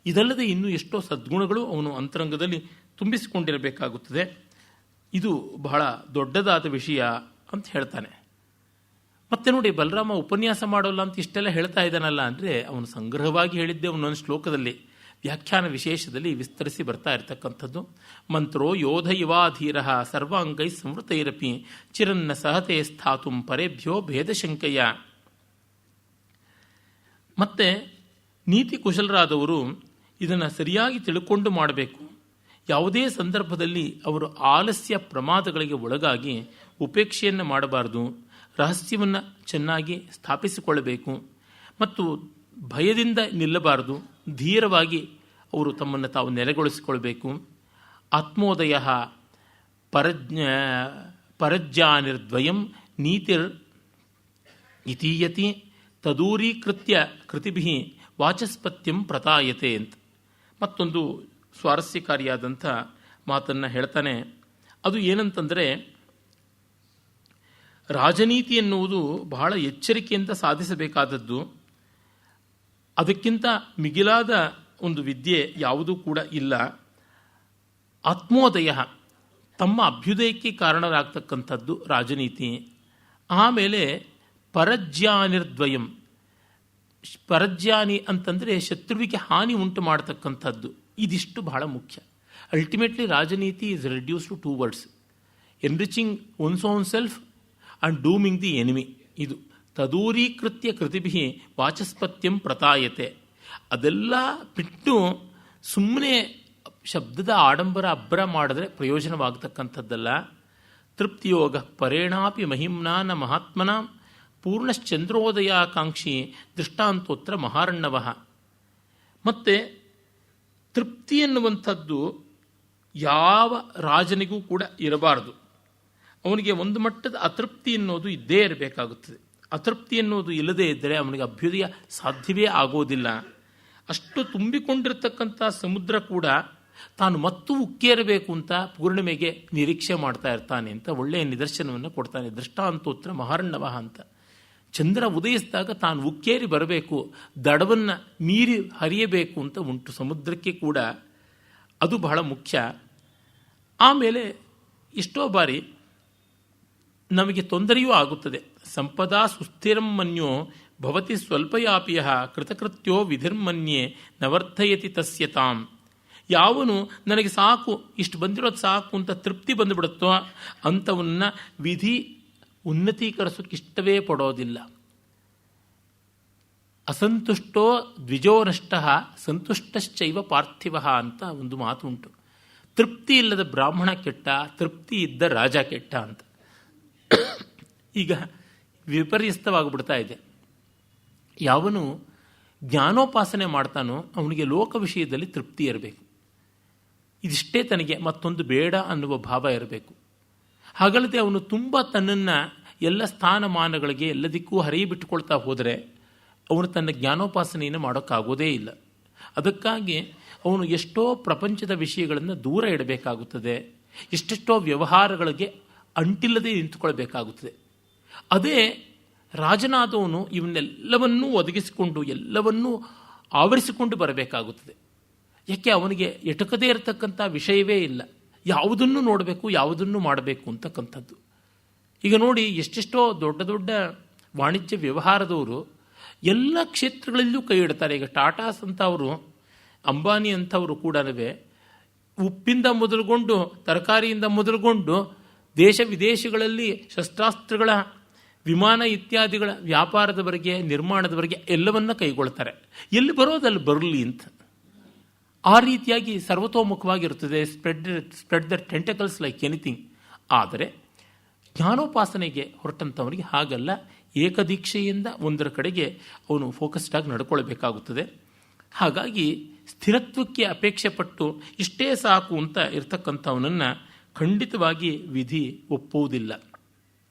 ಇದಲ್ಲದೆ ಇನ್ನೂ ಎಷ್ಟೋ ಸದ್ಗುಣಗಳು ಅವನು ಅಂತರಂಗದಲ್ಲಿ ತುಂಬಿಸಿಕೊಂಡಿರಬೇಕಾಗುತ್ತದೆ. ಇದು ಬಹಳ ದೊಡ್ಡದಾದ ವಿಷಯ ಅಂತ ಹೇಳ್ತಾನೆ. ಮತ್ತೆ ನೋಡಿ, ಬಲರಾಮ ಉಪನ್ಯಾಸ ಮಾಡೋಲ್ಲ ಅಂತ ಇಷ್ಟೆಲ್ಲ ಹೇಳ್ತಾ ಇದ್ದಾನಲ್ಲ ಅಂದರೆ, ಅವನು ಸಂಗ್ರಹವಾಗಿ ಹೇಳಿದ್ದೆ ಒಂದೊಂದು ಶ್ಲೋಕದಲ್ಲಿ, ವ್ಯಾಖ್ಯಾನ ವಿಶೇಷದಲ್ಲಿ ವಿಸ್ತರಿಸಿ ಬರ್ತಾ ಇರತಕ್ಕಂಥದ್ದು. ಮಂತ್ರೋ ಯೋಧ ಇವಾಧೀರ ಸರ್ವಾಂಗೈ ಸಂವೃತೈರಪಿ ಚಿರನ್ನ ಸಹತೆ ಸ್ಥಾತುಂ ಪರೇಭ್ಯೋ ಭೇದಶಂಕಯ. ಮತ್ತೆ ನೀತಿ ಕುಶಲರಾದವರು ಇದನ್ನು ಸರಿಯಾಗಿ ತಿಳ್ಕೊಂಡು ಮಾಡಬೇಕು. ಯಾವುದೇ ಸಂದರ್ಭದಲ್ಲಿ ಅವರು ಆಲಸ್ಯ ಪ್ರಮಾದಗಳಿಗೆ ಒಳಗಾಗಿ ಉಪೇಕ್ಷೆಯನ್ನು ಮಾಡಬಾರದು. ರಹಸ್ಯವನ್ನು ಚೆನ್ನಾಗಿ ಸ್ಥಾಪಿಸಿಕೊಳ್ಳಬೇಕು ಮತ್ತು ಭಯದಿಂದ ನಿಲ್ಲಬಾರದು. ಧೀರವಾಗಿ ಅವರು ತಮ್ಮನ್ನು ತಾವು ನೆಲೆಗೊಳಿಸಿಕೊಳ್ಬೇಕು. ಆತ್ಮೋದಯ ಪರಜ್ಞಾನಿರ್ದ್ವಯಂ ನೀತಿರ್ ಇತೀಯತಿ ತದೂರೀಕೃತ್ಯ ಕೃತಿಭಿ ವಾಚಸ್ಪತ್ಯಂ ಪ್ರತಾಯತೆ ಅಂತ ಮತ್ತೊಂದು ಸ್ವಾರಸ್ಯಕಾರಿಯಾದಂಥ ಮಾತನ್ನು ಹೇಳ್ತಾನೆ. ಅದು ಏನಂತಂದರೆ, ರಾಜನೀತಿ ಎನ್ನುವುದು ಬಹಳ ಎಚ್ಚರಿಕೆಯಿಂದ ಸಾಧಿಸಬೇಕಾದದ್ದು. ಅದಕ್ಕಿಂತ ಮಿಗಿಲಾದ ಒಂದು ವಿದ್ಯೆ ಯಾವುದೂ ಕೂಡ ಇಲ್ಲ. ಆತ್ಮೋದಯ, ತಮ್ಮ ಅಭ್ಯುದಯಕ್ಕೆ ಕಾರಣರಾಗ್ತಕ್ಕಂಥದ್ದು ರಾಜನೀತಿ. ಆಮೇಲೆ ಪರಜ್ಞಾನಿರ್ದ್ವಯಂ, ಪರಜ್ಞಾನಿ ಅಂತಂದರೆ ಶತ್ರುವಿಗೆ ಹಾನಿ ಉಂಟು ಮಾಡತಕ್ಕಂಥದ್ದು. ಇದಿಷ್ಟು ಬಹಳ ಮುಖ್ಯ. ಅಲ್ಟಿಮೇಟ್ಲಿ ರಾಜನೀತಿ is reduce to 2 words: enriching one's own self and dooming the enemy. ಇದು ತದೂರೀಕೃತ್ಯ ಕೃತಿಭಿ ವಾಚಸ್ಪತ್ಯಂ ಪ್ರತಾಯತೆ. ಅದೆಲ್ಲ ಬಿಟ್ಟು ಸುಮ್ಮನೆ ಶಬ್ದದ ಆಡಂಬರ ಅಬ್ಬರ ಮಾಡಿದ್ರೆ ಪ್ರಯೋಜನವಾಗತಕ್ಕಂಥದ್ದಲ್ಲ. ತೃಪ್ತಿಯೋಗ ಪರೇಣಾಪಿ ಮಹಿಮ್ನಾನ ಮಹಾತ್ಮನ ಪೂರ್ಣಶ್ಚಂದ್ರೋದಯಾಕಾಂಕ್ಷಿ ದೃಷ್ಟಾಂತೋತ್ರ ಮಹಾರ್ಣವ. ಮತ್ತು ತೃಪ್ತಿ ಎನ್ನುವಂಥದ್ದು ಯಾವ ರಾಜನಿಗೂ ಕೂಡ ಇರಬಾರದು. ಅವನಿಗೆ ಒಂದು ಮಟ್ಟದ ಅತೃಪ್ತಿ ಎನ್ನುವುದು ಇದ್ದೇ ಇರಬೇಕಾಗುತ್ತದೆ. ಅತೃಪ್ತಿ ಎನ್ನುವುದು ಇಲ್ಲದೇ ಇದ್ದರೆ ಅವನಿಗೆ ಅಭ್ಯುದಯ ಸಾಧ್ಯವೇ ಆಗೋದಿಲ್ಲ. ಅಷ್ಟು ತುಂಬಿಕೊಂಡಿರ್ತಕ್ಕಂಥ ಸಮುದ್ರ ಕೂಡ ತಾನು ಮತ್ತೂ ಉಕ್ಕೇರಬೇಕು ಅಂತ ಪೂರ್ಣಿಮೆಗೆ ನಿರೀಕ್ಷೆ ಮಾಡ್ತಾ ಇರ್ತಾನೆ ಅಂತ ಒಳ್ಳೆಯ ನಿದರ್ಶನವನ್ನು ಕೊಡ್ತಾನೆ. ದೃಷ್ಟಾಂತೋತ್ರ ಮಹಾರ್ಣವ ಅಂತ. ಚಂದ್ರ ಉದಯಿಸಿದಾಗ ತಾನು ಉಕ್ಕೇರಿ ಬರಬೇಕು, ದಡವನ್ನು ಮೀರಿ ಹರಿಯಬೇಕು ಅಂತ ಉಂಟು ಸಮುದ್ರಕ್ಕೆ ಕೂಡ. ಅದು ಬಹಳ ಮುಖ್ಯ. ಆಮೇಲೆ ಎಷ್ಟೋ ಬಾರಿ ನಮಗೆ ತೊಂದರೆಯೂ ಆಗುತ್ತದೆ. ಸಂಪದಾ ಸುಸ್ಥಿರಂ ಮನ್ಯೋ ಭವತಿ ಸ್ವಲ್ಪಯಾಪಿಯ ಕೃತಕೃತ್ಯೋ ವಿಧಿರ್ಮನ್ಯೆ ನವರ್ಥಯತಿ ತಸ್ಯ ತಾಂ. ಯಾವನು ನನಗೆ ಸಾಕು, ಇಷ್ಟು ಬಂದಿರೋದು ಸಾಕು ಅಂತ ತೃಪ್ತಿ ಬಂದುಬಿಡುತ್ತೋ ಅಂಥವನ್ನ ವಿಧಿ ಉನ್ನತೀಕರಿಸೋಕ್ಕಿಷ್ಟವೇ ಪಡೋದಿಲ್ಲ. ಅಸಂತುಷ್ಟೋ ದ್ವಿಜೋ ನಷ್ಟ ಸಂತುಷ್ಟಶ್ಚೈವ ಪಾರ್ಥಿವ ಅಂತ ಒಂದು ಮಾತು ಉಂಟು. ತೃಪ್ತಿ ಇಲ್ಲದ ಬ್ರಾಹ್ಮಣ ಕೆಟ್ಟ, ತೃಪ್ತಿ ಇದ್ದ ರಾಜ ಕೆಟ್ಟ ಅಂತ. ಈಗ ವಿಪರ್ಯಸ್ತವಾಗಿಬಿಡ್ತಾ ಇದೆ. ಯಾವನು ಜ್ಞಾನೋಪಾಸನೆ ಮಾಡ್ತಾನೋ ಅವನಿಗೆ ಲೋಕ ವಿಷಯದಲ್ಲಿ ತೃಪ್ತಿ ಇರಬೇಕು. ಇದಿಷ್ಟೇ ತನಗೆ, ಮತ್ತೊಂದು ಬೇಡ ಅನ್ನುವ ಭಾವ ಇರಬೇಕು. ಹಾಗಲ್ಲದೆ ಅವನು ತುಂಬ ತನ್ನನ್ನು ಎಲ್ಲ ಸ್ಥಾನಮಾನಗಳಿಗೆ ಎಲ್ಲದಕ್ಕೂ ಹರಿಬಿಟ್ಟುಕೊಳ್ತಾ ಹೋದರೆ ಅವನು ತನ್ನ ಜ್ಞಾನೋಪಾಸನೆಯನ್ನು ಮಾಡೋಕ್ಕಾಗೋದೇ ಇಲ್ಲ. ಅದಕ್ಕಾಗಿ ಅವನು ಎಷ್ಟೋ ಪ್ರಪಂಚದ ವಿಷಯಗಳನ್ನು ದೂರ ಇಡಬೇಕಾಗುತ್ತದೆ. ಎಷ್ಟೆಷ್ಟೋ ವ್ಯವಹಾರಗಳಿಗೆ ಅಂಟಿಲ್ಲದೆ ನಿಂತುಕೊಳ್ಬೇಕಾಗುತ್ತದೆ. ಅದೇ ರಾಜನಾದವನು ಇವನ್ನೆಲ್ಲವನ್ನೂ ಒದಗಿಸಿಕೊಂಡು ಎಲ್ಲವನ್ನೂ ಆವರಿಸಿಕೊಂಡು ಬರಬೇಕಾಗುತ್ತದೆ. ಯಾಕೆ ಅವನಿಗೆ ಎಟಕದೇ ಇರತಕ್ಕಂಥ ವಿಷಯವೇ ಇಲ್ಲ. ಯಾವುದನ್ನು ನೋಡಬೇಕು, ಯಾವುದನ್ನು ಮಾಡಬೇಕು ಅಂತಕ್ಕಂಥದ್ದು. ಈಗ ನೋಡಿ, ಎಷ್ಟೆಷ್ಟೋ ದೊಡ್ಡ ದೊಡ್ಡ ವಾಣಿಜ್ಯ ವ್ಯವಹಾರದವರು ಎಲ್ಲ ಕ್ಷೇತ್ರಗಳಲ್ಲೂ ಕೈ ಇಡ್ತಾರೆ. ಈಗ ಟಾಟಾಸ್ ಅಂತವರು, ಅಂಬಾನಿ ಅಂಥವರು ಕೂಡ ಉಪ್ಪಿಂದ ಮೊದಲುಗೊಂಡು ತರಕಾರಿಯಿಂದ ಮೊದಲುಗೊಂಡು ದೇಶ ವಿದೇಶಗಳಲ್ಲಿ ಶಸ್ತ್ರಾಸ್ತ್ರಗಳ ವಿಮಾನ ಇತ್ಯಾದಿಗಳ ವ್ಯಾಪಾರದವರೆಗೆ ನಿರ್ಮಾಣದವರೆಗೆ ಎಲ್ಲವನ್ನ ಕೈಗೊಳ್ತಾರೆ. ಎಲ್ಲಿ ಬರೋದಲ್ಲಿ ಬರಲಿ ಅಂತ. ಆ ರೀತಿಯಾಗಿ ಸರ್ವತೋಮುಖವಾಗಿರುತ್ತದೆ. Spread the tentacles like anything. ಆದರೆ ಜ್ಞಾನೋಪಾಸನೆಗೆ ಹೊರಟಂಥವನಿಗೆ ಹಾಗಲ್ಲ. ಏಕದೀಕ್ಷೆಯಿಂದ ಒಂದರ ಕಡೆಗೆ ಅವನು ಫೋಕಸ್ಡ್ ಆಗಿ ನಡ್ಕೊಳ್ಬೇಕಾಗುತ್ತದೆ. ಹಾಗಾಗಿ ಸ್ಥಿರತ್ವಕ್ಕೆ ಅಪೇಕ್ಷೆ ಪಟ್ಟು ಇಷ್ಟೇ ಸಾಕು ಅಂತ ಇರ್ತಕ್ಕಂಥವನನ್ನು ಖಂಡಿತವಾಗಿ ವಿಧಿ ಒಪ್ಪುವುದಿಲ್ಲ.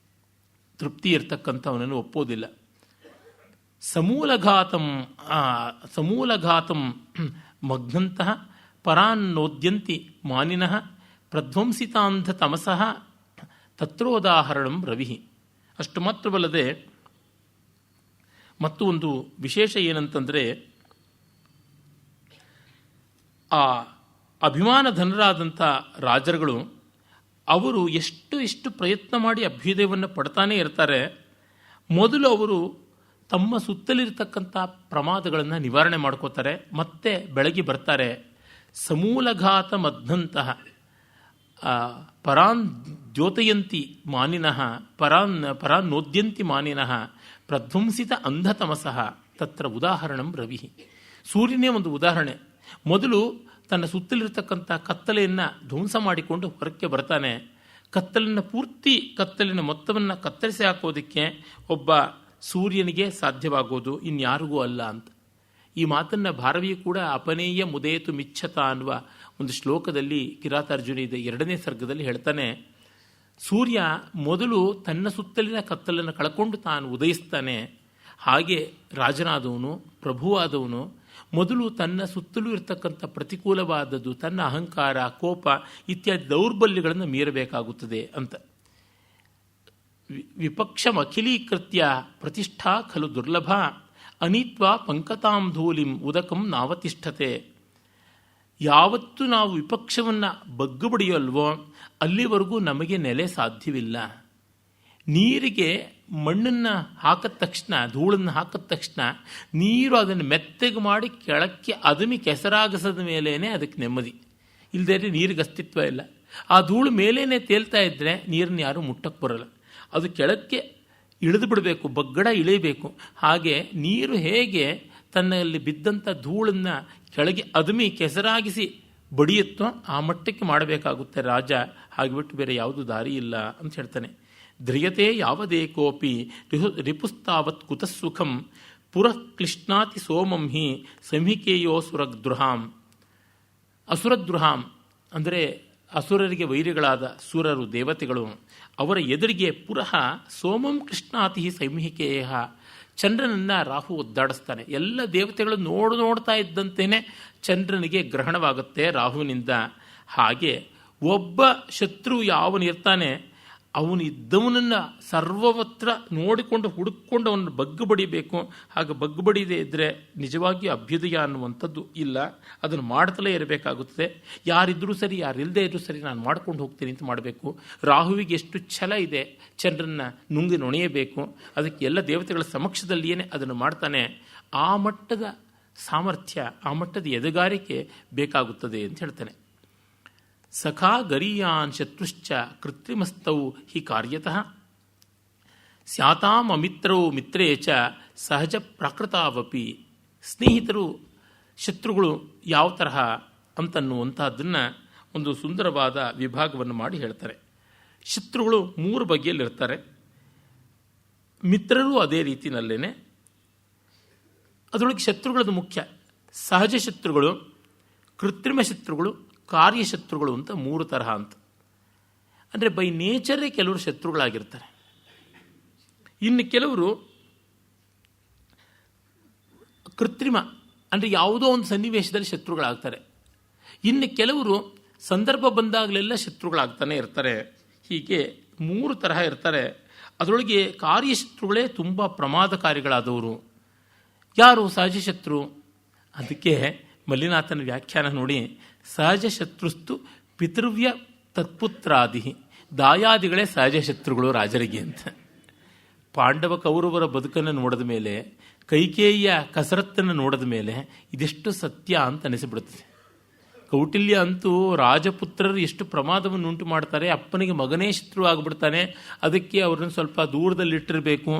ತೃಪ್ತಿ ಇರ್ತಕ್ಕಂಥವನನ್ನು ಒಪ್ಪೋದಿಲ್ಲ. ಸಮೂಲಘಾತಂ ಮಗ್ನಂತಹ ಪರಾನ್ನೋದ್ಯಂತಿ ಮಾನಿನಃ ಪ್ರಧ್ವಂಸಿತಾಂಧ ತಮಸಃ ತತ್ರೋದಾಹರಣಂ ರವಿ. ಅಷ್ಟು ಮಾತ್ರವಲ್ಲದೆ ಮತ್ತು ಒಂದು ವಿಶೇಷ ಏನಂತಂದರೆ, ಆ ಅಭಿಮಾನಧನರಾದಂಥ ರಾಜರುಗಳು ಅವರು ಎಷ್ಟು ಪ್ರಯತ್ನ ಮಾಡಿ ಅಭ್ಯುದಯವನ್ನು ಪಡ್ತಾನೇ ಇರ್ತಾರೆ. ಮೊದಲು ಅವರು ತಮ್ಮ ಸುತ್ತಲಿರ್ತಕ್ಕಂಥ ಪ್ರಮಾದಗಳನ್ನು ನಿವಾರಣೆ ಮಾಡ್ಕೋತಾರೆ, ಮತ್ತೆ ಬೆಳಗಿ ಬರ್ತಾರೆ. ಸಮೂಲಘಾತ ಮಧ್ನಂತಹ ಪರಾನ್ ದ್ಯೋತಯಂತಿ ಮಾನಿನಃ ಪರಾನ್ನೋದ್ಯಂತಿ ಮಾನಿನಃ ಪ್ರಧ್ವಂಸಿತ ಅಂಧತಮಸಃ ತತ್ರ ಉದಾಹರಣಂ ರವಿ. ಸೂರ್ಯನೇ ಒಂದು ಉದಾಹರಣೆ. ಮೊದಲು ತನ್ನ ಸುತ್ತಲಿರ್ತಕ್ಕಂಥ ಕತ್ತಲೆಯನ್ನು ಧ್ವಂಸ ಮಾಡಿಕೊಂಡು ಹೊರಕ್ಕೆ ಬರ್ತಾನೆ. ಕತ್ತಲಿನ ಮೊತ್ತವನ್ನು ಕತ್ತರಿಸಿ ಹಾಕೋದಕ್ಕೆ ಒಬ್ಬ ಸೂರ್ಯನಿಗೆ ಸಾಧ್ಯವಾಗೋದು, ಇನ್ಯಾರಿಗೂ ಅಲ್ಲ ಅಂತ. ಈ ಮಾತನ್ನು ಭಾರವಿಯು ಕೂಡ ಅಪನೇಯ ಮುದೇತು ಮಿಚ್ಛತ ಅನ್ನುವ ಒಂದು ಶ್ಲೋಕದಲ್ಲಿ ಕಿರಾತಾರ್ಜುನಿದೆ 2ನೇ ಸರ್ಗದಲ್ಲಿ ಹೇಳ್ತಾನೆ. ಸೂರ್ಯ ಮೊದಲು ತನ್ನ ಸುತ್ತಲಿನ ಕತ್ತಲನ್ನು ಕಳ್ಕೊಂಡು ತಾನು ಉದಯಿಸ್ತಾನೆ. ಹಾಗೆ ರಾಜನಾದವನು, ಪ್ರಭುವಾದವನು ಮೊದಲು ತನ್ನ ಸುತ್ತಲೂ ಇರತಕ್ಕಂಥ ಪ್ರತಿಕೂಲವಾದದ್ದು, ತನ್ನ ಅಹಂಕಾರ, ಕೋಪ ಇತ್ಯಾದಿ ದೌರ್ಬಲ್ಯಗಳನ್ನು ಮೀರಬೇಕಾಗುತ್ತದೆ ಅಂತ. ವಿಪಕ್ಷಮಖಿಲೀಕೃತ್ಯ ಪ್ರತಿಷ್ಠಾ ಖಲು ದುರ್ಲಭ ಅನೀತ್ವಾ ಪಂಕತಾಂ ಧೂಲಿಂ ಉದಕಂ ನಾವತಿಷ್ಠತೆ. ಯಾವತ್ತು ನಾವು ವಿಪಕ್ಷವನ್ನು ಬಗ್ಗು ಬಡಿಯೋಲ್ವೋ ಅಲ್ಲಿವರೆಗೂ ನಮಗೆ ನೆಲೆ ಸಾಧ್ಯವಿಲ್ಲ. ನೀರಿಗೆ ಮಣ್ಣನ್ನು ಹಾಕಿದ ತಕ್ಷಣ, ಧೂಳನ್ನು ಹಾಕಿದ ತಕ್ಷಣ ನೀರು ಅದನ್ನು ಮೆತ್ತಗೆ ಮಾಡಿ ಕೆಳಕ್ಕೆ ಅದುಮಿ ಕೆಸರಾಗಸದ ಮೇಲೇ ಅದಕ್ಕೆ ನೆಮ್ಮದಿ. ಇಲ್ಲದೇ ನೀರಿಗೆ ಅಸ್ತಿತ್ವ ಇಲ್ಲ. ಆ ಧೂಳು ಮೇಲೇ ತೇಲ್ತಾ ಇದ್ದರೆ ನೀರನ್ನು ಯಾರೂ ಮುಟ್ಟಕ್ಕೆ ಬರೋಲ್ಲ. ಅದು ಕೆಳಕ್ಕೆ ಇಳಿದು ಬಿಡಬೇಕು, ಬಗ್ಗಡ ಇಳಿಬೇಕು. ಹಾಗೆ ನೀರು ಹೇಗೆ ತನ್ನಲ್ಲಿ ಬಿದ್ದಂಥ ಧೂಳನ್ನು ಕೆಳಗೆ ಅದುಮಿ ಕೆಸರಾಗಿಸಿ ಬಡಿಯುತ್ತೋ ಆ ಮಟ್ಟಕ್ಕೆ ಮಾಡಬೇಕಾಗುತ್ತೆ ರಾಜ. ಹಾಗೆಬಿಟ್ಟು ಬೇರೆ ಯಾವುದು ದಾರಿ ಇಲ್ಲ ಅಂತ ಹೇಳ್ತಾನೆ. ಧ್ರಿಯತೆ ಯಾವದೇಕೋಪಿ ರಿಪುಸ್ತಾವತ್ ಕುತಃಸುಖಂ ಪುರಃ ಕ್ಲಿಷ್ಣಾತಿ ಸೋಮಂ ಹಿ ಸಂಹಿಕೆಯೋ ಸುರದ್ರುಹಾಂ. ಅಸುರದ್ರುಹಾಂ ಅಂದರೆ ಅಸುರರಿಗೆ ವೈರಿಗಳಾದ ಸುರರು, ದೇವತೆಗಳು, ಅವರ ಎದುರಿಗೆ ಪುರಃ ಸೋಮಂ ಕೃಷ್ಣಾತಿ ಸಂಹಿಕೆಯ, ಚಂದ್ರನನ್ನು ರಾಹು ಒದ್ದಾಡಿಸ್ತಾನೆ. ಎಲ್ಲ ದೇವತೆಗಳು ನೋಡ್ತಾ ಇದ್ದಂತೆಯೇ ಚಂದ್ರನಿಗೆ ಗ್ರಹಣವಾಗುತ್ತೆ ರಾಹುವಿನಿಂದ. ಹಾಗೆ ಒಬ್ಬ ಶತ್ರು ಯಾವನಿರ್ತಾನೆ ಅವನಿದ್ದವನನ್ನು ಸರ್ವತ್ರ ನೋಡಿಕೊಂಡು ಹುಡುಕೊಂಡು ಅವನನ್ನು ಬಗ್ಗು ಬಡಿಬೇಕು. ಹಾಗೆ ಬಗ್ಗು ಬಡಿದೇ ಇದ್ದರೆ ನಿಜವಾಗಿಯೂ ಅಭ್ಯುದಯ ಅನ್ನುವಂಥದ್ದು ಇಲ್ಲ. ಅದನ್ನು ಮಾಡ್ತಲೇ ಇರಬೇಕಾಗುತ್ತದೆ. ಯಾರಿದ್ರೂ ಸರಿ, ಯಾರಿಲ್ಲದೆ ಇದ್ರೂ ಸರಿ, ನಾನು ಮಾಡ್ಕೊಂಡು ಹೋಗ್ತೀನಿ ಅಂತ ಮಾಡಬೇಕು. ರಾಹುವಿಗೆ ಎಷ್ಟು ಛಲ ಇದೆ, ಚಂದ್ರನ ನುಂಗಿ ನೊಣೆಯಬೇಕು. ಅದಕ್ಕೆ ಎಲ್ಲ ದೇವತೆಗಳ ಸಮಕ್ಷದಲ್ಲಿಯೇ ಅದನ್ನು ಮಾಡ್ತಾನೆ. ಆ ಮಟ್ಟದ ಸಾಮರ್ಥ್ಯ, ಆ ಮಟ್ಟದ ಎದೆಗಾರಿಕೆ ಬೇಕಾಗುತ್ತದೆ ಅಂತ ಹೇಳ್ತಾನೆ. ಸಖಾ ಗರೀಯಾನ್ ಶತ್ರುಶ್ಚ ಕೃತ್ರಿಮಸ್ತೌ ಹಿ ಕಾರ್ಯತಃ ಸ್ಯಾತಾಂ ಅಮಿತ್ರೌ ಮಿತ್ರೇ ಚ ಸಹಜ ಪ್ರಾಕೃತಾವಪಿ. ಸ್ನೇಹಿತರು, ಶತ್ರುಗಳು ಯಾವ ತರಹ ಅಂತನ್ನುವಂತಹದ್ದನ್ನು ಒಂದು ಸುಂದರವಾದ ವಿಭಾಗವನ್ನು ಮಾಡಿ ಹೇಳ್ತಾರೆ. ಶತ್ರುಗಳು 3 ಬಗೆಯಲ್ಲಿರ್ತಾರೆ. ಮಿತ್ರರು ಅದೇ ರೀತಿಯಲ್ಲೇನೆ. ಅದರೊಳಗೆ ಶತ್ರುಗಳದ್ದು ಮುಖ್ಯ. ಸಹಜ ಶತ್ರುಗಳು, ಕೃತ್ರಿಮ ಶತ್ರುಗಳು, ಕಾರ್ಯಶತ್ರುಗಳು ಅಂತ 3 ತರಹ ಅಂತ. ಅಂದರೆ ಬೈ ನೇಚರೇ ಕೆಲವರು ಶತ್ರುಗಳಾಗಿರ್ತಾರೆ. ಇನ್ನು ಕೆಲವರು ಕೃತ್ರಿಮ, ಅಂದರೆ ಯಾವುದೋ ಒಂದು ಸನ್ನಿವೇಶದಲ್ಲಿ ಶತ್ರುಗಳಾಗ್ತಾರೆ. ಇನ್ನು ಕೆಲವರು ಸಂದರ್ಭ ಬಂದಾಗಲೆಲ್ಲ ಶತ್ರುಗಳಾಗ್ತಾನೆ ಇರ್ತಾರೆ. ಹೀಗೆ 3 ತರಹ ಇರ್ತಾರೆ. ಅದರೊಳಗೆ ಕಾರ್ಯಶತ್ರುಗಳೇ ತುಂಬ ಪ್ರಮಾದಕಾರಿಗಳಾದವರು. ಯಾರು ಸಹಜ ಶತ್ರು? ಅದಕ್ಕೆ ಮಲ್ಲಿನಾಥನ ವ್ಯಾಖ್ಯಾನ ನೋಡಿ, ಸಹಜ ಶತ್ರುಸ್ತು ಪಿತೃವ್ಯ ತತ್ಪುತ್ರಾದಿ. ದಾಯಾದಿಗಳೇ ಸಹಜ ಶತ್ರುಗಳು ರಾಜರಿಗೆ ಅಂತ. ಪಾಂಡವ ಕೌರವರ ಬದುಕನ್ನು ನೋಡಿದ ಮೇಲೆ, ಕೈಕೇಯಿಯ ಕಸರತ್ತನ್ನು ನೋಡಿದ ಮೇಲೆ ಇದೆಷ್ಟು ಸತ್ಯ ಅಂತ ಅನಿಸಿಬಿಡುತ್ತದೆ. ಕೌಟಿಲ್ಯ ಅಂತೂ ರಾಜಪುತ್ರರು ಎಷ್ಟು ಪ್ರಮಾದವನ್ನು ಉಂಟು ಮಾಡ್ತಾರೆ. ಅಪ್ಪನಿಗೆ ಮಗನೇ ಶತ್ರು ಆಗಿಬಿಡ್ತಾನೆ. ಅದಕ್ಕೆ ಅವ್ರನ್ನ ಸ್ವಲ್ಪ ದೂರದಲ್ಲಿಟ್ಟಿರಬೇಕು,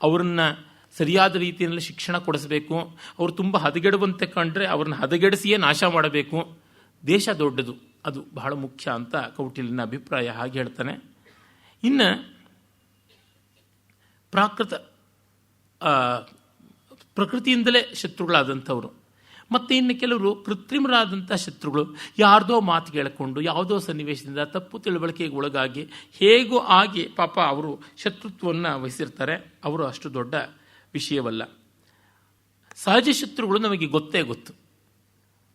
ಅವರನ್ನು ಸರಿಯಾದ ರೀತಿಯಲ್ಲಿ ಶಿಕ್ಷಣ ಕೊಡಿಸಬೇಕು. ಅವರು ತುಂಬ ಹದಗೆಡುವಂತೆ ಕಂಡ್ರೆ ಅವ್ರನ್ನ ಹದಗೆಡಿಸಿಯೇ ನಾಶ ಮಾಡಬೇಕು. ದೇಶ ದೊಡ್ಡದು, ಅದು ಬಹಳ ಮುಖ್ಯ ಅಂತ ಕೌಟಿಲ್ಯನ ಅಭಿಪ್ರಾಯ. ಹಾಗೆ ಹೇಳ್ತಾನೆ. ಇನ್ನು ಪ್ರಕೃತಿಯಿಂದಲೇ ಶತ್ರುಗಳಾದಂಥವ್ರು. ಮತ್ತು ಇನ್ನು ಕೆಲವರು ಕೃತ್ರಿಮರಾದಂಥ ಶತ್ರುಗಳು. ಯಾರ್ದೋ ಮಾತು ಕೇಳಿಕೊಂಡು, ಯಾವುದೋ ಸನ್ನಿವೇಶದಿಂದ ತಪ್ಪು ತಿಳುವಳಿಕೆಗೆ ಒಳಗಾಗಿ ಹೇಗೋ ಆಗಿ ಪಾಪ ಅವರು ಶತ್ರುತ್ವವನ್ನು ವಹಿಸಿರ್ತಾರೆ. ಅವರು ಅಷ್ಟು ದೊಡ್ಡ ವಿಷಯವಲ್ಲ. ಸಹಜ ಶತ್ರುಗಳು ನಮಗೆ ಗೊತ್ತೇ ಗೊತ್ತು.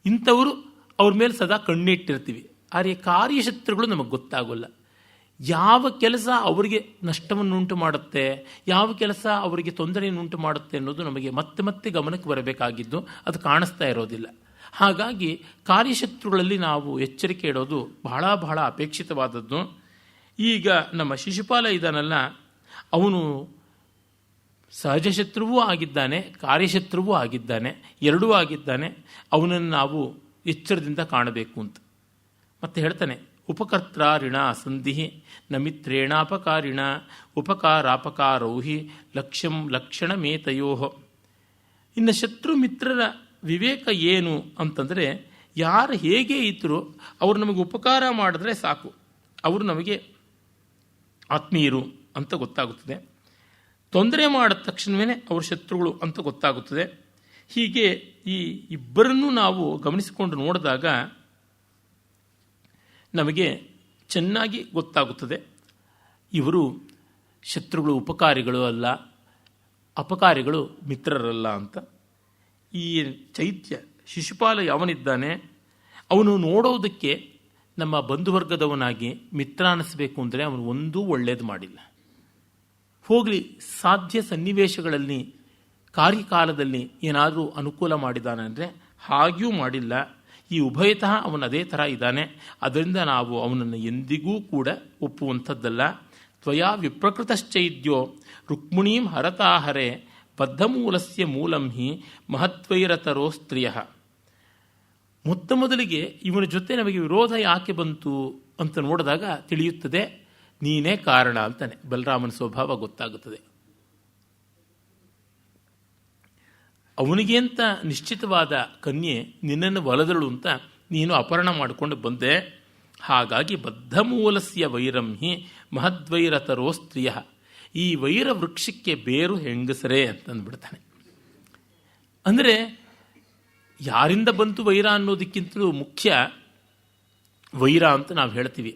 ಇಂಥವರು ಅವ್ರ ಮೇಲೆ ಸದಾ ಕಣ್ಣಿಟ್ಟಿರ್ತೀವಿ. ಆದರೆ ಕಾರ್ಯಶತ್ರುಗಳು ನಮಗೆ ಗೊತ್ತಾಗೋಲ್ಲ. ಯಾವ ಕೆಲಸ ಅವರಿಗೆ ನಷ್ಟವನ್ನುಂಟು ಮಾಡುತ್ತೆ, ಯಾವ ಕೆಲಸ ಅವರಿಗೆ ತೊಂದರೆಯನ್ನುಂಟು ಮಾಡುತ್ತೆ ಅನ್ನೋದು ನಮಗೆ ಮತ್ತೆ ಮತ್ತೆ ಗಮನಕ್ಕೆ ಬರಬೇಕಾಗಿದ್ದು ಅದು ಕಾಣಿಸ್ತಾ ಇರೋದಿಲ್ಲ. ಹಾಗಾಗಿ ಕಾರ್ಯಶತ್ರುಗಳಲ್ಲಿ ನಾವು ಎಚ್ಚರಿಕೆ ಇಡೋದು ಬಹಳ ಬಹಳ ಅಪೇಕ್ಷಿತವಾದದ್ದು. ಈಗ ನಮ್ಮ ಶಿಶುಪಾಲ ಇದ್ದಾನಲ್ಲ, ಅವನು ಸಹಜ ಶತ್ರುವೂ ಆಗಿದ್ದಾನೆ, ಕಾರ್ಯಶತ್ರುವೂ ಆಗಿದ್ದಾನೆ, ಎರಡೂ ಆಗಿದ್ದಾನೆ. ಅವನನ್ನು ನಾವು ಎಚ್ಚರದಿಂದ ಕಾಣಬೇಕು ಅಂತ ಮತ್ತೆ ಹೇಳ್ತಾನೆ. ಉಪಕರ್ತಾರಿಣ ಸಂಧಿ ನ ಮಿತ್ರೇಣಾಪಕಾರಿಣ ಉಪಕಾರಾಪಕಾರೌಹಿ ಲಕ್ಷ್ಯಂ ಲಕ್ಷಣಮೇತಯೋ. ಇನ್ನು ಶತ್ರು ಮಿತ್ರರ ವಿವೇಕ ಏನು ಅಂತಂದರೆ, ಯಾರು ಹೇಗೆ ಇದ್ದರೂ ಅವರು ನಮಗೆ ಉಪಕಾರ ಮಾಡಿದ್ರೆ ಸಾಕು, ಅವರು ನಮಗೆ ಆತ್ಮೀಯರು ಅಂತ ಗೊತ್ತಾಗುತ್ತದೆ. ತೊಂದರೆ ಮಾಡಿದ ತಕ್ಷಣವೇ ಅವರು ಶತ್ರುಗಳು ಅಂತ ಗೊತ್ತಾಗುತ್ತದೆ. ಹೀಗೆ ಈ ಇಬ್ಬರನ್ನೂ ನಾವು ಗಮನಿಸಿಕೊಂಡು ನೋಡಿದಾಗ ನಮಗೆ ಚೆನ್ನಾಗಿ ಗೊತ್ತಾಗುತ್ತದೆ ಇವರು ಶತ್ರುಗಳು ಉಪಕಾರಿಗಳು ಅಲ್ಲ, ಅಪಕಾರಿಗಳು ಮಿತ್ರರಲ್ಲ ಅಂತ. ಈ ಚೈತ್ಯ ಶಿಶುಪಾಲ ಯಾವನಿದ್ದಾನೆ ಅವನು ನೋಡೋದಕ್ಕೆ ನಮ್ಮ ಬಂಧುವರ್ಗದವನಾಗಿ ಮಿತ್ರ ಅನ್ನಿಸ್ಬೇಕು ಅಂದರೆ ಅವನು ಒಂದೂ ಒಳ್ಳೆಯದು ಮಾಡಿಲ್ಲ. ಹೋಗಲಿ, ಸಾಧ್ಯ ಸನ್ನಿವೇಶಗಳಲ್ಲಿ ಕಾರ್ಯಕಾಲದಲ್ಲಿ ಏನಾದರೂ ಅನುಕೂಲ ಮಾಡಿದ್ದಾನೆ ಅಂದರೆ ಹಾಗೆಯೂ ಮಾಡಿಲ್ಲ. ಈ ಉಭಯತಃ ಅವನು ಅದೇ ಥರ ಇದ್ದಾನೆ. ಅದರಿಂದ ನಾವು ಅವನನ್ನು ಎಂದಿಗೂ ಕೂಡ ಒಪ್ಪುವಂಥದ್ದಲ್ಲ. ತ್ವಯಾ ವಿಪ್ರಕೃತಶ್ಚೈದ್ಯೋ ರುಕ್ಮಿಣೀಂ ಹರತಾಹರೆ ಬದ್ಧಮೂಲಸ್ಯ ಮೂಲಂ ಹಿ ಮಹತ್ವೈರತರೋ ಸ್ತ್ರೀಯ. ಮೊತ್ತ ಮೊದಲಿಗೆ ಇವನ ಜೊತೆ ನಮಗೆ ವಿರೋಧ ಯಾಕೆ ಬಂತು ಅಂತ ನೋಡಿದಾಗ ತಿಳಿಯುತ್ತದೆ, ನೀನೇ ಕಾರಣ ಅಂತಾನೆ. ಬಲರಾಮನ ಸ್ವಭಾವ ಗೊತ್ತಾಗುತ್ತದೆ. ಅವನಿಗೆ ಅಂತ ನಿಶ್ಚಿತವಾದ ಕನ್ಯೆ ನಿನ್ನನ್ನು ಒಲದಳು ಅಂತ ನೀನು ಅಪಹರಣ ಮಾಡಿಕೊಂಡು ಬಂದೆ. ಹಾಗಾಗಿ ಬದ್ಧಮೂಲಸ್ಯ ವೈರಂ ಹಿ ಮಹದ್ವೈರತರೋ ಸ್ತ್ರೀಯ, ಈ ವೈರ ವೃಕ್ಷಕ್ಕೆ ಬೇರು ಹೆಂಗಸರೇ ಅಂತಂದ್ಬಿಡ್ತಾನೆ. ಅಂದರೆ ಯಾರಿಂದ ಬಂತು ವೈರ ಅನ್ನೋದಕ್ಕಿಂತಲೂ ಮುಖ್ಯ ವೈರ ಅಂತ ನಾವು ಹೇಳ್ತೀವಿ.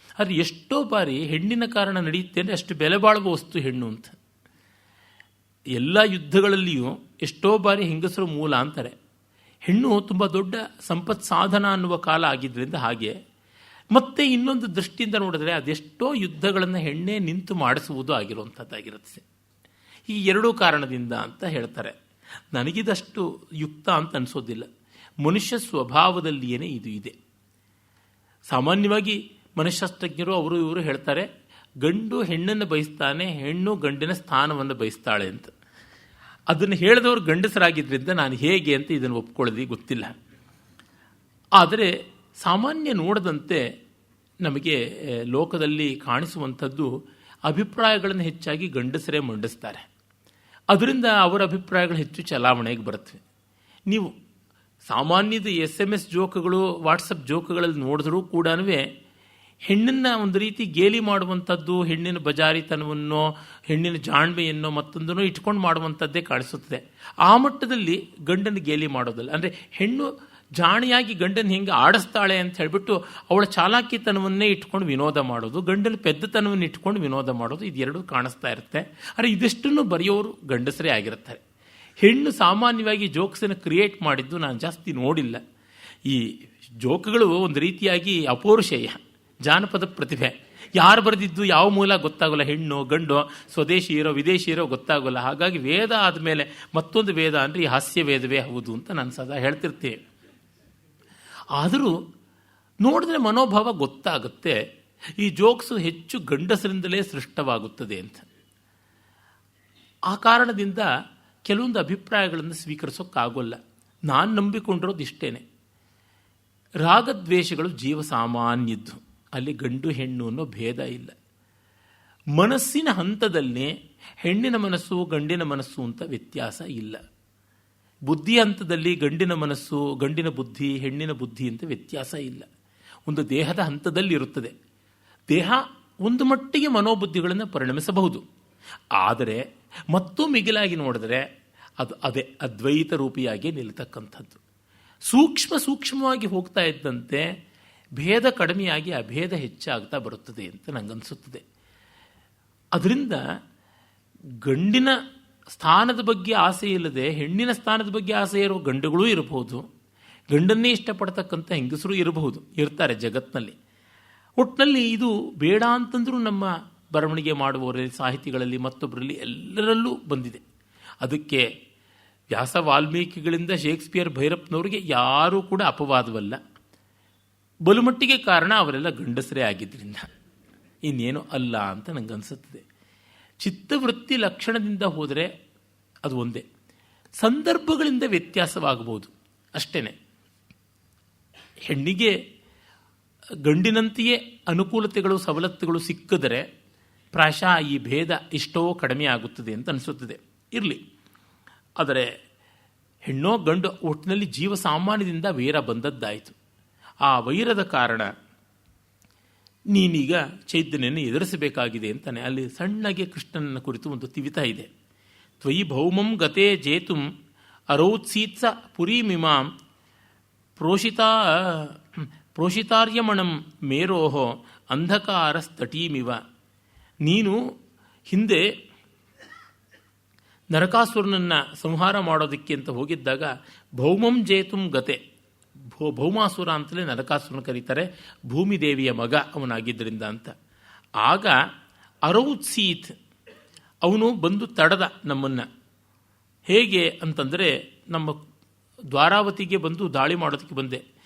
ಆದರೆ ಎಷ್ಟೋ ಬಾರಿ ಹೆಣ್ಣಿನ ಕಾರಣ ನಡೆಯುತ್ತೆ ಅಂದರೆ ಅಷ್ಟು ಬೆಲೆ ಬಾಳುವ ವಸ್ತು ಹೆಣ್ಣು ಅಂತ. ಎಲ್ಲ ಯುದ್ಧಗಳಲ್ಲಿಯೂ ಎಷ್ಟೋ ಬಾರಿ ಹೆಂಗಸರು ಮೂಲ ಅಂತಾರೆ. ಹೆಣ್ಣು ತುಂಬ ದೊಡ್ಡ ಸಂಪತ್ ಸಾಧನ ಅನ್ನುವ ಕಾಲ ಆಗಿದ್ದರಿಂದ ಹಾಗೆ. ಮತ್ತೆ ಇನ್ನೊಂದು ದೃಷ್ಟಿಯಿಂದ ನೋಡಿದ್ರೆ ಅದೆಷ್ಟೋ ಯುದ್ಧಗಳನ್ನು ಹೆಣ್ಣೆ ನಿಂತು ಮಾಡಿಸುವುದು ಆಗಿರುವಂಥದ್ದಾಗಿರುತ್ತೆ. ಈ ಎರಡೂ ಕಾರಣದಿಂದ ಅಂತ ಹೇಳ್ತಾರೆ. ನನಗಿದಷ್ಟು ಯುಕ್ತ ಅಂತ ಅನಿಸೋದಿಲ್ಲ. ಮನುಷ್ಯ ಸ್ವಭಾವದಲ್ಲಿಯೇ ಇದು ಇದೆ. ಸಾಮಾನ್ಯವಾಗಿ ಮನಃಶಾಸ್ತ್ರಜ್ಞರು ಅವರು ಇವರು ಹೇಳ್ತಾರೆ, ಗಂಡು ಹೆಣ್ಣನ್ನು ಬಯಸ್ತಾನೆ, ಹೆಣ್ಣು ಗಂಡಿನ ಸ್ಥಾನವನ್ನು ಬಯಸ್ತಾಳೆ ಅಂತ. ಅದನ್ನು ಹೇಳಿದವರು ಗಂಡಸರಾಗಿದ್ದರಿಂದ ನಾನು ಹೇಗೆ ಅಂತ ಇದನ್ನು ಒಪ್ಕೊಳ್ಳೋದು ಗೊತ್ತಿಲ್ಲ. ಆದರೆ ಸಾಮಾನ್ಯ ನೋಡದಂತೆ ನಮಗೆ ಲೋಕದಲ್ಲಿ ಕಾಣಿಸುವಂಥದ್ದು ಅಭಿಪ್ರಾಯಗಳನ್ನು ಹೆಚ್ಚಾಗಿ ಗಂಡಸರೇ ಮಂಡಿಸ್ತಾರೆ. ಅದರಿಂದ ಅವರ ಅಭಿಪ್ರಾಯಗಳು ಹೆಚ್ಚು ಚಲಾವಣೆಗೆ ಬರುತ್ತವೆ. ನೀವು ಸಾಮಾನ್ಯದ SMS ಜೋಕುಗಳು, ವಾಟ್ಸಪ್ ಜೋಕುಗಳಲ್ಲಿ ನೋಡಿದ್ರೂ ಕೂಡ ಹೆಣ್ಣನ್ನು ಒಂದು ರೀತಿ ಗೇಲಿ ಮಾಡುವಂಥದ್ದು, ಹೆಣ್ಣಿನ ಬಜಾರಿತನವನ್ನೋ ಹೆಣ್ಣಿನ ಜಾಣ್ಮೆಯನ್ನೋ ಮತ್ತೊಂದನ್ನೋ ಇಟ್ಕೊಂಡು ಮಾಡುವಂಥದ್ದೇ ಕಾಣಿಸುತ್ತದೆ. ಆ ಮಟ್ಟದಲ್ಲಿ ಗಂಡನ ಗೇಲಿ ಮಾಡೋದಲ್ಲ. ಅಂದರೆ ಹೆಣ್ಣು ಜಾಣಿಯಾಗಿ ಗಂಡನ ಹೆಂಗೆ ಆಡಿಸ್ತಾಳೆ ಅಂತ ಹೇಳಿಬಿಟ್ಟು ಅವಳ ಚಾಲಾಕಿತನವನ್ನೇ ಇಟ್ಕೊಂಡು ವಿನೋದ ಮಾಡೋದು, ಗಂಡನ ಪೆದ್ದತನವನ್ನು ಇಟ್ಕೊಂಡು ವಿನೋದ ಮಾಡೋದು, ಇದೆರಡೂ ಕಾಣಿಸ್ತಾ ಇರುತ್ತೆ. ಆದರೆ ಇದಿಷ್ಟನ್ನು ಬರೆಯೋರು ಗಂಡಸರೇ ಆಗಿರ್ತಾರೆ. ಹೆಣ್ಣು ಸಾಮಾನ್ಯವಾಗಿ ಜೋಕ್ಸನ್ನು ಕ್ರಿಯೇಟ್ ಮಾಡಿದ್ದು ನಾನು ಜಾಸ್ತಿ ನೋಡಿಲ್ಲ. ಈ ಜೋಕ್ಗಳು ಒಂದು ರೀತಿಯಾಗಿ ಅಪೌರುಷೇಯ, ಜಾನಪದ ಪ್ರತಿಭೆ. ಯಾರು ಬರೆದಿದ್ದು ಯಾವ ಮೂಲ ಗೊತ್ತಾಗೋಲ್ಲ. ಹೆಣ್ಣು ಗಂಡು, ಸ್ವದೇಶಿ ಇರೋ ವಿದೇಶಿ ಇರೋ ಗೊತ್ತಾಗೋಲ್ಲ. ಹಾಗಾಗಿ ವೇದ ಆದಮೇಲೆ ಮತ್ತೊಂದು ವೇದ ಅಂದರೆ ಈ ಹಾಸ್ಯ ವೇದವೇ ಹೌದು ಅಂತ ನಾನು ಸದಾ ಹೇಳ್ತಿರ್ತೀನಿ. ಆದರೂ ನೋಡಿದ್ರೆ ಮನೋಭಾವ ಗೊತ್ತಾಗುತ್ತೆ, ಈ ಜೋಕ್ಸು ಹೆಚ್ಚು ಗಂಡಸರಿಂದಲೇ ಸೃಷ್ಟವಾಗುತ್ತದೆ ಅಂತ. ಆ ಕಾರಣದಿಂದ ಕೆಲವೊಂದು ಅಭಿಪ್ರಾಯಗಳನ್ನು ಸ್ವೀಕರಿಸೋಕ್ಕಾಗೋಲ್ಲ. ನಾನು ನಂಬಿಕೊಂಡಿರೋದು ಇಷ್ಟೇನೆ, ರಾಗದ್ವೇಷಗಳು ಜೀವ ಸಾಮಾನ್ಯದ್ದು. ಅಲ್ಲಿ ಗಂಡು ಹೆಣ್ಣು ಅನ್ನೋ ಭೇದ ಇಲ್ಲ. ಮನಸ್ಸಿನ ಹಂತದಲ್ಲಿ ಹೆಣ್ಣಿನ ಮನಸ್ಸು ಗಂಡಿನ ಮನಸ್ಸು ಅಂತ ವ್ಯತ್ಯಾಸ ಇಲ್ಲ. ಬುದ್ಧಿ ಹಂತದಲ್ಲಿ ಗಂಡಿನ ಮನಸ್ಸು ಗಂಡಿನ ಬುದ್ಧಿ ಹೆಣ್ಣಿನ ಬುದ್ಧಿ ಅಂತ ವ್ಯತ್ಯಾಸ ಇಲ್ಲ. ಒಂದು ದೇಹದ ಹಂತದಲ್ಲಿ ಇರುತ್ತದೆ. ದೇಹ ಒಂದು ಮಟ್ಟಿಗೆ ಮನೋಬುದ್ಧಿಗಳನ್ನು ಪರಿಣಮಿಸಬಹುದು. ಆದರೆ ಮತ್ತೂ ಮಿಗಿಲಾಗಿ ನೋಡಿದ್ರೆ ಅದೇ ಅದ್ವೈತ ರೂಪಿಯಾಗಿ ನಿಲ್ತಕ್ಕಂಥದ್ದು. ಸೂಕ್ಷ್ಮವಾಗಿ ಹೋಗ್ತಾ ಇದ್ದಂತೆ ಭೇದ ಕಡಿಮೆಯಾಗಿ ಅಭೇದ ಹೆಚ್ಚಾಗ್ತಾ ಬರುತ್ತದೆ ಅಂತ ನನಗನ್ನಿಸುತ್ತದೆ. ಅದರಿಂದ ಗಂಡಿನ ಸ್ಥಾನದ ಬಗ್ಗೆ ಆಸೆ ಇಲ್ಲದೆ ಹೆಣ್ಣಿನ ಸ್ಥಾನದ ಬಗ್ಗೆ ಆಸೆ ಇರುವ ಗಂಡುಗಳೂ ಇರಬಹುದು, ಗಂಡನ್ನೇ ಇಷ್ಟಪಡ್ತಕ್ಕಂಥ ಹೆಂಗಸರು ಇರ್ತಾರೆ ಜಗತ್ತಿನಲ್ಲಿ. ಒಟ್ಟಿನಲ್ಲಿ ಇದು ಬೇಡ ಅಂತಂದ್ರೂ ನಮ್ಮ ಬರವಣಿಗೆ ಮಾಡುವವರಲ್ಲಿ, ಸಾಹಿತಿಗಳಲ್ಲಿ, ಮತ್ತೊಬ್ಬರಲ್ಲಿ ಎಲ್ಲರಲ್ಲೂ ಬಂದಿದೆ. ಅದಕ್ಕೆ ವ್ಯಾಸ ವಾಲ್ಮೀಕಿಗಳಿಂದ ಶೇಕ್ಸ್ಪಿಯರ್ ಭೈರಪ್ಪನವರಿಗೆ ಯಾರೂ ಕೂಡ ಅಪವಾದವಲ್ಲ. ಬಲುಮಟ್ಟಿಗೆ ಕಾರಣ ಅವರೆಲ್ಲ ಗಂಡಸರೇ ಆಗಿದ್ದರಿಂದ, ಇನ್ನೇನು ಅಲ್ಲ ಅಂತ ನನಗನ್ಸುತ್ತದೆ. ಚಿತ್ತವೃತ್ತಿ ಲಕ್ಷಣದಿಂದ ಹೋದರೆ ಅದು ಒಂದೇ, ಸಂದರ್ಭಗಳಿಂದ ವ್ಯತ್ಯಾಸವಾಗಬಹುದು ಅಷ್ಟೇ. ಹೆಣ್ಣಿಗೆ ಗಂಡಿನಂತೆಯೇ ಅನುಕೂಲತೆಗಳು ಸವಲತ್ತುಗಳು ಸಿಕ್ಕಿದರೆ ಪ್ರಾಯಶಃ ಈ ಭೇದ ಇಷ್ಟೋ ಕಡಿಮೆ ಆಗುತ್ತದೆ ಅಂತ ಅನಿಸುತ್ತದೆ. ಇರಲಿ, ಆದರೆ ಹೆಣ್ಣೋ ಗಂಡು ಒಟ್ಟಿನಲ್ಲಿ ಜೀವ ಸಾಮಾನ್ಯದಿಂದ ವೈರ ಬಂದದ್ದಾಯಿತು. ಆ ವೈರದ ಕಾರಣ ನೀನೀಗ ಚೈತನ್ಯನ ಎದುರಿಸಬೇಕಾಗಿದೆ ಅಂತಾನೆ. ಅಲ್ಲಿ ಸಣ್ಣಗೆ ಕೃಷ್ಣನ ಕುರಿತು ಒಂದು ತಿವಿತ ಇದೆ. ತ್ವಯಿ ಭೌಮಂ ಗತೆ ಜೇತುಂ ಅರೌತ್ಸೀತ್ಸ ಪುರೀಮಿಮಾಂ ಪ್ರೋಷಿತಾರ್ಯಮಣಂ ಮೇರೋಹೋ ಅಂಧಕಾರಸ್ತಟೀಮಿವ. ನೀನು ಹಿಂದೆ ನರಕಾಸುರನನ್ನು ಸಂಹಾರ ಮಾಡೋದಕ್ಕೆ ಅಂತ ಹೋಗಿದ್ದಾಗ ಭೌಮಂ ಜೇತುಂ ಗತೆ, ಭೌಮಾಸುರ ಅಂತಲೇ ನರಕಾಸುರನ ಕರೀತಾರೆ, ಭೂಮಿದೇವಿಯ ಮಗ ಅವನಾಗಿದ್ದರಿಂದ ಅಂತ. ಆಗ ಅರೌತ್ಸೀತ್ ಅವನು ಬಂದು ತಡದ ನಮ್ಮನ್ನು. ಹೇಗೆ ಅಂತಂದರೆ ನಮ್ಮ ದ್ವಾರಾವತಿಗೆ ಬಂದು ದಾಳಿ ಮಾಡೋದಕ್ಕೆ ಬಂದೆ.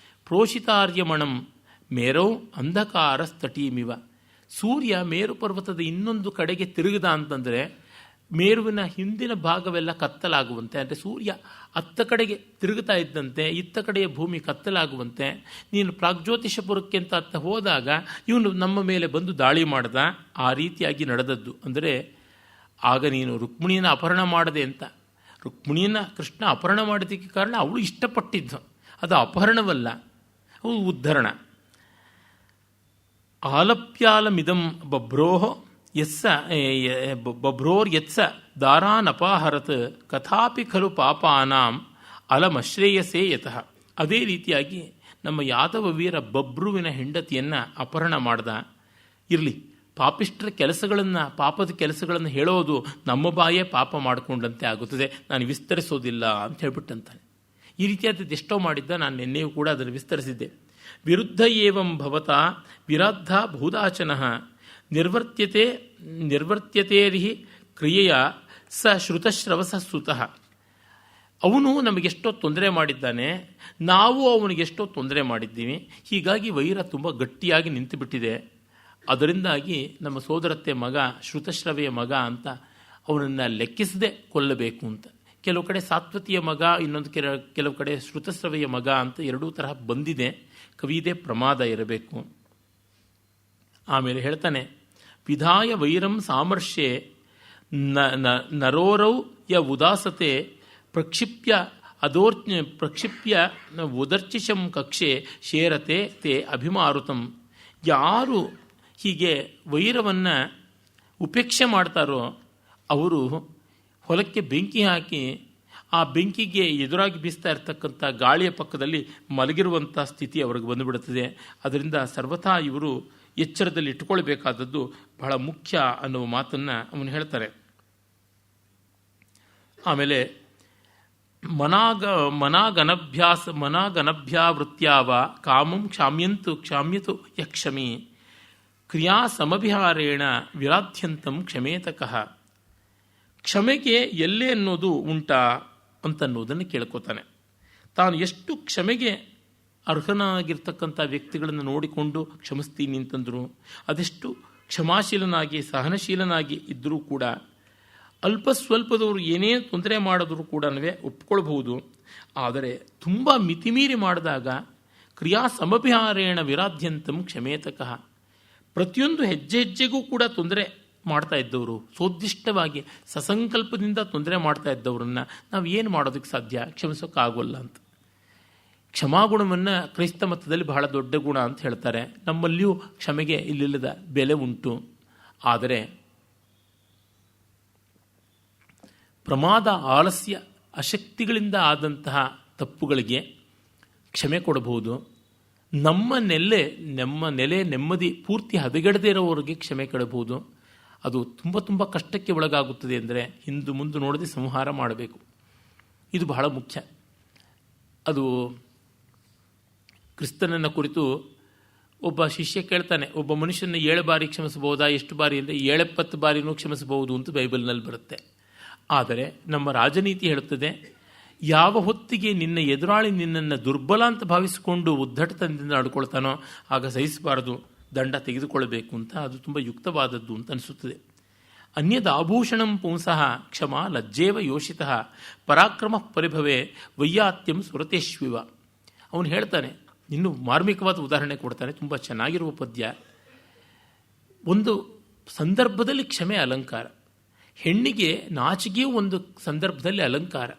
ಪ್ರೋಷಿತಾರ್ಯಮಣಂ ಮೇರೌ ಅಂಧಕಾರ ಸ್ತಟೀಮಿವ. ಸೂರ್ಯ ಮೇರು ಪರ್ವತದ ಇನ್ನೊಂದು ಕಡೆಗೆ ತಿರುಗಿದ ಅಂತಂದರೆ ಮೇರುವಿನ ಹಿಂದಿನ ಭಾಗವೆಲ್ಲ ಕತ್ತಲಾಗುವಂತೆ, ಅಂದರೆ ಸೂರ್ಯ ಅತ್ತ ಕಡೆಗೆ ತಿರುಗುತ್ತಾ ಇದ್ದಂತೆ ಇತ್ತ ಕಡೆಯ ಭೂಮಿ ಕತ್ತಲಾಗುವಂತೆ ನೀನು ಪ್ರಾಗ್ಜ್ಯೋತಿಷಪುರಕ್ಕೆ ಅಂತ ಅತ್ತ ಹೋದಾಗ ಇವನು ನಮ್ಮ ಮೇಲೆ ಬಂದು ದಾಳಿ ಮಾಡ್ದ. ಆ ರೀತಿಯಾಗಿ ನಡೆದದ್ದು. ಅಂದರೆ ಆಗ ನೀನು ರುಕ್ಮಿಣಿಯನ್ನು ಅಪಹರಣ ಮಾಡದೆ ಅಂತ. ರುಕ್ಮಿಣಿಯನ್ನು ಕೃಷ್ಣ ಅಪಹರಣ ಮಾಡಿದ್ದಕ್ಕೆ ಕಾರಣ ಅವಳು ಇಷ್ಟಪಟ್ಟಿದ್ದು, ಅದು ಅಪಹರಣವಲ್ಲ, ಅವು ಉದ್ಧರಣ. ಆಲಪ್ಯಾಲಮಿದಂ ಬಭ್ರೋರ್ಯತ್ಸ ದಾರಾನಪಾಹರತ್ ಕಥಾಪಿ ಖಲು ಪಾಪಾನಾಂ ಅಲಮಶ್ರೇಯಸೇ ಯತಃ. ಅದೇ ರೀತಿಯಾಗಿ ನಮ್ಮ ಯಾದವ ವೀರ ಬಬ್ರುವಿನ ಹೆಂಡತಿಯನ್ನು ಅಪಹರಣ ಮಾಡ್ದ. ಇರಲಿ, ಪಾಪಿಷ್ಟ್ರ ಕೆಲಸಗಳನ್ನು, ಪಾಪದ ಕೆಲಸಗಳನ್ನು ಹೇಳೋದು ನಮ್ಮ ಬಾಯೇ ಪಾಪ ಮಾಡಿಕೊಂಡಂತೆ ಆಗುತ್ತದೆ, ನಾನು ವಿಸ್ತರಿಸೋದಿಲ್ಲ ಅಂತ ಹೇಳ್ಬಿಟ್ಟಂತಾನೆ. ಈ ರೀತಿಯಾದದ್ದು ಎಷ್ಟೋ ಮಾಡಿದ್ದ, ನಾನು ನಿನ್ನೆಯೂ ಕೂಡ ಅದನ್ನು ವಿಸ್ತರಿಸಿದ್ದೆ. ವಿರುದ್ಧ ಏವಂ ಭವತ ವಿರಾದ್ಧ ಬಹುದಾಚನಃ ನಿರ್ವರ್ತ್ಯತೇರಿ ಕ್ರಿಯೆಯ ಸ ಶ್ರುತಶ್ರವಸ ಸುತಃ. ಅವನು ನಮಗೆಷ್ಟೋ ತೊಂದರೆ ಮಾಡಿದ್ದಾನೆ, ನಾವು ಅವನಿಗೆಷ್ಟೋ ತೊಂದರೆ ಮಾಡಿದ್ದೀವಿ. ಹೀಗಾಗಿ ವೈರ ತುಂಬ ಗಟ್ಟಿಯಾಗಿ ನಿಂತುಬಿಟ್ಟಿದೆ. ಅದರಿಂದಾಗಿ ನಮ್ಮ ಸೋದರತ್ತೆ ಮಗ, ಶ್ರುತಶ್ರವೆಯ ಮಗ ಅಂತ ಅವನನ್ನು ಲೆಕ್ಕಿಸದೆ ಕೊಲ್ಲಬೇಕು ಅಂತ. ಕೆಲವು ಕಡೆ ಸಾತ್ವತಿಯ ಮಗ, ಇನ್ನೊಂದು ಕೆಲವು ಕಡೆ ಶ್ರುತಶ್ರವೆಯ ಮಗ ಅಂತ ಎರಡೂ ತರಹ ಬಂದಿದೆ. ಕವಿದೇ ಪ್ರಮಾದ ಇರಬೇಕು. ಆಮೇಲೆ ಹೇಳ್ತಾನೆ, ವಿಧಾಯ ವೈರಂ ಸಾಮರ್ಶ್ಯೆ ನರೋರೌ ಯ ಉದಾಸತೆ ಪ್ರಕ್ಷಿಪ್ಯ ಉದರ್ಚಿಷಂ ಕಕ್ಷೆ ಶೇರತೆ ತೇ ಅಭಿಮಾರುತಂ. ಯಾರು ಹೀಗೆ ವೈರವನ್ನು ಉಪೇಕ್ಷೆ ಮಾಡ್ತಾರೋ ಅವರು ಹೊಲಕ್ಕೆ ಬೆಂಕಿ ಹಾಕಿ ಆ ಬೆಂಕಿಗೆ ಎದುರಾಗಿ ಬೀಸ್ತಾ ಇರತಕ್ಕಂಥ ಗಾಳಿಯ ಪಕ್ಕದಲ್ಲಿ ಮಲಗಿರುವಂಥ ಸ್ಥಿತಿ ಅವ್ರಿಗೆ ಬಂದುಬಿಡುತ್ತದೆ. ಅದರಿಂದ ಸರ್ವಥಾ ಇವರು ಎಚ್ಚರದಲ್ಲಿ ಇಟ್ಟುಕೊಳ್ಬೇಕಾದದ್ದು ಬಹಳ ಮುಖ್ಯ ಅನ್ನುವ ಮಾತನ್ನು ಅವನು ಹೇಳ್ತಾರೆ. ಆಮೇಲೆ ಮನಾಗನಭ್ಯಾವೃತ್ಯಾವ ಕಾಮಂ ಕ್ಷಾಮ್ಯತು ಯಕ್ಷಮಿ ಕ್ರಿಯಾ ಸಮಭಿಹಾರೇಣ ವಿರಾಧ್ಯಂತಂ ಕ್ಷಮೇತಕಃ. ಕ್ಷಮೆಗೆ ಎಲ್ಲೇ ಅನ್ನೋದು ಉಂಟಾ ಅಂತನ್ನೋದನ್ನು ಕೇಳ್ಕೊತಾನೆ. ತಾನು ಎಷ್ಟು ಕ್ಷಮೆಗೆ ಅರ್ಹನಾಗಿರ್ತಕ್ಕಂಥ ವ್ಯಕ್ತಿಗಳನ್ನು ನೋಡಿಕೊಂಡು ಕ್ಷಮಿಸ್ತೀನಿ ಅಂತಂದರು, ಅದೆಷ್ಟು ಕ್ಷಮಾಶೀಲನಾಗಿ ಸಹನಶೀಲನಾಗಿ ಇದ್ದರೂ ಕೂಡ ಅಲ್ಪ ಸ್ವಲ್ಪದವರು ಏನೇ ತೊಂದರೆ ಮಾಡಿದ್ರೂ ಕೂಡ ಒಪ್ಕೊಳ್ಬಹುದು. ಆದರೆ ತುಂಬ ಮಿತಿಮೀರಿ ಮಾಡಿದಾಗ ಕ್ರಿಯಾ ಸಮಭಿಹಾರೇಣ ವಿರಾಧ್ಯಂತಂ ಕ್ಷಮೇತಕಃ. ಪ್ರತಿಯೊಂದು ಹೆಜ್ಜೆ ಹೆಜ್ಜೆಗೂ ಕೂಡ ತೊಂದರೆ ಮಾಡ್ತಾ ಇದ್ದವರು, ಸೋದ್ದಿಷ್ಟವಾಗಿ ಸಸಂಕಲ್ಪದಿಂದ ತೊಂದರೆ ಮಾಡ್ತಾ ಇದ್ದವರನ್ನು ನಾವು ಏನು ಮಾಡೋದಕ್ಕೆ ಸಾಧ್ಯ? ಕ್ಷಮಿಸೋಕ್ಕಾಗೋಲ್ಲ ಅಂತ. ಕ್ಷಮಾಗುಣವನ್ನು ಕ್ರೈಸ್ತ ಮತದಲ್ಲಿ ಬಹಳ ದೊಡ್ಡ ಗುಣ ಅಂತ ಹೇಳ್ತಾರೆ. ನಮ್ಮಲ್ಲಿಯೂ ಕ್ಷಮೆಗೆ ಇಲ್ಲಿಲ್ಲದ ಬೆಲೆ ಉಂಟು. ಆದರೆ ಪ್ರಮಾದ, ಆಲಸ್ಯ, ಅಶಕ್ತಿಗಳಿಂದ ಆದಂತಹ ತಪ್ಪುಗಳಿಗೆ ಕ್ಷಮೆ ಕೊಡಬಹುದು. ನಮ್ಮ ನೆಲೆ ನೆಮ್ಮದಿ ಪೂರ್ತಿ ಹದಗೆಡದೇ ಇರೋವರೆಗೆ ಕ್ಷಮೆ ಕೊಡಬಹುದು. ಅದು ತುಂಬ ತುಂಬ ಕಷ್ಟಕ್ಕೆ ಒಳಗಾಗುತ್ತದೆ. ಅಂದರೆ ಹಿಂದು ಮುಂದೆ ನೋಡದೆ ಸಂಹಾರ ಮಾಡಬೇಕು. ಇದು ಬಹಳ ಮುಖ್ಯ. ಅದು ಕ್ರಿಸ್ತನನ್ನು ಕುರಿತು ಒಬ್ಬ ಶಿಷ್ಯ ಕೇಳ್ತಾನೆ, ಒಬ್ಬ ಮನುಷ್ಯನ 7 ಬಾರಿ ಕ್ಷಮಿಸಬಹುದಾ? ಎಷ್ಟು ಬಾರಿ ಅಂದರೆ 70 ಬಾರಿನೂ ಕ್ಷಮಿಸಬಹುದು ಅಂತ ಬೈಬಲ್ನಲ್ಲಿ ಬರುತ್ತೆ. ಆದರೆ ನಮ್ಮ ರಾಜನೀತಿ ಹೇಳುತ್ತದೆ, ಯಾವ ಹೊತ್ತಿಗೆ ನಿನ್ನ ಎದುರಾಳಿ ನಿನ್ನನ್ನು ದುರ್ಬಲ ಅಂತ ಭಾವಿಸಿಕೊಂಡು ಉದ್ದಟತನದಿಂದ ನಡ್ಕೊಳ್ತಾನೋ ಆಗ ಸಹಿಸಬಾರದು, ದಂಡ ತೆಗೆದುಕೊಳ್ಳಬೇಕು ಅಂತ. ಅದು ತುಂಬ ಯುಕ್ತವಾದದ್ದು ಅಂತ ಅನಿಸುತ್ತದೆ. ಅನ್ಯದಾಭೂಷಣಂ ಪುಂಸಃ ಕ್ಷಮ ಲಜ್ಜೇವ ಯೋಷಿತಃ ಪರಾಕ್ರಮ ಪರಿಭವೆ ವೈಯಾತ್ಯಂ ಸುರತೇಶ್ವಿವ. ಅವನು ಹೇಳ್ತಾನೆ, ಇನ್ನೂ ಮಾರ್ಮಿಕವಾದ ಉದಾಹರಣೆ ಕೊಡ್ತಾನೆ, ತುಂಬ ಚೆನ್ನಾಗಿರುವ ಪದ್ಯ. ಒಂದು ಸಂದರ್ಭದಲ್ಲಿ ಕ್ಷಮೆ ಅಲಂಕಾರ, ಹೆಣ್ಣಿಗೆ ನಾಚಿಕೆಯೂ ಒಂದು ಸಂದರ್ಭದಲ್ಲಿ ಅಲಂಕಾರ.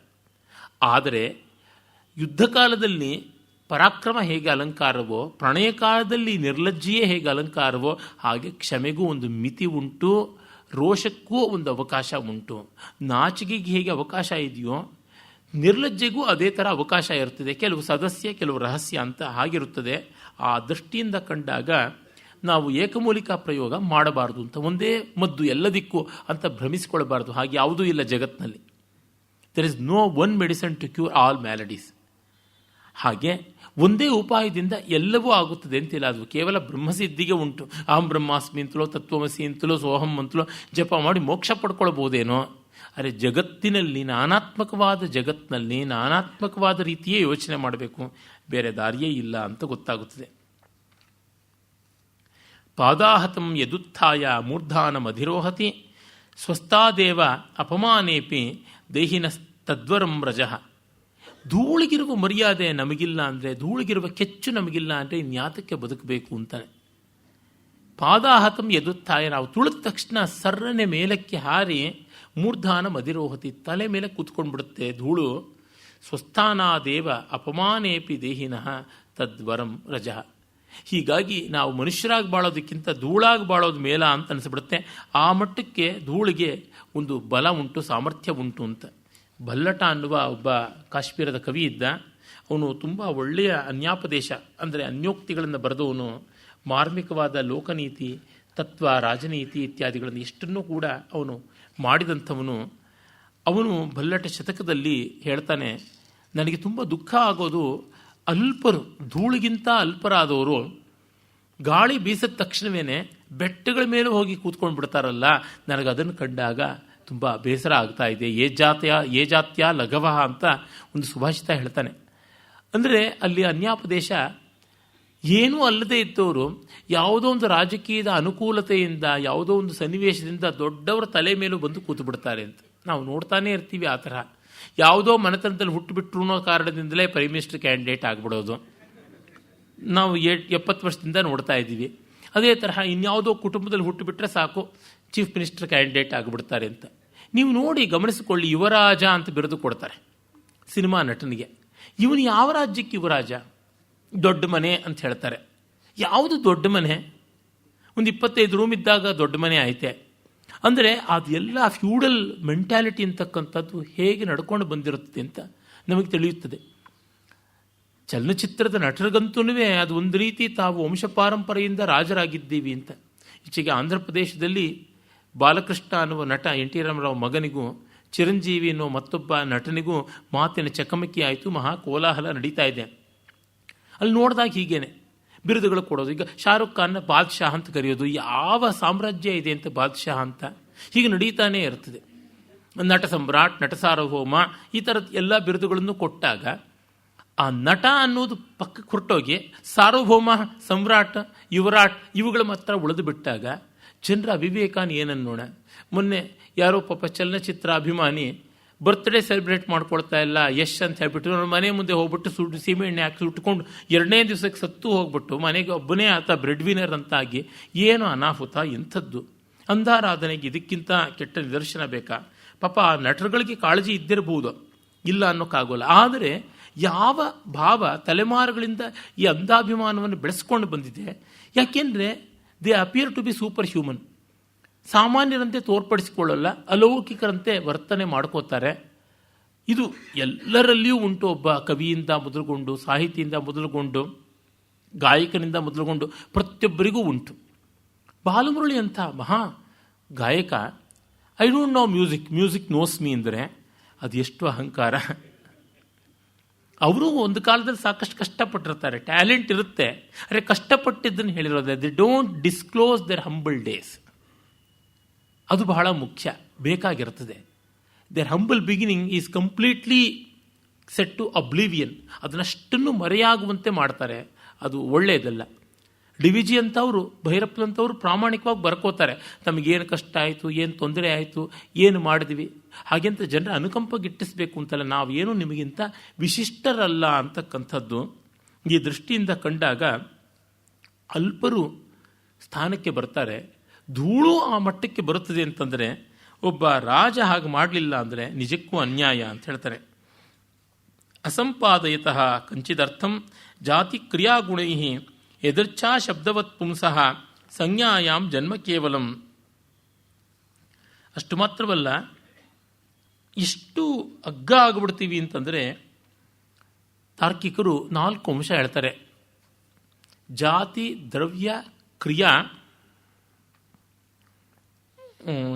ಆದರೆ ಯುದ್ಧ ಕಾಲದಲ್ಲಿ ಪರಾಕ್ರಮ ಹೇಗೆ ಅಲಂಕಾರವೋ, ಪ್ರಣಯ ಕಾಲದಲ್ಲಿ ನಿರ್ಲಜ್ಜೆಯೇ ಹೇಗೆ ಅಲಂಕಾರವೋ, ಹಾಗೆ ಕ್ಷಮೆಗೂ ಒಂದು ಮಿತಿ ಉಂಟು, ರೋಷಕ್ಕೂ ಒಂದು ಅವಕಾಶ ಉಂಟು. ನಾಚಿಕೆಗೆ ಹೇಗೆ ಅವಕಾಶ ಇದೆಯೋ ನಿರ್ಲಜ್ಜೆಗೂ ಅದೇ ಥರ ಅವಕಾಶ ಇರ್ತದೆ. ಕೆಲವು ಸದಸ್ಯ, ಕೆಲವು ರಹಸ್ಯ ಅಂತ ಹಾಗಿರುತ್ತದೆ. ಆ ದೃಷ್ಟಿಯಿಂದ ಕಂಡಾಗ ನಾವು ಏಕಮೂಲಿಕಾ ಪ್ರಯೋಗ ಮಾಡಬಾರ್ದು ಅಂತ, ಒಂದೇ ಮದ್ದು ಎಲ್ಲದಕ್ಕೂ ಅಂತ ಭ್ರಮಿಸಿಕೊಳ್ಳಬಾರ್ದು. ಹಾಗೆ ಯಾವುದೂ ಇಲ್ಲ ಜಗತ್ತಿನಲ್ಲಿ. There is no one medicine to cure all maladies. ಹಾಗೆ ಒಂದೇ ಉಪಾಯದಿಂದ ಎಲ್ಲವೂ ಆಗುತ್ತದೆ ಅಂತಿಲ್ಲ. ಅದು ಕೇವಲ ಬ್ರಹ್ಮಸಿದ್ಧಿಗೆ ಉಂಟು. ಅಹಂ ಬ್ರಹ್ಮಾಸ್ಮಿ ಅಂತಲೋ, ತತ್ವಮಸಿ ಅಂತಲೋ, ಸೋಹಂ ಅಂತಲೋ ಜಪ ಮಾಡಿ ಮೋಕ್ಷ ಪಡ್ಕೊಳ್ಬೋದೇನೋ. ಆದರೆ ಜಗತ್ತಿನಲ್ಲಿ, ನಾನಾತ್ಮಕವಾದ ಜಗತ್ತಿನಲ್ಲಿ ನಾನಾತ್ಮಕವಾದ ರೀತಿಯೇ ಯೋಚನೆ ಮಾಡಬೇಕು, ಬೇರೆ ದಾರಿಯೇ ಇಲ್ಲ ಅಂತ ಗೊತ್ತಾಗುತ್ತದೆ. ಪಾದಾಹತಂ ಯದುತ್ಥಾಯ ಮೂರ್ಧಾನಮಧಿರೋಹತಿ ಸ್ವಸ್ತಾದೇವ ಅಪಮಾನೇಪಿ ದೇಹಿನಸ್ತದ್ವರಂ ರಜಃ. ಧೂಳಿಗಿರುವ ಮರ್ಯಾದೆ ನಮಗಿಲ್ಲ ಅಂದರೆ, ಧೂಳಿಗಿರುವ ಕೆಚ್ಚು ನಮಗಿಲ್ಲ ಅಂದರೆ ಇನ್ಯಾತಕ್ಕೆ ಬದುಕಬೇಕು ಅಂತಾನೆ. ಪಾದಾಹತಂ ಯದುತ್ಥಾಯ, ನಾವು ತುಳಿದ ತಕ್ಷಣ ಸರ್ರನೆ ಮೇಲಕ್ಕೆ ಹಾರಿ ಮೂರ್ಧಾನ ಮದಿರೋಹತಿ, ತಲೆ ಮೇಲೆ ಕೂತ್ಕೊಂಡ್ಬಿಡುತ್ತೆ ಧೂಳು. ಸ್ವಸ್ಥಾನಾದೇವ ಅಪಮಾನೇಪಿ ದೇಹಿನಃ ತದ್ವರಂ ರಜ. ಹೀಗಾಗಿ ನಾವು ಮನುಷ್ಯರಾಗಿ ಬಾಳೋದಕ್ಕಿಂತ ಧೂಳಾಗಿ ಬಾಳೋದು ಮೇಲ ಅಂತ ಅನಿಸ್ಬಿಡುತ್ತೆ. ಆ ಮಟ್ಟಕ್ಕೆ ಧೂಳಿಗೆ ಒಂದು ಬಲ ಉಂಟು, ಸಾಮರ್ಥ್ಯ ಉಂಟು ಅಂತ. ಭಲ್ಲಟ ಅನ್ನುವ ಒಬ್ಬ ಕಾಶ್ಮೀರದ ಕವಿ ಇದ್ದ. ಅವನು ತುಂಬ ಒಳ್ಳೆಯ ಅನ್ಯಾಪದೇಶ ಅಂದರೆ ಅನ್ಯೋಕ್ತಿಗಳನ್ನು ಬರೆದವನು. ಮಾರ್ಮಿಕವಾದ ಲೋಕನೀತಿ, ತತ್ವ, ರಾಜನೀತಿ ಇತ್ಯಾದಿಗಳನ್ನು ಎಷ್ಟನ್ನೂ ಕೂಡ ಅವನು ಮಾಡಿದಂಥವನು. ಅವನು ಭಲ್ಲಟ ಶತಕದಲ್ಲಿ ಹೇಳ್ತಾನೆ, ನನಗೆ ತುಂಬ ದುಃಖ ಆಗೋದು ಅಲ್ಪರು, ಧೂಳಿಗಿಂತ ಅಲ್ಪರಾದವರು ಗಾಳಿ ಬೀಸಿದ ತಕ್ಷಣವೇ ಬೆಟ್ಟಗಳ ಮೇಲೆ ಹೋಗಿ ಕೂತ್ಕೊಂಡು ಬಿಡ್ತಾರಲ್ಲ, ನನಗೆ ಅದನ್ನು ಕಂಡಾಗ ತುಂಬ ಬೇಸರ ಆಗ್ತಾ ಇದೆ. ಏ ಜಾತ್ಯ ಲಘವಃ ಅಂತ ಒಂದು ಸುಭಾಷಿತ ಹೇಳ್ತಾನೆ. ಅಂದರೆ ಅಲ್ಲಿ ಅನ್ಯಾಪದೇಶ ಏನೂ ಅಲ್ಲದೆ ಇದ್ದವರು ಯಾವುದೋ ಒಂದು ರಾಜಕೀಯದ ಅನುಕೂಲತೆಯಿಂದ, ಯಾವುದೋ ಒಂದು ಸನ್ನಿವೇಶದಿಂದ ದೊಡ್ಡವರ ತಲೆ ಮೇಲೂ ಬಂದು ಕೂತು ಬಿಡ್ತಾರೆ ಅಂತ ನಾವು ನೋಡ್ತಾನೆ ಇರ್ತೀವಿ. ಆ ಥರ ಯಾವುದೋ ಮನೆತನದಲ್ಲಿ ಹುಟ್ಟುಬಿಟ್ರು ಅನ್ನೋ ಕಾರಣದಿಂದಲೇ ಪ್ರೈಮ್ ಮಿನಿಸ್ಟರ್ ಕ್ಯಾಂಡಿಡೇಟ್ ಆಗಿಬಿಡೋದು ನಾವು 70 ವರ್ಷದಿಂದ ನೋಡ್ತಾ ಇದ್ದೀವಿ. ಅದೇ ತರಹ ಇನ್ಯಾವುದೋ ಕುಟುಂಬದಲ್ಲಿ ಹುಟ್ಟುಬಿಟ್ರೆ ಸಾಕು ಚೀಫ್ ಮಿನಿಸ್ಟರ್ ಕ್ಯಾಂಡಿಡೇಟ್ ಆಗಿಬಿಡ್ತಾರೆ ಅಂತ. ನೀವು ನೋಡಿ ಗಮನಿಸಿಕೊಳ್ಳಿ, ಯುವರಾಜ ಅಂತ ಬಿರುದು ಕೊಡ್ತಾರೆ ಸಿನಿಮಾ ನಟನಿಗೆ. ಇವನು ಯಾವ ರಾಜ್ಯಕ್ಕೆ ಯುವರಾಜ? ದೊಡ್ಡ ಮನೆ ಅಂತ ಹೇಳ್ತಾರೆ. ಯಾವುದು ದೊಡ್ಡ ಮನೆ? ಒಂದು 25 ರೂಮ್ ಇದ್ದಾಗ ದೊಡ್ಡ ಮನೆ ಆಯ್ತೆ ಅಂದರೆ ಅದೆಲ್ಲ ಫ್ಯೂಡಲ್ ಮೆಂಟ್ಯಾಲಿಟಿ ಅಂತಕ್ಕಂಥದ್ದು ಹೇಗೆ ನಡ್ಕೊಂಡು ಬಂದಿರುತ್ತದೆ ಅಂತ ನಮಗೆ ತಿಳಿಯುತ್ತದೆ. ಚಲನಚಿತ್ರದ ನಟರಿಗಂತೂ ಅದು ಒಂದು ರೀತಿ ತಾವು ವಂಶ ಪಾರಂಪರೆಯಿಂದ ರಾಜರಾಗಿದ್ದೀವಿ ಅಂತ. ಈಚೆಗೆ ಆಂಧ್ರ ಪ್ರದೇಶದಲ್ಲಿ ಬಾಲಕೃಷ್ಣ ಅನ್ನುವ ನಟ ಎನ್ ಟಿ ರಾಮರಾವ್ ಮಗನಿಗೂ ಚಿರಂಜೀವಿ ಅನ್ನೋ ಮತ್ತೊಬ್ಬ ನಟನಿಗೂ ಮಾತಿನ ಚಕಮಕಿ ಆಯಿತು. ಮಹಾ ಕೋಲಾಹಲ ನಡೀತಾ ಇದೆ. ಅಲ್ಲಿ ನೋಡಿದಾಗ ಹೀಗೇನೆ ಬಿರುದುಗಳು ಕೊಡೋದು. ಈಗ ಶಾರುಖ್ ಖಾನ್ನ ಬಾದ್ಶಾಹ್ ಅಂತ ಕರೆಯೋದು. ಯಾವ ಸಾಮ್ರಾಜ್ಯ ಇದೆ ಅಂತ ಬಾದ್ಶಾಹ್ ಅಂತ ಹೀಗೆ ನಡೀತಾನೇ ಇರ್ತದೆ. ನಟ ಸಮ್ರಾಟ್, ನಟ ಸಾರ್ವಭೌಮ, ಈ ಥರದ ಎಲ್ಲ ಬಿರುದುಗಳನ್ನು ಕೊಟ್ಟಾಗ ಆ ನಟ ಅನ್ನೋದು ಪಕ್ಕಕ್ಕೆ ಹೊರಟೋಗಿ ಸಾರ್ವಭೌಮ, ಸಮ್ರಾಟ್, ಯುವರಾಟ್ ಇವುಗಳು ಮಾತ್ರ ಉಳಿದು ಬಿಟ್ಟಾಗ ಜನರ ಅವಿವೇಕಾನ ಏನನ್ನೋಣ. ಮೊನ್ನೆ ಯಾರೋ ಪಾಪ ಚಲನಚಿತ್ರ ಅಭಿಮಾನಿ ಬರ್ತ್ಡೇ ಸೆಲೆಬ್ರೇಟ್ ಮಾಡ್ಕೊಳ್ತಾ ಇಲ್ಲ ಯಶ್ ಅಂತ ಹೇಳ್ಬಿಟ್ಟು ನನ್ನ ಮನೆ ಮುಂದೆ ಹೋಗ್ಬಿಟ್ಟು ಸೀಮೆ ಎಣ್ಣೆ ಹಾಕಿ ಸುಟ್ಕೊಂಡು 2ನೇ ದಿವಸಕ್ಕೆ ಸತ್ತು ಹೋಗ್ಬಿಟ್ಟು ಮನೆಗೆ ಒಬ್ಬನೇ ಆತ ಬ್ರೆಡ್ ವಿನರ್ ಅಂತಾಗಿ ಏನು ಅನಾಹುತ, ಎಂಥದ್ದು ಅಂಧಾರಾಧನೆಗೆ ಇದಕ್ಕಿಂತ ಕೆಟ್ಟ ನಿದರ್ಶನ ಬೇಕಾ? ಪಾಪ ಆ ನಟರುಗಳಿಗೆ ಕಾಳಜಿ ಇದ್ದಿರಬಹುದು, ಇಲ್ಲ ಅನ್ನೋಕ್ಕಾಗೋಲ್ಲ. ಆದರೆ ಯಾವ ಭಾವ ತಲೆಮಾರುಗಳಿಂದ ಈ ಅಂಧಾಭಿಮಾನವನ್ನು ಬೆಳೆಸ್ಕೊಂಡು ಬಂದಿದೆ? ಯಾಕೆಂದರೆ they appear to be super human. ಸಾಮಾನ್ಯರಂತೆ ತೋರ್ಪಡಿಸಿಕೊಳ್ಳಲ್ಲ, ಅಲೌಕಿಕರಂತೆ ವರ್ತನೆ ಮಾಡ್ಕೋತಾರೆ. ಇದು ಎಲ್ಲರಲ್ಲಿಯೂ ಉಂಟು. ಒಬ್ಬ ಕವಿಯಿಂದ ಮೊದಲುಗೊಂಡು, ಸಾಹಿತಿಯಿಂದ ಮೊದಲುಗೊಂಡು, ಗಾಯಕನಿಂದ ಮೊದಲುಗೊಂಡು ಪ್ರತಿಯೊಬ್ಬರಿಗೂ ಉಂಟು. ಬಾಲಮುರಳಿ ಅಂತ ಮಹಾ ಗಾಯಕ, I don't know music knows me ಅಂದರೆ ಅದು ಎಷ್ಟು ಅಹಂಕಾರ. ಅವರು ಒಂದು ಕಾಲದಲ್ಲಿ ಸಾಕಷ್ಟು ಕಷ್ಟಪಟ್ಟಿರ್ತಾರೆ, ಟ್ಯಾಲೆಂಟ್ ಇರುತ್ತೆ. ಆದರೆ ಕಷ್ಟಪಟ್ಟಿದ್ದನ್ನು ಹೇಳಿರೋದೆ, they don't disclose their humble days. ಅದು ಬಹಳ ಮುಖ್ಯ, ಬೇಕಾಗಿರ್ತದೆ. Their humble beginning is completely set to oblivion. ಅದನ್ನಷ್ಟನ್ನು ಮರೆಯಾಗುವಂತೆ ಮಾಡ್ತಾರೆ. ಅದು ಒಳ್ಳೆಯದಲ್ಲ. ಡಿ ವಿ ಜಿ ಅಂತವರು, ಭೈರಪ್ಪನಂತವರು ಪ್ರಾಮಾಣಿಕವಾಗಿ ಬರ್ಕೋತಾರೆ. ತಮಗೇನು ಕಷ್ಟ ಆಯಿತು, ಏನು ತೊಂದರೆ ಆಯಿತು, ಏನು ಮಾಡಿದ್ವಿ, ಹಾಗೆಂತ ಜನರ ಅನುಕಂಪ ಗಿಟ್ಟಿಸಬೇಕು ಅಂತಲ್ಲ, ನಾವೇನು ನಿಮಗಿಂತ ವಿಶಿಷ್ಟರಲ್ಲ ಅಂತಕ್ಕಂಥದ್ದು ಈ ದೃಷ್ಟಿಯಿಂದ ಕಂಡಾಗ ಅಲ್ಪರು ಸ್ಥಾನಕ್ಕೆ ಬರ್ತಾರೆ. ಧೂಳು ಆ ಮಟ್ಟಕ್ಕೆ ಬರುತ್ತದೆ ಅಂತಂದರೆ ಒಬ್ಬ ರಾಜ ಹಾಗೆ ಮಾಡಲಿಲ್ಲ ಅಂದರೆ ನಿಜಕ್ಕೂ ಅನ್ಯಾಯ ಅಂತ ಹೇಳ್ತಾರೆ. ಅಸಂಪಾದಯತಃ ಕಂಚಿದರ್ಥಂ ಜಾತಿ ಕ್ರಿಯಾಗುಣೈ ಎದರ್ಚ್ಛಾ ಶಬ್ದವತ್ ಪುಂಸಃ ಸಂಜ್ಞಾಯಾಮ್ ಜನ್ಮ ಕೇವಲಂ. ಅಷ್ಟು ಮಾತ್ರವಲ್ಲ, ಇಷ್ಟು ಅಗ್ಗ ಆಗಿಬಿಡ್ತೀವಿ ಅಂತಂದರೆ ತಾರ್ಕಿಕರು 4 ಅಂಶ ಹೇಳ್ತಾರೆ. ಜಾತಿ, ದ್ರವ್ಯ, ಕ್ರಿಯಾ,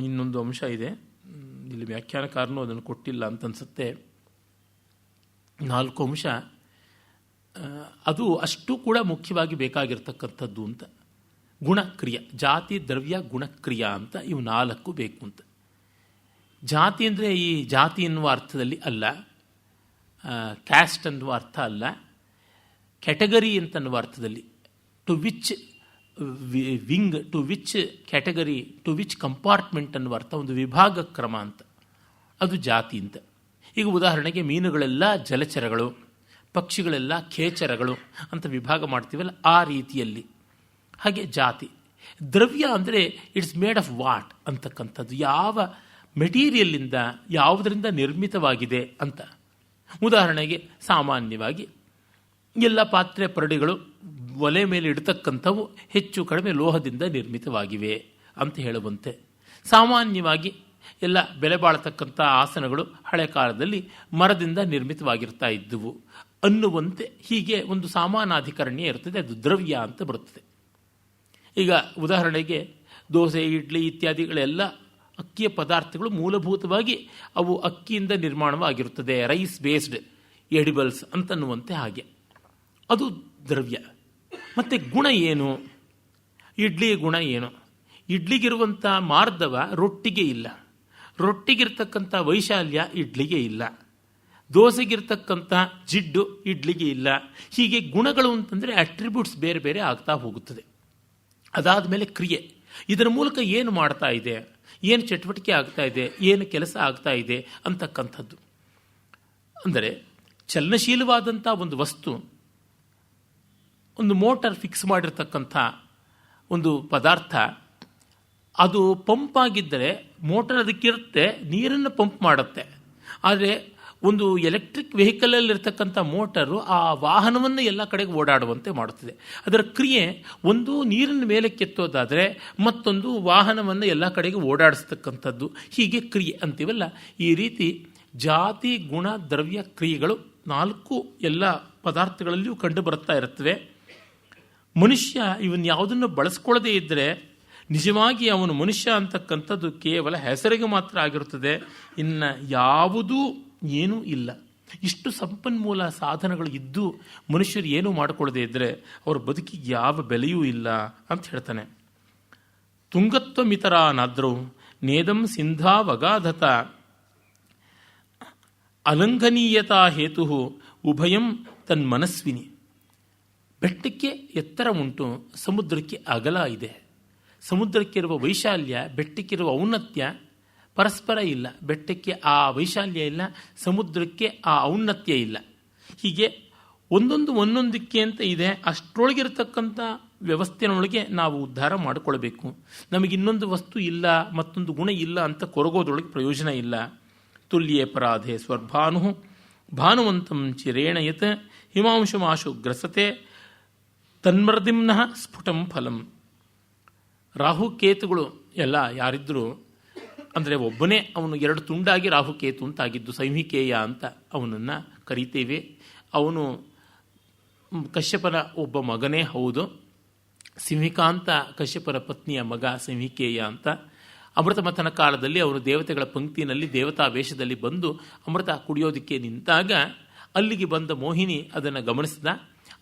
ಇನ್ನೊಂದು ಅಂಶ ಇದೆ, ಇಲ್ಲಿ ವ್ಯಾಖ್ಯಾನಕಾರನು ಅದನ್ನು ಕೊಟ್ಟಿಲ್ಲ ಅಂತ ಅನ್ಸುತ್ತೆ. 4 ಅಂಶ ಅದು ಅಷ್ಟು ಕೂಡ ಮುಖ್ಯವಾಗಿ ಬೇಕಾಗಿರ್ತಕ್ಕಂಥದ್ದು ಅಂತ. ಗುಣಕ್ರಿಯ, ಜಾತಿ, ದ್ರವ್ಯ, ಗುಣಕ್ರಿಯಾ ಅಂತ ಇವು 4 ಬೇಕು ಅಂತ. ಜಾತಿ ಅಂದರೆ ಈ ಜಾತಿ ಎನ್ನುವ ಅರ್ಥದಲ್ಲಿ ಅಲ್ಲ, ಕ್ಯಾಸ್ಟ್ ಅನ್ನುವ ಅರ್ಥ ಅಲ್ಲ, ಕ್ಯಾಟಗರಿ ಅಂತನ್ನುವ ಅರ್ಥದಲ್ಲಿ. To which wing, to which category, to which compartment ಅನ್ನುವ ಅರ್ಥ, ಒಂದು ವಿಭಾಗ ಕ್ರಮ ಅಂತ. ಅದು ಜಾತಿ ಅಂತ. ಈಗ ಉದಾಹರಣೆಗೆ ಮೀನುಗಳೆಲ್ಲ ಜಲಚರಗಳು, ಪಕ್ಷಿಗಳೆಲ್ಲ ಖೇಚರಗಳು ಅಂತ ವಿಭಾಗ ಮಾಡ್ತೀವಲ್ಲ, ಆ ರೀತಿಯಲ್ಲಿ. ಹಾಗೆ ಜಾತಿ. ದ್ರವ್ಯ ಅಂದರೆ ಇಟ್ಸ್ ಮೇಡ್ ಆಫ್ ವಾಟ್ ಅಂತಕ್ಕಂಥದ್ದು. ಯಾವ ಮೆಟೀರಿಯಲ್ಲಿಂದ ಯಾವುದರಿಂದ ನಿರ್ಮಿತವಾಗಿದೆ ಅಂತ. ಉದಾಹರಣೆಗೆ ಸಾಮಾನ್ಯವಾಗಿ ಎಲ್ಲ ಪಾತ್ರೆ ಪರಡಿಗಳು ಒಲೆ ಮೇಲೆ ಇಡತಕ್ಕಂಥವು ಹೆಚ್ಚು ಕಡಿಮೆ ಲೋಹದಿಂದ ನಿರ್ಮಿತವಾಗಿವೆ ಅಂತ ಹೇಳುವಂತೆ, ಸಾಮಾನ್ಯವಾಗಿ ಎಲ್ಲ ಬೆಲೆ ಬಾಳತಕ್ಕಂಥ ಆಸನಗಳು ಹಳೆ ಕಾಲದಲ್ಲಿ ಮರದಿಂದ ನಿರ್ಮಿತವಾಗಿರ್ತಾ ಇದ್ದುವು ಅನ್ನುವಂತೆ ಹೀಗೆ ಒಂದು ಸಾಮಾನಾಧಿಕರಣ್ಯ ಇರ್ತದೆ. ಅದು ದ್ರವ್ಯ ಅಂತ ಬರುತ್ತದೆ. ಈಗ ಉದಾಹರಣೆಗೆ ದೋಸೆ, ಇಡ್ಲಿ ಇತ್ಯಾದಿಗಳೆಲ್ಲ ಅಕ್ಕಿಯ ಪದಾರ್ಥಗಳು ಮೂಲಭೂತವಾಗಿ ಅವು ಅಕ್ಕಿಯಿಂದ ನಿರ್ಮಾಣವಾಗಿರುತ್ತದೆ, ರೈಸ್ ಬೇಸ್ಡ್ ಎಡಿಬಲ್ಸ್ ಅಂತನ್ನುವಂತೆ. ಹಾಗೆ ಅದು ದ್ರವ್ಯ. ಮತ್ತು ಗುಣ ಏನು? ಇಡ್ಲಿ ಗುಣ ಏನು? ಇಡ್ಲಿಗಿರುವಂಥ ಮಾರ್ಧವ ರೊಟ್ಟಿಗೆ ಇಲ್ಲ, ರೊಟ್ಟಿಗಿರ್ತಕ್ಕಂಥ ವೈಶಾಲ್ಯ ಇಡ್ಲಿಗೆ ಇಲ್ಲ, ದೋಸೆಗಿರ್ತಕ್ಕಂಥ ಜಿಡ್ಡು ಇಡ್ಲಿಗೆ ಇಲ್ಲ. ಹೀಗೆ ಗುಣಗಳು ಅಂತಂದರೆ ಅಟ್ರಿಬ್ಯೂಟ್ಸ್ ಬೇರೆ ಬೇರೆ ಆಗ್ತಾ ಹೋಗುತ್ತದೆ. ಅದಾದ ಮೇಲೆ ಕ್ರಿಯೆ, ಇದರ ಮೂಲಕ ಏನು ಮಾಡ್ತಾ ಇದೆ, ಏನು ಚಟುವಟಿಕೆ ಆಗ್ತಾ ಇದೆ, ಏನು ಕೆಲಸ ಆಗ್ತಾ ಇದೆ ಅಂತಕ್ಕಂಥದ್ದು. ಅಂದರೆ ಚಲನಶೀಲವಾದಂಥ ಒಂದು ವಸ್ತು, ಒಂದು ಮೋಟಾರ್ ಫಿಕ್ಸ್ ಮಾಡಿರ್ತಕ್ಕಂಥ ಒಂದು ಪದಾರ್ಥ, ಅದು ಪಂಪ್ ಆಗಿದ್ದರೆ ಮೋಟಾರ್ ಅದಕ್ಕಿರುತ್ತೆ, ನೀರನ್ನು ಪಂಪ್ ಮಾಡುತ್ತೆ. ಆದರೆ ಒಂದು ಎಲೆಕ್ಟ್ರಿಕ್ ವೆಹಿಕಲಲ್ಲಿರ್ತಕ್ಕಂಥ ಮೋಟರು ಆ ವಾಹನವನ್ನು ಎಲ್ಲ ಕಡೆಗೆ ಓಡಾಡುವಂತೆ ಮಾಡುತ್ತದೆ. ಅದರ ಕ್ರಿಯೆ ಒಂದು ನೀರಿನ ಮೇಲೆ ಕೆತ್ತೋದಾದರೆ ಮತ್ತೊಂದು ವಾಹನವನ್ನು ಎಲ್ಲ ಕಡೆಗೆ ಓಡಾಡಿಸ್ತಕ್ಕಂಥದ್ದು. ಹೀಗೆ ಕ್ರಿಯೆ ಅಂತೀವಲ್ಲ, ಈ ರೀತಿ ಜಾತಿ ಗುಣ ದ್ರವ್ಯ ಕ್ರಿಯೆಗಳು 4 ಎಲ್ಲ ಪದಾರ್ಥಗಳಲ್ಲಿಯೂ ಕಂಡು ಬರ್ತಾ ಇರುತ್ತವೆ. ಮನುಷ್ಯ ಇವನ್ ಯಾವುದನ್ನು ಬಳಸ್ಕೊಳ್ಳದೇ ಇದ್ದರೆ ನಿಜವಾಗಿ ಅವನು ಮನುಷ್ಯ ಅಂತಕ್ಕಂಥದ್ದು ಕೇವಲ ಹೆಸರಿಗೆ ಮಾತ್ರ ಆಗಿರುತ್ತದೆ, ಇನ್ನು ಯಾವುದೂ ಏನೂ ಇಲ್ಲ. ಇಷ್ಟು ಸಂಪನ್ಮೂಲ ಸಾಧನಗಳು ಇದ್ದು ಮನುಷ್ಯರು ಏನೂ ಮಾಡಿಕೊಳ್ಳದೆ ಇದ್ದರೆ ಅವ್ರ ಬದುಕಿಗೆ ಯಾವ ಬೆಲೆಯೂ ಇಲ್ಲ ಅಂತ ಹೇಳ್ತಾನೆ. ತುಂಗತ್ವ ಮಿತರಾನಾದ್ರೂ ನೇದಂ ಸಿಂಧಾವಗಾಧತ ಅಲಂಘನೀಯತಾ ಹೇತು ಉಭಯಂ ತನ್ಮನಸ್ವಿನಿ. ಬೆಟ್ಟಕ್ಕೆ ಎತ್ತರ ಉಂಟು, ಸಮುದ್ರಕ್ಕೆ ಅಗಲ ಇದೆ. ಸಮುದ್ರಕ್ಕಿರುವ ವೈಶಾಲ್ಯ, ಬೆಟ್ಟಕ್ಕಿರುವ ಔನ್ನತ್ಯ ಪರಸ್ಪರ ಇಲ್ಲ. ಬೆಟ್ಟಕ್ಕೆ ಆ ವೈಶಾಲ್ಯ ಇಲ್ಲ, ಸಮುದ್ರಕ್ಕೆ ಆ ಔನ್ನತ್ಯ ಇಲ್ಲ. ಹೀಗೆ ಒಂದೊಂದಕ್ಕೆ ಅಂತ ಇದೆ. ಅಷ್ಟರೊಳಗಿರತಕ್ಕಂಥ ವ್ಯವಸ್ಥೆಯೊಳಗೆ ನಾವು ಉದ್ಧಾರ ಮಾಡಿಕೊಳ್ಬೇಕು. ನಮಗೆ ಇನ್ನೊಂದು ವಸ್ತು ಇಲ್ಲ, ಮತ್ತೊಂದು ಗುಣ ಇಲ್ಲ ಅಂತ ಕೊರಗೋದ್ರೊಳಗೆ ಪ್ರಯೋಜನ ಇಲ್ಲ. ತುಲ್ಯೇ ಪರಾಧೆ ಸ್ವರ್ಭಾನು ಭಾನುವಂತಂ ಚಿರೇಣ ಯತ್ ಹಿಮಾಂಶುಮಾಶು ಗ್ರಸತೆ ತನ್ಮರ್ದಿಮ್ನಃ ಸ್ಫುಟಂ ಫಲಂ. ರಾಹುಕೇತುಗಳು ಎಲ್ಲ ಯಾರಿದ್ರು ಅಂದರೆ ಒಬ್ಬನೇ ಅವನು 2 ತುಂಡಾಗಿ ರಾಹುಕೇತು ಅಂತಾಗಿದ್ದು, ಸಂಹಿಕೇಯ ಅಂತ ಅವನನ್ನು ಕರೀತೇವೆ. ಅವನು ಕಶ್ಯಪನ ಒಬ್ಬ ಮಗನೇ ಹೌದು. ಸಿಂಹಿಕಾಂತ ಕಶ್ಯಪನ ಪತ್ನಿಯ ಮಗ ಸಂಹಿಕೇಯ ಅಂತ. ಅಮೃತ ಮಥನ ಕಾಲದಲ್ಲಿ ಅವರು ದೇವತೆಗಳ ಪಂಕ್ತಿನಲ್ಲಿ ದೇವತಾ ವೇಷದಲ್ಲಿ ಬಂದು ಅಮೃತ ಕುಡಿಯೋದಕ್ಕೆ ನಿಂತಾಗ ಅಲ್ಲಿಗೆ ಬಂದ ಮೋಹಿನಿ ಅದನ್ನು ಗಮನಿಸಿದ.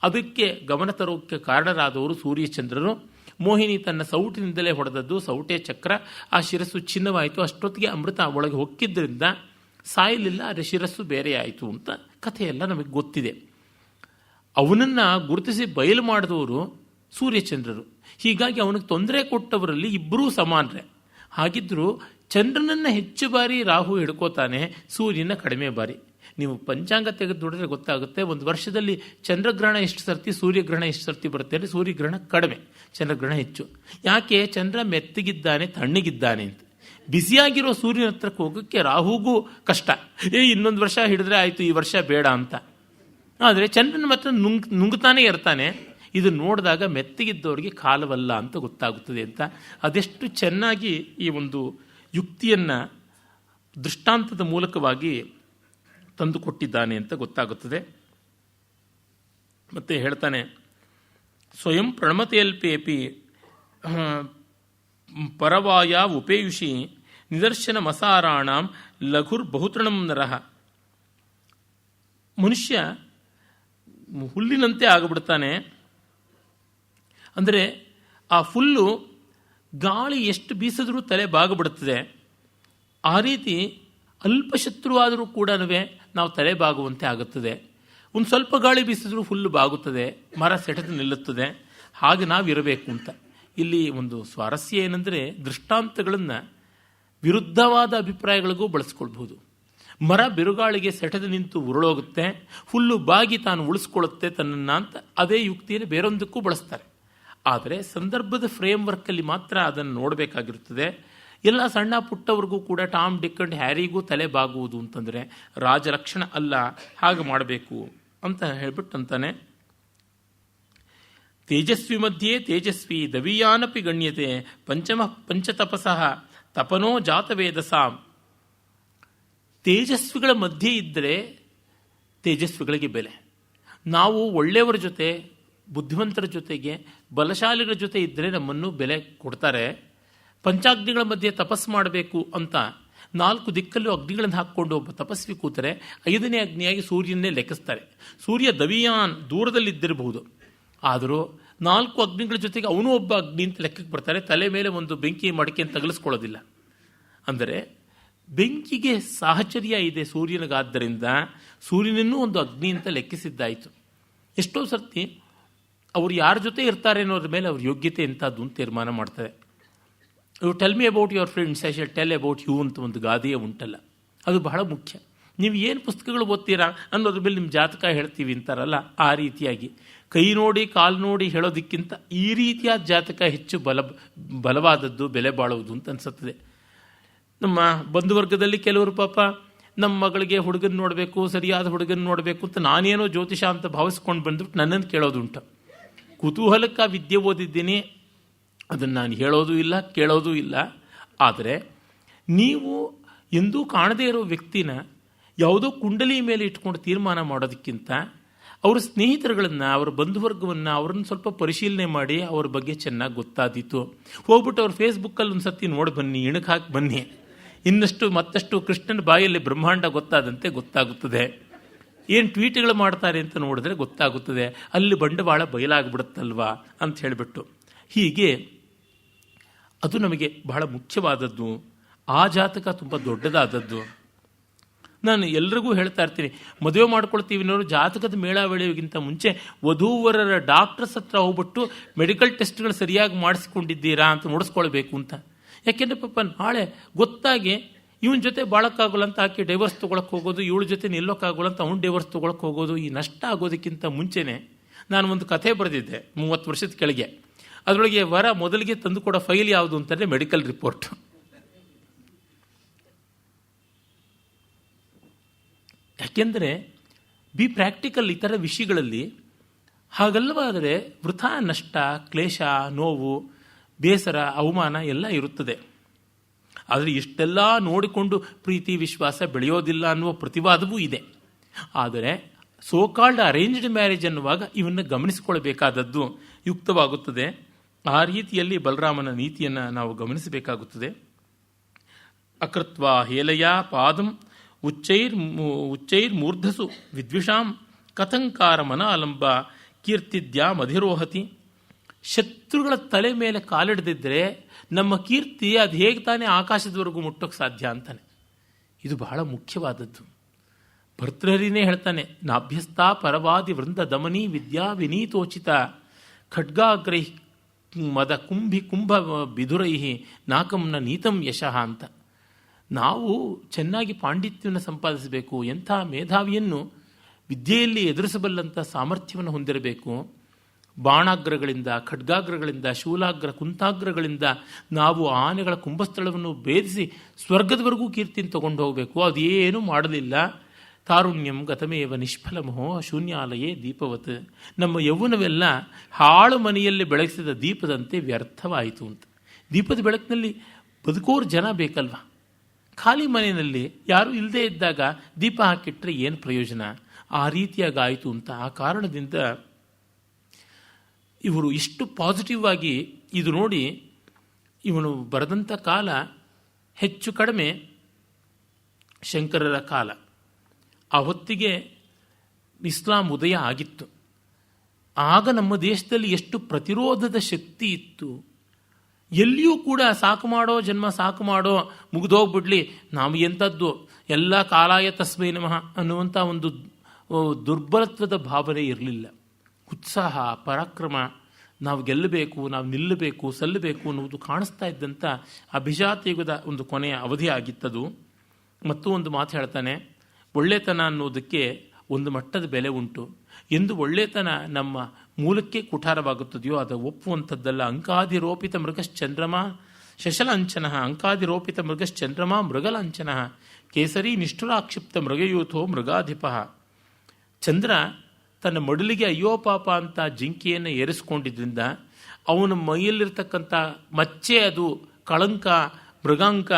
ಅದಕ್ಕೆ ಗಮನ ತರೋಕ್ಕೆ ಕಾರಣರಾದವರು ಸೂರ್ಯಚಂದ್ರರು. ಮೋಹಿನಿ ತನ್ನ ಸೌಟಿನಿಂದಲೇ ಹೊಡೆದದ್ದು ಸೌಟೆ ಚಕ್ರ, ಆ ಶಿರಸ್ಸು ಚಿನ್ನವಾಯಿತು. ಅಷ್ಟೊತ್ತಿಗೆ ಅಮೃತ ಒಳಗೆ ಹೊಕ್ಕಿದ್ದರಿಂದ ಸಾಯಲಿಲ್ಲ, ಆದರೆ ಶಿರಸ್ಸು ಬೇರೆ ಆಯಿತು ಅಂತ ಕಥೆಯೆಲ್ಲ ನಮಗೆ ಗೊತ್ತಿದೆ. ಅವನನ್ನು ಗುರುತಿಸಿ ಬಯಲು ಮಾಡಿದವರು ಸೂರ್ಯಚಂದ್ರರು. ಹೀಗಾಗಿ ಅವನಿಗೆ ತೊಂದರೆ ಕೊಟ್ಟವರಲ್ಲಿ ಇಬ್ಬರೂ ಸಮಾನರೇ. ಹಾಗಿದ್ದರೂ ಚಂದ್ರನನ್ನು ಹೆಚ್ಚು ಬಾರಿ ರಾಹು ಹಿಡ್ಕೋತಾನೆ, ಸೂರ್ಯನ ಕಡಿಮೆ ಬಾರಿ. ನೀವು ಪಂಚಾಂಗ ತೆಗೆದು ನೋಡಿದ್ರೆ ಗೊತ್ತಾಗುತ್ತೆ. ಒಂದು ವರ್ಷದಲ್ಲಿ ಚಂದ್ರಗ್ರಹಣ ಎಷ್ಟು ಸರ್ತಿ, ಸೂರ್ಯಗ್ರಹಣ ಎಷ್ಟು ಸರ್ತಿ ಬರುತ್ತೆ ಅಂದರೆ ಸೂರ್ಯಗ್ರಹಣ ಕಡಿಮೆ, ಚಂದ್ರಗ್ರಹಣ ಹೆಚ್ಚು. ಯಾಕೆ? ಚಂದ್ರ ಮೆತ್ತಗಿದ್ದಾನೆ, ತಣ್ಣಗಿದ್ದಾನೆ ಅಂತ. ಬ್ಯುಸಿಯಾಗಿರೋ ಸೂರ್ಯನ ಹತ್ರಕ್ಕೆ ಹೋಗೋಕ್ಕೆ ರಾಹುಗೂ ಕಷ್ಟ. ಇನ್ನೊಂದು ವರ್ಷ ಹಿಡಿದ್ರೆ ಆಯಿತು, ಈ ವರ್ಷ ಬೇಡ ಅಂತ. ಆದರೆ ಚಂದ್ರನ ಮಾತ್ರ ನುಂಗ್ತಾನೆ ಇರ್ತಾನೆ. ಇದು ನೋಡಿದಾಗ ಮೆತ್ತಗಿದ್ದವರಿಗೆ ಕಾಲವಲ್ಲ ಅಂತ ಗೊತ್ತಾಗುತ್ತದೆ ಅಂತ. ಅದೆಷ್ಟು ಚೆನ್ನಾಗಿ ಈ ಒಂದು ಯುಕ್ತಿಯನ್ನು ದೃಷ್ಟಾಂತದ ಮೂಲಕವಾಗಿ ತಂದುಕೊಟ್ಟಿದ್ದಾನೆ ಅಂತ ಗೊತ್ತಾಗುತ್ತದೆ. ಮತ್ತೆ ಹೇಳ್ತಾನೆ, ಸ್ವಯಂ ಪ್ರಣಮತೆಯಲ್ಪೇಪಿ ಪರವಾಯ ಉಪೇಯುಷಿ ನಿದರ್ಶನ ಮಸಾರಾಣಂ ಲಘುರ್ ಬಹುತೃಣಂ ನರಹ. ಮನುಷ್ಯ ಹುಲ್ಲಿನಂತೆ ಆಗಿಬಿಡ್ತಾನೆ. ಅಂದರೆ ಆ ಫುಲ್ಲು ಗಾಳಿ ಎಷ್ಟು ಬೀಸಿದ್ರೂ ತಲೆ ಬಾಗಿಬಿಡುತ್ತದೆ. ಆ ರೀತಿ ಅಲ್ಪಶತ್ರುವಾದರೂ ಕೂಡ ನಾವು ತಲೆ ಬಾಗುವಂತೆ ಆಗುತ್ತದೆ. ಒಂದು ಸ್ವಲ್ಪ ಗಾಳಿ ಬೀಸಿದ್ರೂ ಫುಲ್ಲು ಬಾಗುತ್ತದೆ, ಮರ ಸೆಟೆದು ನಿಲ್ಲುತ್ತದೆ. ಹಾಗೆ ನಾವಿರಬೇಕು ಅಂತ. ಇಲ್ಲಿ ಒಂದು ಸ್ವಾರಸ್ಯ ಏನಂದರೆ, ದೃಷ್ಟಾಂತಗಳನ್ನು ವಿರುದ್ಧವಾದ ಅಭಿಪ್ರಾಯಗಳಿಗೂ ಬಳಸ್ಕೊಳ್ಬಹುದು. ಮರ ಬಿರುಗಾಳಿಗೆ ಸೆಟೆದು ನಿಂತು ಉರುಳೋಗುತ್ತೆ, ಹುಲ್ಲು ಬಾಗಿ ತಾನು ಉಳಿಸ್ಕೊಳ್ಳುತ್ತೆ ತನ್ನನ್ನು ಅಂತ. ಅದೇ ಯುಕ್ತಿಯನ್ನು ಬೇರೊಂದಕ್ಕೂ ಬಳಸ್ತಾರೆ. ಆದರೆ ಸಂದರ್ಭದ ಫ್ರೇಮ್ವರ್ಕಲ್ಲಿ ಮಾತ್ರ ಅದನ್ನು ನೋಡಬೇಕಾಗಿರುತ್ತದೆ. ಎಲ್ಲ ಸಣ್ಣ ಪುಟ್ಟವ್ರಿಗೂ ಕೂಡ ಟಾಮ್ ಡಿಕ್ ಅಂಡ್ ಹ್ಯಾರಿಗೂ ತಲೆ ಬಾಗುವುದು ಅಂತಂದರೆ ರಾಜಲಕ್ಷಣ ಅಲ್ಲ, ಹಾಗೆ ಮಾಡಬೇಕು ಅಂತ ಹೇಳ್ಬಿಟ್ಟು ಅಂತಾನೆ. ತೇಜಸ್ವಿ ಮಧ್ಯೆ ತೇಜಸ್ವಿ ದವೀಯಾನಪಿ ಗಣ್ಯತೆ ಪಂಚತಪಸಃ ತಪನೋ ಜಾತವೇದಸಾಂ. ತೇಜಸ್ವಿಗಳ ಮಧ್ಯೆ ಇದ್ದರೆ ತೇಜಸ್ವಿಗಳಿಗೆ ಬೆಲೆ. ನಾವು ಒಳ್ಳೆಯವರ ಜೊತೆ, ಬುದ್ಧಿವಂತರ ಜೊತೆಗೆ, ಬಲಶಾಲಿಗಳ ಜೊತೆ ಇದ್ದರೆ ನಮ್ಮನ್ನು ಬೆಲೆ ಕೊಡ್ತಾರೆ. ಪಂಚಾಗ್ನಿಗಳ ಮಧ್ಯೆ ತಪಸ್ಸು ಮಾಡಬೇಕು ಅಂತ 4 ದಿಕ್ಕಲ್ಲೂ ಅಗ್ನಿಗಳನ್ನು ಹಾಕ್ಕೊಂಡು ಒಬ್ಬ ತಪಸ್ವಿ ಕೂತರೆ 5ನೇ ಅಗ್ನಿಯಾಗಿ ಸೂರ್ಯನ್ನೇ ಲೆಕ್ಕಿಸ್ತಾರೆ. ಸೂರ್ಯ ದವಿಯಾನ್ ದೂರದಲ್ಲಿದ್ದಿರಬಹುದು, ಆದರೂ 4 ಅಗ್ನಿಗಳ ಜೊತೆಗೆ ಅವನು ಒಬ್ಬ ಅಗ್ನಿ ಅಂತ ಲೆಕ್ಕಕ್ಕೆ ಬರ್ತಾರೆ. ತಲೆ ಮೇಲೆ ಒಂದು ಬೆಂಕಿ ಮಡಿಕೆಯನ್ನು ತಗಲಿಸ್ಕೊಳ್ಳೋದಿಲ್ಲ. ಅಂದರೆ ಬೆಂಕಿಗೆ ಸಾಹಚರ್ಯ ಇದೆ ಸೂರ್ಯನಿಗಾದ್ದರಿಂದ ಸೂರ್ಯನನ್ನೂ ಒಂದು ಅಗ್ನಿ ಅಂತ ಲೆಕ್ಕಿಸಿದ್ದಾಯಿತು. ಎಷ್ಟೋ ಸರ್ತಿ ಅವರು ಯಾರ ಜೊತೆ ಇರ್ತಾರೆ ಅನ್ನೋದ್ರ ಮೇಲೆ ಅವ್ರ ಯೋಗ್ಯತೆ ಎಂಥದ್ದು ಅಂತ ತೀರ್ಮಾನ ಮಾಡ್ತಾರೆ. You tell me about your friends, I shall tell about you ಅಂತ ಒಂದು ಗಾದೆಯೇ ಉಂಟಲ್ಲ, ಅದು ಬಹಳ ಮುಖ್ಯ. ನೀವು ಏನು ಪುಸ್ತಕಗಳು ಓದ್ತೀರಾ ಅನ್ನೋದ್ರ ಮೇಲೆ ನಿಮ್ಮ ಜಾತಕ ಹೇಳ್ತೀವಿ ಅಂತಾರಲ್ಲ, ಆ ರೀತಿಯಾಗಿ ಕೈ ನೋಡಿ ಕಾಲು ನೋಡಿ ಹೇಳೋದಕ್ಕಿಂತ ಈ ರೀತಿಯಾದ ಜಾತಕ ಹೆಚ್ಚು ಬಲವಾದದ್ದು, ಬೆಲೆ ಬಾಳುವುದು ಅಂತ ಅನಿಸುತ್ತದೆ. ನಮ್ಮ ಬಂಧುವರ್ಗದಲ್ಲಿ ಕೆಲವರು ಪಾಪ ನಮ್ಮ ಮಗಳಿಗೆ ಹುಡುಗನ ನೋಡಬೇಕು, ಸರಿಯಾದ ಹುಡುಗನ ನೋಡಬೇಕು ಅಂತ ನಾನೇನೋ ಜ್ಯೋತಿಷ ಅಂತ ಭಾವಿಸ್ಕೊಂಡು ಬಂದ್ಬಿಟ್ಟು ನನ್ನನ್ನು ಕೇಳೋದುಂಟು. ಕುತೂಹಲಕ್ಕೆ ವಿದ್ಯೆ ಓದಿದ್ದೀನಿ, ಅದನ್ನು ನಾನು ಹೇಳೋದು ಇಲ್ಲ, ಕೇಳೋದು ಇಲ್ಲ. ಆದರೆ ನೀವು ಎಂದೂ ಕಾಣದೇ ಇರೋ ವ್ಯಕ್ತಿನ ಯಾವುದೋ ಕುಂಡಲಿ ಮೇಲೆ ಇಟ್ಕೊಂಡು ತೀರ್ಮಾನ ಮಾಡೋದಕ್ಕಿಂತ ಅವರ ಸ್ನೇಹಿತರುಗಳನ್ನು, ಅವರ ಬಂಧುವರ್ಗವನ್ನು, ಅವ್ರನ್ನ ಸ್ವಲ್ಪ ಪರಿಶೀಲನೆ ಮಾಡಿ ಅವ್ರ ಬಗ್ಗೆ ಚೆನ್ನಾಗಿ ಗೊತ್ತಾದೀತು. ಹೋಗ್ಬಿಟ್ಟು ಅವ್ರ ಫೇಸ್ಬುಕ್ಕಲ್ಲಿ ಒಂದು ಸರ್ತಿ ನೋಡಿ ಬನ್ನಿ, ಇಣಕ್ಕೆ ಹಾಕಿ ಬನ್ನಿ. ಇನ್ನಷ್ಟು ಮತ್ತಷ್ಟು ಕೃಷ್ಣನ ಬಾಯಲ್ಲಿ ಬ್ರಹ್ಮಾಂಡ ಗೊತ್ತಾದಂತೆ ಗೊತ್ತಾಗುತ್ತದೆ. ಏನು ಟ್ವೀಟ್ಗಳು ಮಾಡ್ತಾರೆ ಅಂತ ನೋಡಿದ್ರೆ ಗೊತ್ತಾಗುತ್ತದೆ, ಅಲ್ಲಿ ಬಂಡವಾಳ ಬಯಲಾಗ್ಬಿಡುತ್ತಲ್ವಾ ಅಂತ ಹೇಳಿಬಿಟ್ಟು. ಹೀಗೆ ಅದು ನಮಗೆ ಬಹಳ ಮುಖ್ಯವಾದದ್ದು. ಆ ಜಾತಕ ತುಂಬ ದೊಡ್ಡದಾದದ್ದು. ನಾನು ಎಲ್ರಿಗೂ ಹೇಳ್ತಾ ಇರ್ತೀನಿ, ಮದುವೆ ಮಾಡ್ಕೊಳ್ತೀವಿ ಅನ್ನೋರು ಜಾತಕದ ಮೇಳಾವಳಿಗಿಂತ ಮುಂಚೆ ವಧೂವರರ ಡಾಕ್ಟರ್ಸ್ ಹತ್ರ ಹೋಗ್ಬಿಟ್ಟು ಮೆಡಿಕಲ್ ಟೆಸ್ಟ್ಗಳು ಸರಿಯಾಗಿ ಮಾಡಿಸ್ಕೊಂಡಿದ್ದೀರಾ ಅಂತ ನೋಡಿಸ್ಕೊಳ್ಬೇಕು ಅಂತ. ಯಾಕೆಂದರೆ ಪಾಪ ನಾಳೆ ಗೊತ್ತಾಗಿ ಇವನ ಜೊತೆ ಬಾಳಕ್ಕಾಗೋಲ್ಲ ಅಂತ ಆಕೆ ಡೈವರ್ಸ್ ತೊಗೊಳಕ್ಕೆ ಹೋಗೋದು, ಇವಳ ಜೊತೆ ನಿಲ್ಲೋಕ್ಕಾಗೋಲ್ಲ ಅಂತ ಅವ್ನು ಡೈವರ್ಸ್ ತೊಗೊಳಕ್ಕೆ ಹೋಗೋದು. ಈ ನಷ್ಟ ಆಗೋದಕ್ಕಿಂತ ಮುಂಚೆನೇ ನಾನು ಒಂದು ಕಥೆ ಬರೆದಿದ್ದೆ 30 ವರ್ಷದ ಕೆಳಗೆ. ಅದರೊಳಗೆ ವರ ಮೊದಲಿಗೆ ತಂದುಕೊಡೋ ಫೈಲ್ ಯಾವುದು ಅಂತಂದರೆ ಮೆಡಿಕಲ್ ರಿಪೋರ್ಟ್. ಯಾಕೆಂದರೆ ಬಿ ಪ್ರಾಕ್ಟಿಕಲ್ ಈ ಥರ ವಿಷಯಗಳಲ್ಲಿ. ಹಾಗಲ್ಲವಾದರೆ ವೃಥಾ ನಷ್ಟ, ಕ್ಲೇಶ, ನೋವು, ಬೇಸರ, ಅವಮಾನ ಎಲ್ಲ ಇರುತ್ತದೆ. ಆದರೆ ಇಷ್ಟೆಲ್ಲ ನೋಡಿಕೊಂಡು ಪ್ರೀತಿ ವಿಶ್ವಾಸ ಬೆಳೆಯೋದಿಲ್ಲ ಅನ್ನುವ ಪ್ರತಿವಾದವೂ ಇದೆ. ಆದರೆ ಸೋಕಾಲ್ಡ್ ಅರೇಂಜ್ಡ್ ಮ್ಯಾರೇಜ್ ಅನ್ನುವಾಗ ಇವನ್ನು ಗಮನಿಸಿಕೊಳ್ಳಬೇಕಾದದ್ದು ಯುಕ್ತವಾಗುತ್ತದೆ. ಆ ರೀತಿಯಲ್ಲಿ ಬಲರಾಮನ ನೀತಿಯನ್ನು ನಾವು ಗಮನಿಸಬೇಕಾಗುತ್ತದೆ. ಅಕೃತ್ವ ಹೇಲಯ ಪಾದಂ ಉಚ್ಚೈರ್ ಮೂರ್ಧಸು ವಿದ್ವಿಷಾಂ ಕಥಂಕಾರ ಮನ ಅಲಂಬ ಕೀರ್ತಿದ್ಯಾ ಮಧಿರೋಹತಿ. ಶತ್ರುಗಳ ತಲೆ ಮೇಲೆ ಕಾಲಿಡದಿದ್ದರೆ ನಮ್ಮ ಕೀರ್ತಿ ಅದು ಹೇಗೆ ತಾನೇ ಆಕಾಶದವರೆಗೂ ಮುಟ್ಟೋಕ್ಕೆ ಸಾಧ್ಯ ಅಂತಾನೆ. ಇದು ಬಹಳ ಮುಖ್ಯವಾದದ್ದು. ಭರ್ತೃಹರಿನೇ ಹೇಳ್ತಾನೆ, ನಾಭ್ಯಸ್ತಾ ಪರವಾದಿ ವೃಂದ ದಮನಿ ವಿದ್ಯಾ ವಿನೀತೋಚಿತ ಖಡ್ಗಾಗ್ರೈ ಮದ ಕುಂಭ ಬಿಧುರೈ ನಾಕಂನ ನೀತಂ ಯಶಃ ಅಂತ. ನಾವು ಚೆನ್ನಾಗಿ ಪಾಂಡಿತ್ಯವನ್ನು ಸಂಪಾದಿಸಬೇಕು. ಎಂಥ ಮೇಧಾವಿಯನ್ನು ವಿದ್ಯೆಯಲ್ಲಿ ಎದುರಿಸಬಲ್ಲಂಥ ಸಾಮರ್ಥ್ಯವನ್ನು ಹೊಂದಿರಬೇಕು. ಬಾಣಾಗ್ರಗಳಿಂದ, ಖಡ್ಗಾಗ್ರಗಳಿಂದ, ಶೂಲಾಗ್ರ ಕುಂತಾಗ್ರಗಳಿಂದ ನಾವು ಆನೆಗಳ ಕುಂಭಸ್ಥಳವನ್ನು ಭೇದಿಸಿ ಸ್ವರ್ಗದವರೆಗೂ ಕೀರ್ತಿಯನ್ನು ತಗೊಂಡು ಹೋಗಬೇಕು. ಅದೇನೂ ಮಾಡಲಿಲ್ಲ. ತಾರುಣ್ಯಂ ಗತಮೇವ ನಿಷ್ಫಲಮೋ ಶೂನ್ಯಾಲಯೇ ದೀಪವತ್. ನಮ್ಮ ಯೌವನವೆಲ್ಲ ಹಾಳು ಮನೆಯಲ್ಲಿ ಬೆಳಗಿಸಿದ ದೀಪದಂತೆ ವ್ಯರ್ಥವಾಯಿತು ಅಂತ. ದೀಪದ ಬೆಳಕಿನಲ್ಲಿ ಬದುಕೋರು ಜನ ಬೇಕಲ್ವ. ಖಾಲಿ ಮನೆಯಲ್ಲಿ ಯಾರೂ ಇಲ್ಲದೇ ಇದ್ದಾಗ ದೀಪ ಹಾಕಿಟ್ರೆ ಏನು ಪ್ರಯೋಜನ? ಆ ರೀತಿಯಾಗಿ ಆಯಿತು ಅಂತ. ಆ ಕಾರಣದಿಂದ ಇವರು ಇಷ್ಟು ಪಾಸಿಟಿವ್ ಆಗಿ ಇದು ನೋಡಿ, ಇವನು ಬರೆದಂಥ ಕಾಲ ಹೆಚ್ಚು ಕಡಿಮೆ ಶಂಕರರ ಕಾಲ. ಆ ಹೊತ್ತಿಗೆ ಇಸ್ಲಾಂ ಉದಯ ಆಗಿತ್ತು. ಆಗ ನಮ್ಮ ದೇಶದಲ್ಲಿ ಎಷ್ಟು ಪ್ರತಿರೋಧದ ಶಕ್ತಿ ಇತ್ತು. ಎಲ್ಲಿಯೂ ಕೂಡ ಸಾಕು ಮಾಡೋ ಜನ್ಮ, ಸಾಕು ಮಾಡೋ, ಮುಗಿದೋಗ್ಬಿಡ್ಲಿ, ನಾವು ಎಂಥದ್ದು, ಎಲ್ಲ ಕಾಲಾಯ ತಸ್ಮೈ ನಮಃ ಅನ್ನುವಂಥ ಒಂದು ದುರ್ಬಲತ್ವದ ಭಾವನೆ ಇರಲಿಲ್ಲ. ಉತ್ಸಾಹ, ಪರಾಕ್ರಮ, ನಾವು ಗೆಲ್ಲಬೇಕು, ನಾವು ನಿಲ್ಲಬೇಕು, ಸಲ್ಲಬೇಕು ಅನ್ನುವುದು ಕಾಣಿಸ್ತಾ ಇದ್ದಂಥ ಅಭಿಜಾತ ಯುಗದ ಒಂದು ಕೊನೆಯ ಅವಧಿ ಆಗಿತ್ತದು. ಮತ್ತು ಒಂದು ಮಾತು ಹೇಳ್ತಾನೆ, ಒಳ್ಳೆತನ ಅನ್ನೋದಕ್ಕೆ ಒಂದು ಮಟ್ಟದ ಬೆಲೆ ಉಂಟು. ಎಂದು ಒಳ್ಳೆತನ ನಮ್ಮ ಮೂಲಕ್ಕೆ ಕುಠಾರವಾಗುತ್ತದೆಯೋ ಅದು ಒಪ್ಪುವಂಥದ್ದಲ್ಲ. ಅಂಕಾದಿರೋಪಿತ ಮೃಗಶ್ಚಂದ್ರಮ ಶಶಲಾಂಚನ ಅಂಕಾದಿರೋಪಿತ ಮೃಗಶ್ಚಂದ್ರಮಾ ಮೃಗಲಾಂಚನ ಕೇಸರಿ ನಿಷ್ಠುರಾಕ್ಷಿಪ್ತ ಮೃಗಯೂಥೋ ಮೃಗಾಧಿಪ. ಚಂದ್ರ ತನ್ನ ಮಡಲಿಗೆ ಅಯ್ಯೋ ಪಾಪ ಅಂತ ಜಿಂಕೆಯನ್ನು ಏರಿಸ್ಕೊಂಡಿದ್ದರಿಂದ ಅವನ ಮೈಯಲ್ಲಿರ್ತಕ್ಕಂಥ ಮಚ್ಚೆ ಅದು ಕಳಂಕ, ಮೃಗಾಂಕ,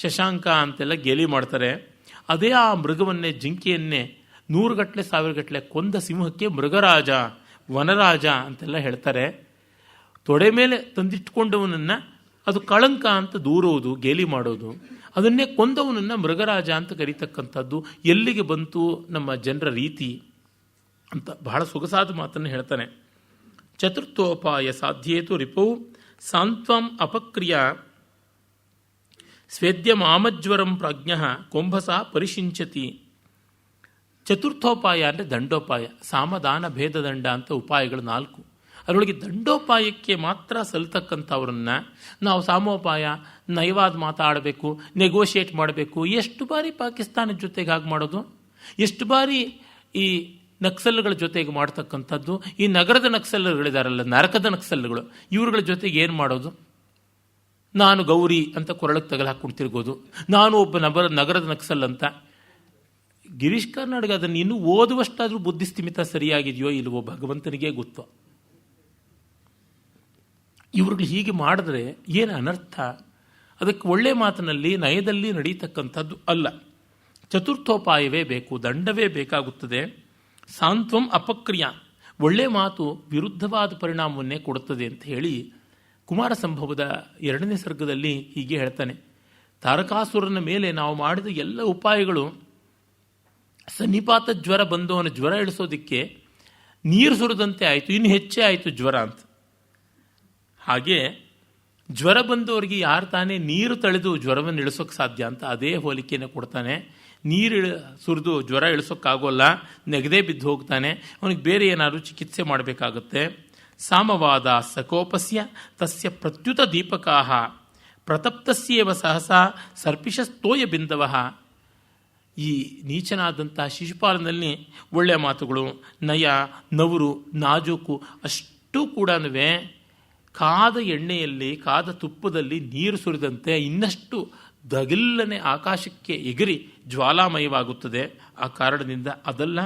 ಶಶಾಂಕ ಅಂತೆಲ್ಲ ಗೇಲಿ ಮಾಡ್ತಾರೆ. ಅದೇ ಆ ಮೃಗವನ್ನೇ, ಜಿಂಕೆಯನ್ನೇ 100 ಗಟ್ಟಲೆ 1000 ಗಟ್ಟಲೆ ಕೊಂದ ಸಿಂಹಕ್ಕೆ ಮೃಗರಾಜ, ವನರಾಜ ಅಂತೆಲ್ಲ ಹೇಳ್ತಾರೆ. ತೊಡೆ ಮೇಲೆ ತಂದಿಟ್ಕೊಂಡವನನ್ನು ಅದು ಕಳಂಕ ಅಂತ ದೂರುವುದು, ಗೇಲಿ ಮಾಡೋದು. ಅದನ್ನೇ ಕೊಂದವನನ್ನು ಮೃಗರಾಜ ಅಂತ ಕರೀತಕ್ಕಂಥದ್ದು ಎಲ್ಲಿಗೆ ಬಂತು ನಮ್ಮ ಜನರ ರೀತಿ ಅಂತ ಬಹಳ ಸೊಗಸಾದ ಮಾತನ್ನು ಹೇಳ್ತಾನೆ. ಚತುರ್ಥೋಪಾಯ ಸಾಧ್ಯೇತು ರಿಪೌ ಸಾಂತ್ವಂ ಅಪಕ್ರಿಯ ಸ್ವೇದ್ಯಮಾಮಜ್ವರಂ ಪ್ರಾಜ್ಞ ಕೊಂಭಸ ಪರಿಶಿಂಚತಿ. ಚತುರ್ಥೋಪಾಯ ಅಂದರೆ ದಂಡೋಪಾಯ. ಸಾಮದಾನ ಭೇದ ದಂಡ ಅಂತ ಉಪಾಯಗಳು 4. ಅದರೊಳಗೆ ದಂಡೋಪಾಯಕ್ಕೆ ಮಾತ್ರ ಸಲ್ತಕ್ಕಂಥವ್ರನ್ನ ನಾವು ಸಾಮೋಪಾಯ, ನಯವಾದ ಮಾತಾಡಬೇಕು, ನೆಗೋಷಿಯೇಟ್ ಮಾಡಬೇಕು. ಎಷ್ಟು ಬಾರಿ ಪಾಕಿಸ್ತಾನದ ಜೊತೆಗೆ ಹಾಗೆ ಮಾಡೋದು, ಎಷ್ಟು ಬಾರಿ ಈ ನಕ್ಸಲ್ಗಳ ಜೊತೆಗೆ ಮಾಡ್ತಕ್ಕಂಥದ್ದು. ಈ ನಗರದ ನಕ್ಸಲ್ಗಳಿದಾರಲ್ಲ, ನರಕದ ನಕ್ಸಲ್ಗಳು, ಇವ್ರುಗಳ ಜೊತೆಗೆ ಏನು ಮಾಡೋದು? ನಾನು ಗೌರಿ ಅಂತ ಕೊರಳಕ್ಕೆ ತಗಲು ಹಾಕ್ಕೊಂಡು ತಿರ್ಗೋದು, ನಾನು ಒಬ್ಬ ನಗರದ ನಕ್ಸಲ್ ಅಂತ. ಗಿರೀಶ್ ಕಾರ್ನಾಡ್ಗೆ ಅದನ್ನು ಇನ್ನೂ ಓದುವಷ್ಟಾದರೂ ಬುದ್ಧಿಸ್ಥಿಮಿತ ಸರಿಯಾಗಿದೆಯೋ ಇಲ್ವೋ ಭಗವಂತನಿಗೆ ಗೊತ್ತು. ಇವ್ರಿಗೆ ಹೀಗೆ ಮಾಡಿದ್ರೆ ಏನು ಅನರ್ಥ? ಅದಕ್ಕೆ ಒಳ್ಳೆ ಮಾತಿನಲ್ಲಿ ನಯದಲ್ಲಿ ನಡೀತಕ್ಕಂಥದ್ದು ಅಲ್ಲ. ಚತುರ್ಥೋಪಾಯವೇ ಬೇಕು, ದಂಡವೇ ಬೇಕಾಗುತ್ತದೆ. ಸಾಂತ್ವಂ ಅಪಕ್ರಿಯ, ಒಳ್ಳೆ ಮಾತು ವಿರುದ್ಧವಾದ ಪರಿಣಾಮವನ್ನೇ ಕೊಡುತ್ತದೆ ಅಂತ ಹೇಳಿ ಕುಮಾರ ಸಂಭವದ 2ನೇ ಸರ್ಗದಲ್ಲಿ ಹೀಗೆ ಹೇಳ್ತಾನೆ. ತಾರಕಾಸುರನ ಮೇಲೆ ನಾವು ಮಾಡಿದ ಎಲ್ಲ ಉಪಾಯಗಳು ಸನ್ನಿಪಾತ ಜ್ವರ ಬಂದವನ ಜ್ವರ ಇಳಿಸೋದಕ್ಕೆ ನೀರು ಸುರಿದಂತೆ ಆಯಿತು, ಇನ್ನು ಹೆಚ್ಚೇ ಆಯಿತು ಜ್ವರ ಅಂತ. ಹಾಗೆ ಜ್ವರ ಬಂದವರಿಗೆ ಯಾರು ತಾನೇ ನೀರು ತಳೆದು ಜ್ವರವನ್ನು ಇಳಿಸೋಕ್ಕೆ ಸಾಧ್ಯ ಅಂತ ಅದೇ ಹೋಲಿಕೆಯನ್ನು ಕೊಡ್ತಾನೆ. ನೀರು ಸುರಿದು ಜ್ವರ ಇಳಿಸೋಕ್ಕಾಗೋಲ್ಲ, ನೆಗದೇ ಬಿದ್ದು ಹೋಗ್ತಾನೆ, ಅವನಿಗೆ ಬೇರೆ ಏನಾದರೂ ಚಿಕಿತ್ಸೆ ಮಾಡಬೇಕಾಗುತ್ತೆ. ಸಾಮವಾದ ಸಕೋಪಸ್ಯ ತಸ್ಯ ಪ್ರತ್ಯುತ ದೀಪಕಾಹ ಪ್ರತಪ್ತಸ್ಯೇವ ಸಹಸಾ ಸರ್ಪಿಷಸ್ತೋಯ ಬಿಂದವಃ. ಈ ನೀಚನಾದಂಥ ಶಿಶುಪಾಲನಲ್ಲಿ ಒಳ್ಳೆಯ ಮಾತುಗಳು, ನಯ, ನವರು, ನಾಜೂಕು ಅಷ್ಟೂ ಕೂಡ ಕಾದ ಎಣ್ಣೆಯಲ್ಲಿ, ಕಾದ ತುಪ್ಪದಲ್ಲಿ ನೀರು ಸುರಿದಂತೆ ಇನ್ನಷ್ಟು ದಗಿಲ್ಲನೆ ಆಕಾಶಕ್ಕೆ ಎಗರಿ ಜ್ವಾಲಾಮಯವಾಗುತ್ತದೆ. ಆ ಕಾರಣದಿಂದ ಅದೆಲ್ಲ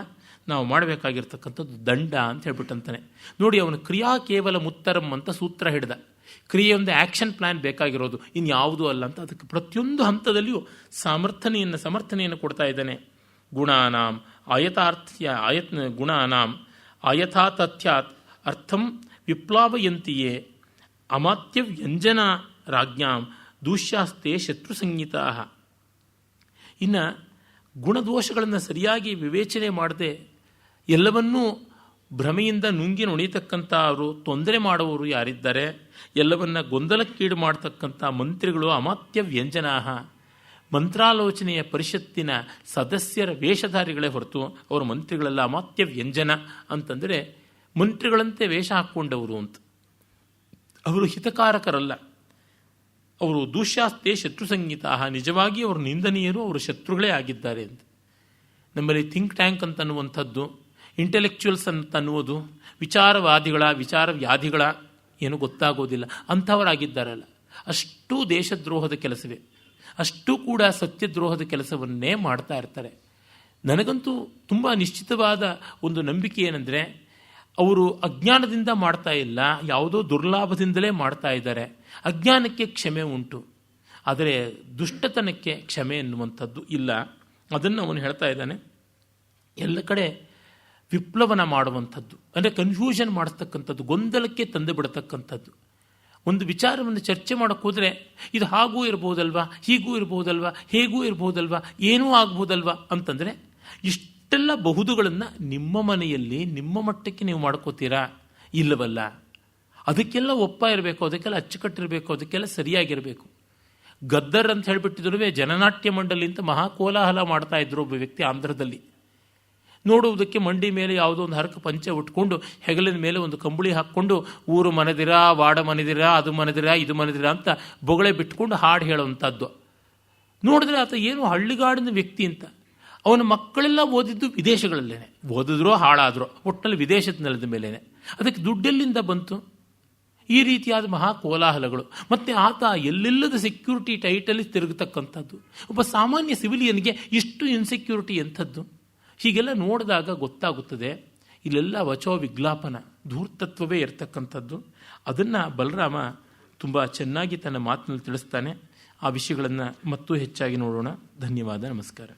ನಾವು ಮಾಡಬೇಕಾಗಿರ್ತಕ್ಕಂಥದ್ದು ದಂಡ ಅಂತ ಹೇಳ್ಬಿಟ್ಟಂತಾನೆ. ನೋಡಿ, ಅವನು ಕ್ರಿಯಾ ಕೇವಲ ಮುತ್ತರಂ ಅಂತ ಸೂತ್ರ ಹಿಡಿದ. ಕ್ರಿಯೆಯೊಂದು ಆ್ಯಕ್ಷನ್ ಪ್ಲ್ಯಾನ್ ಬೇಕಾಗಿರೋದು, ಇನ್ಯಾವುದೂ ಅಲ್ಲ ಅಂತ. ಅದಕ್ಕೆ ಪ್ರತಿಯೊಂದು ಹಂತದಲ್ಲಿಯೂ ಸಮರ್ಥನೆಯನ್ನು ಕೊಡ್ತಾ ಇದ್ದಾನೆ. ಗುಣಾನಾಂ ಗುಣಾನಾಂ ಆಯಥಾತಥ್ಯಾತ್ ಅರ್ಥಂ ವಿಪ್ಲಾವಯಂತಿಯೇ ಅಮಾತ್ಯ ವ್ಯಂಜನ ರಾಜ್ಞಾಂ ದೂಷ್ಯಾಸ್ತೆ ಶತ್ರು ಸಂಹಿತಾ. ಇನ್ನು ಗುಣದೋಷಗಳನ್ನು ಸರಿಯಾಗಿ ವಿವೇಚನೆ ಮಾಡದೆ ಎಲ್ಲವನ್ನೂ ಭ್ರಮೆಯಿಂದ ನುಂಗಿ ನುಣಿತಕ್ಕಂಥ ಅವರು, ತೊಂದರೆ ಮಾಡುವವರು ಯಾರಿದ್ದಾರೆ, ಎಲ್ಲವನ್ನ ಗೊಂದಲಕ್ಕೀಡು ಮಾಡತಕ್ಕಂಥ ಮಂತ್ರಿಗಳು ಅಮಾತ್ಯ ವ್ಯಂಜನಾ, ಮಂತ್ರಾಲೋಚನೆಯ ಪರಿಷತ್ತಿನ ಸದಸ್ಯರ ವೇಷಧಾರಿಗಳೇ ಹೊರತು ಅವರು ಮಂತ್ರಿಗಳೆಲ್ಲ. ಅಮಾತ್ಯ ವ್ಯಂಜನ ಅಂತಂದರೆ ಮಂತ್ರಿಗಳಂತೆ ವೇಷ ಹಾಕ್ಕೊಂಡವರು ಅಂತ. ಅವರು ಹಿತಕಾರಕರಲ್ಲ, ಅವರು ದೂಷ್ಯಾಸ್ತೆ ಶತ್ರು ಸಂಹಿತಾ, ನಿಜವಾಗಿ ಅವರು ನಿಂದನೀಯರು, ಅವರು ಶತ್ರುಗಳೇ ಆಗಿದ್ದಾರೆ ಅಂತ. ನಮ್ಮಲ್ಲಿ ಥಿಂಕ್ ಟ್ಯಾಂಕ್ ಅಂತನ್ನುವಂಥದ್ದು, ಇಂಟೆಲೆಕ್ಚುಯಲ್ಸ್ ಅಂತನ್ನುವುದು ವಿಚಾರವ್ಯಾಧಿಗಳ ಏನು ಗೊತ್ತಾಗೋದಿಲ್ಲ ಅಂಥವರಾಗಿದ್ದಾರಲ್ಲ. ಅಷ್ಟೂ ದೇಶದ್ರೋಹದ ಕೆಲಸವೇ, ಅಷ್ಟೂ ಕೂಡ ಸತ್ಯದ್ರೋಹದ ಕೆಲಸವನ್ನೇ ಮಾಡ್ತಾ ಇರ್ತಾರೆ. ನನಗಂತೂ ತುಂಬ ನಿಶ್ಚಿತವಾದ ಒಂದು ನಂಬಿಕೆ ಏನೆಂದರೆ, ಅವರು ಅಜ್ಞಾನದಿಂದ ಮಾಡ್ತಾ ಇಲ್ಲ, ಯಾವುದೋ ದುರ್ಲಾಭದಿಂದಲೇ ಮಾಡ್ತಾ ಇದ್ದಾರೆ. ಅಜ್ಞಾನಕ್ಕೆ ಕ್ಷಮೆ ಉಂಟು, ಆದರೆ ದುಷ್ಟತನಕ್ಕೆ ಕ್ಷಮೆ ಎನ್ನುವಂಥದ್ದು ಇಲ್ಲ. ಅದನ್ನು ಅವನು ಹೇಳ್ತಾ ಇದ್ದಾನೆ. ಎಲ್ಲ ಕಡೆ ವಿಪ್ಲವನ ಮಾಡುವಂಥದ್ದು ಅಂದರೆ ಕನ್ಫ್ಯೂಷನ್ ಮಾಡಿಸ್ತಕ್ಕಂಥದ್ದು, ಗೊಂದಲಕ್ಕೆ ತಂದು ಬಿಡತಕ್ಕಂಥದ್ದು. ಒಂದು ವಿಚಾರವನ್ನು ಚರ್ಚೆ ಮಾಡೋಕ್ಕೆ ಹೋದರೆ ಇದು ಹಾಗೂ ಇರ್ಬೋದಲ್ವಾ, ಹೀಗೂ ಇರ್ಬೋದಲ್ವಾ, ಹೇಗೂ ಇರ್ಬೋದಲ್ವಾ, ಏನೂ ಆಗ್ಬೋದಲ್ವಾ ಅಂತಂದರೆ ಇಷ್ಟೆಲ್ಲ ಬಹುದುಗಳನ್ನು ನಿಮ್ಮ ಮನೆಯಲ್ಲಿ ನಿಮ್ಮ ಮಟ್ಟಕ್ಕೆ ನೀವು ಮಾಡ್ಕೋತೀರಾ? ಇಲ್ಲವಲ್ಲ. ಅದಕ್ಕೆಲ್ಲ ಒಪ್ಪ ಇರಬೇಕು, ಅದಕ್ಕೆಲ್ಲ ಅಚ್ಚುಕಟ್ಟಿರಬೇಕು, ಅದಕ್ಕೆಲ್ಲ ಸರಿಯಾಗಿರಬೇಕು. ಗದ್ದರ್ ಅಂತ ಹೇಳಿಬಿಟ್ಟಿದ್ರು ಜನನಾಟ್ಯ ಮಂಡಳಿ ಅಂತ ಮಹಾಕೋಲಾಹಲ ಮಾಡ್ತಾ ಇದ್ರು ಒಬ್ಬ ವ್ಯಕ್ತಿ ಆಂಧ್ರದಲ್ಲಿ. ನೋಡುವುದಕ್ಕೆ ಮಂಡಿ ಮೇಲೆ ಯಾವುದೋ ಒಂದು ಹರಕ ಪಂಚೆ ಉಟ್ಕೊಂಡು ಹೆಗಲಿನ ಮೇಲೆ ಒಂದು ಕಂಬಳಿ ಹಾಕ್ಕೊಂಡು ಊರು ಮನೆದಿರಾ, ವಾಡ ಮನೆದಿರಾ, ಅದು ಮನೆದಿರಾ, ಇದು ಮನೆದಿರಾ ಅಂತ ಬೊಗಳೆ ಬಿಟ್ಕೊಂಡು ಹಾಡು ಹೇಳುವಂಥದ್ದು. ನೋಡಿದ್ರೆ ಆತ ಏನು ಹಳ್ಳಿಗಾಡಿನ ವ್ಯಕ್ತಿ ಅಂತ. ಅವನ ಮಕ್ಕಳೆಲ್ಲ ಓದಿದ್ದು ವಿದೇಶಗಳಲ್ಲೇ, ಓದಿದ್ರೋ ಹಾಳಾದ್ರೋ ಒಟ್ಟಿನಲ್ಲಿ ವಿದೇಶದ ನೆಲದ ಮೇಲೇ. ಅದಕ್ಕೆ ದುಡ್ಡೆಲ್ಲಿಂದ ಬಂತು? ಈ ರೀತಿಯಾದ ಮಹಾ ಕೋಲಾಹಲಗಳು. ಮತ್ತು ಆತ ಎಲ್ಲೆಲ್ಲದ ಸೆಕ್ಯೂರಿಟಿ ಟೈಟಲ್ಲಿ ತಿರುಗತಕ್ಕಂಥದ್ದು. ಒಬ್ಬ ಸಾಮಾನ್ಯ ಸಿವಿಲಿಯನ್ಗೆ ಇಷ್ಟು ಇನ್ಸೆಕ್ಯೂರಿಟಿ ಎಂಥದ್ದು? ಹೀಗೆಲ್ಲ ನೋಡಿದಾಗ ಗೊತ್ತಾಗುತ್ತದೆ ಇಲ್ಲೆಲ್ಲ ವಚೋ ವಿಜ್ಞಾಪನ, ಧೂರ್ತತ್ವವೇ ಇರತಕ್ಕಂಥದ್ದು. ಅದನ್ನು ಬಲರಾಮ ತುಂಬ ಚೆನ್ನಾಗಿ ತನ್ನ ಮಾತಿನಲ್ಲಿ ತಿಳಿಸ್ತಾನೆ. ಆ ವಿಷಯಗಳನ್ನು ಮತ್ತೂ ಹೆಚ್ಚಾಗಿ ನೋಡೋಣ. ಧನ್ಯವಾದ, ನಮಸ್ಕಾರ.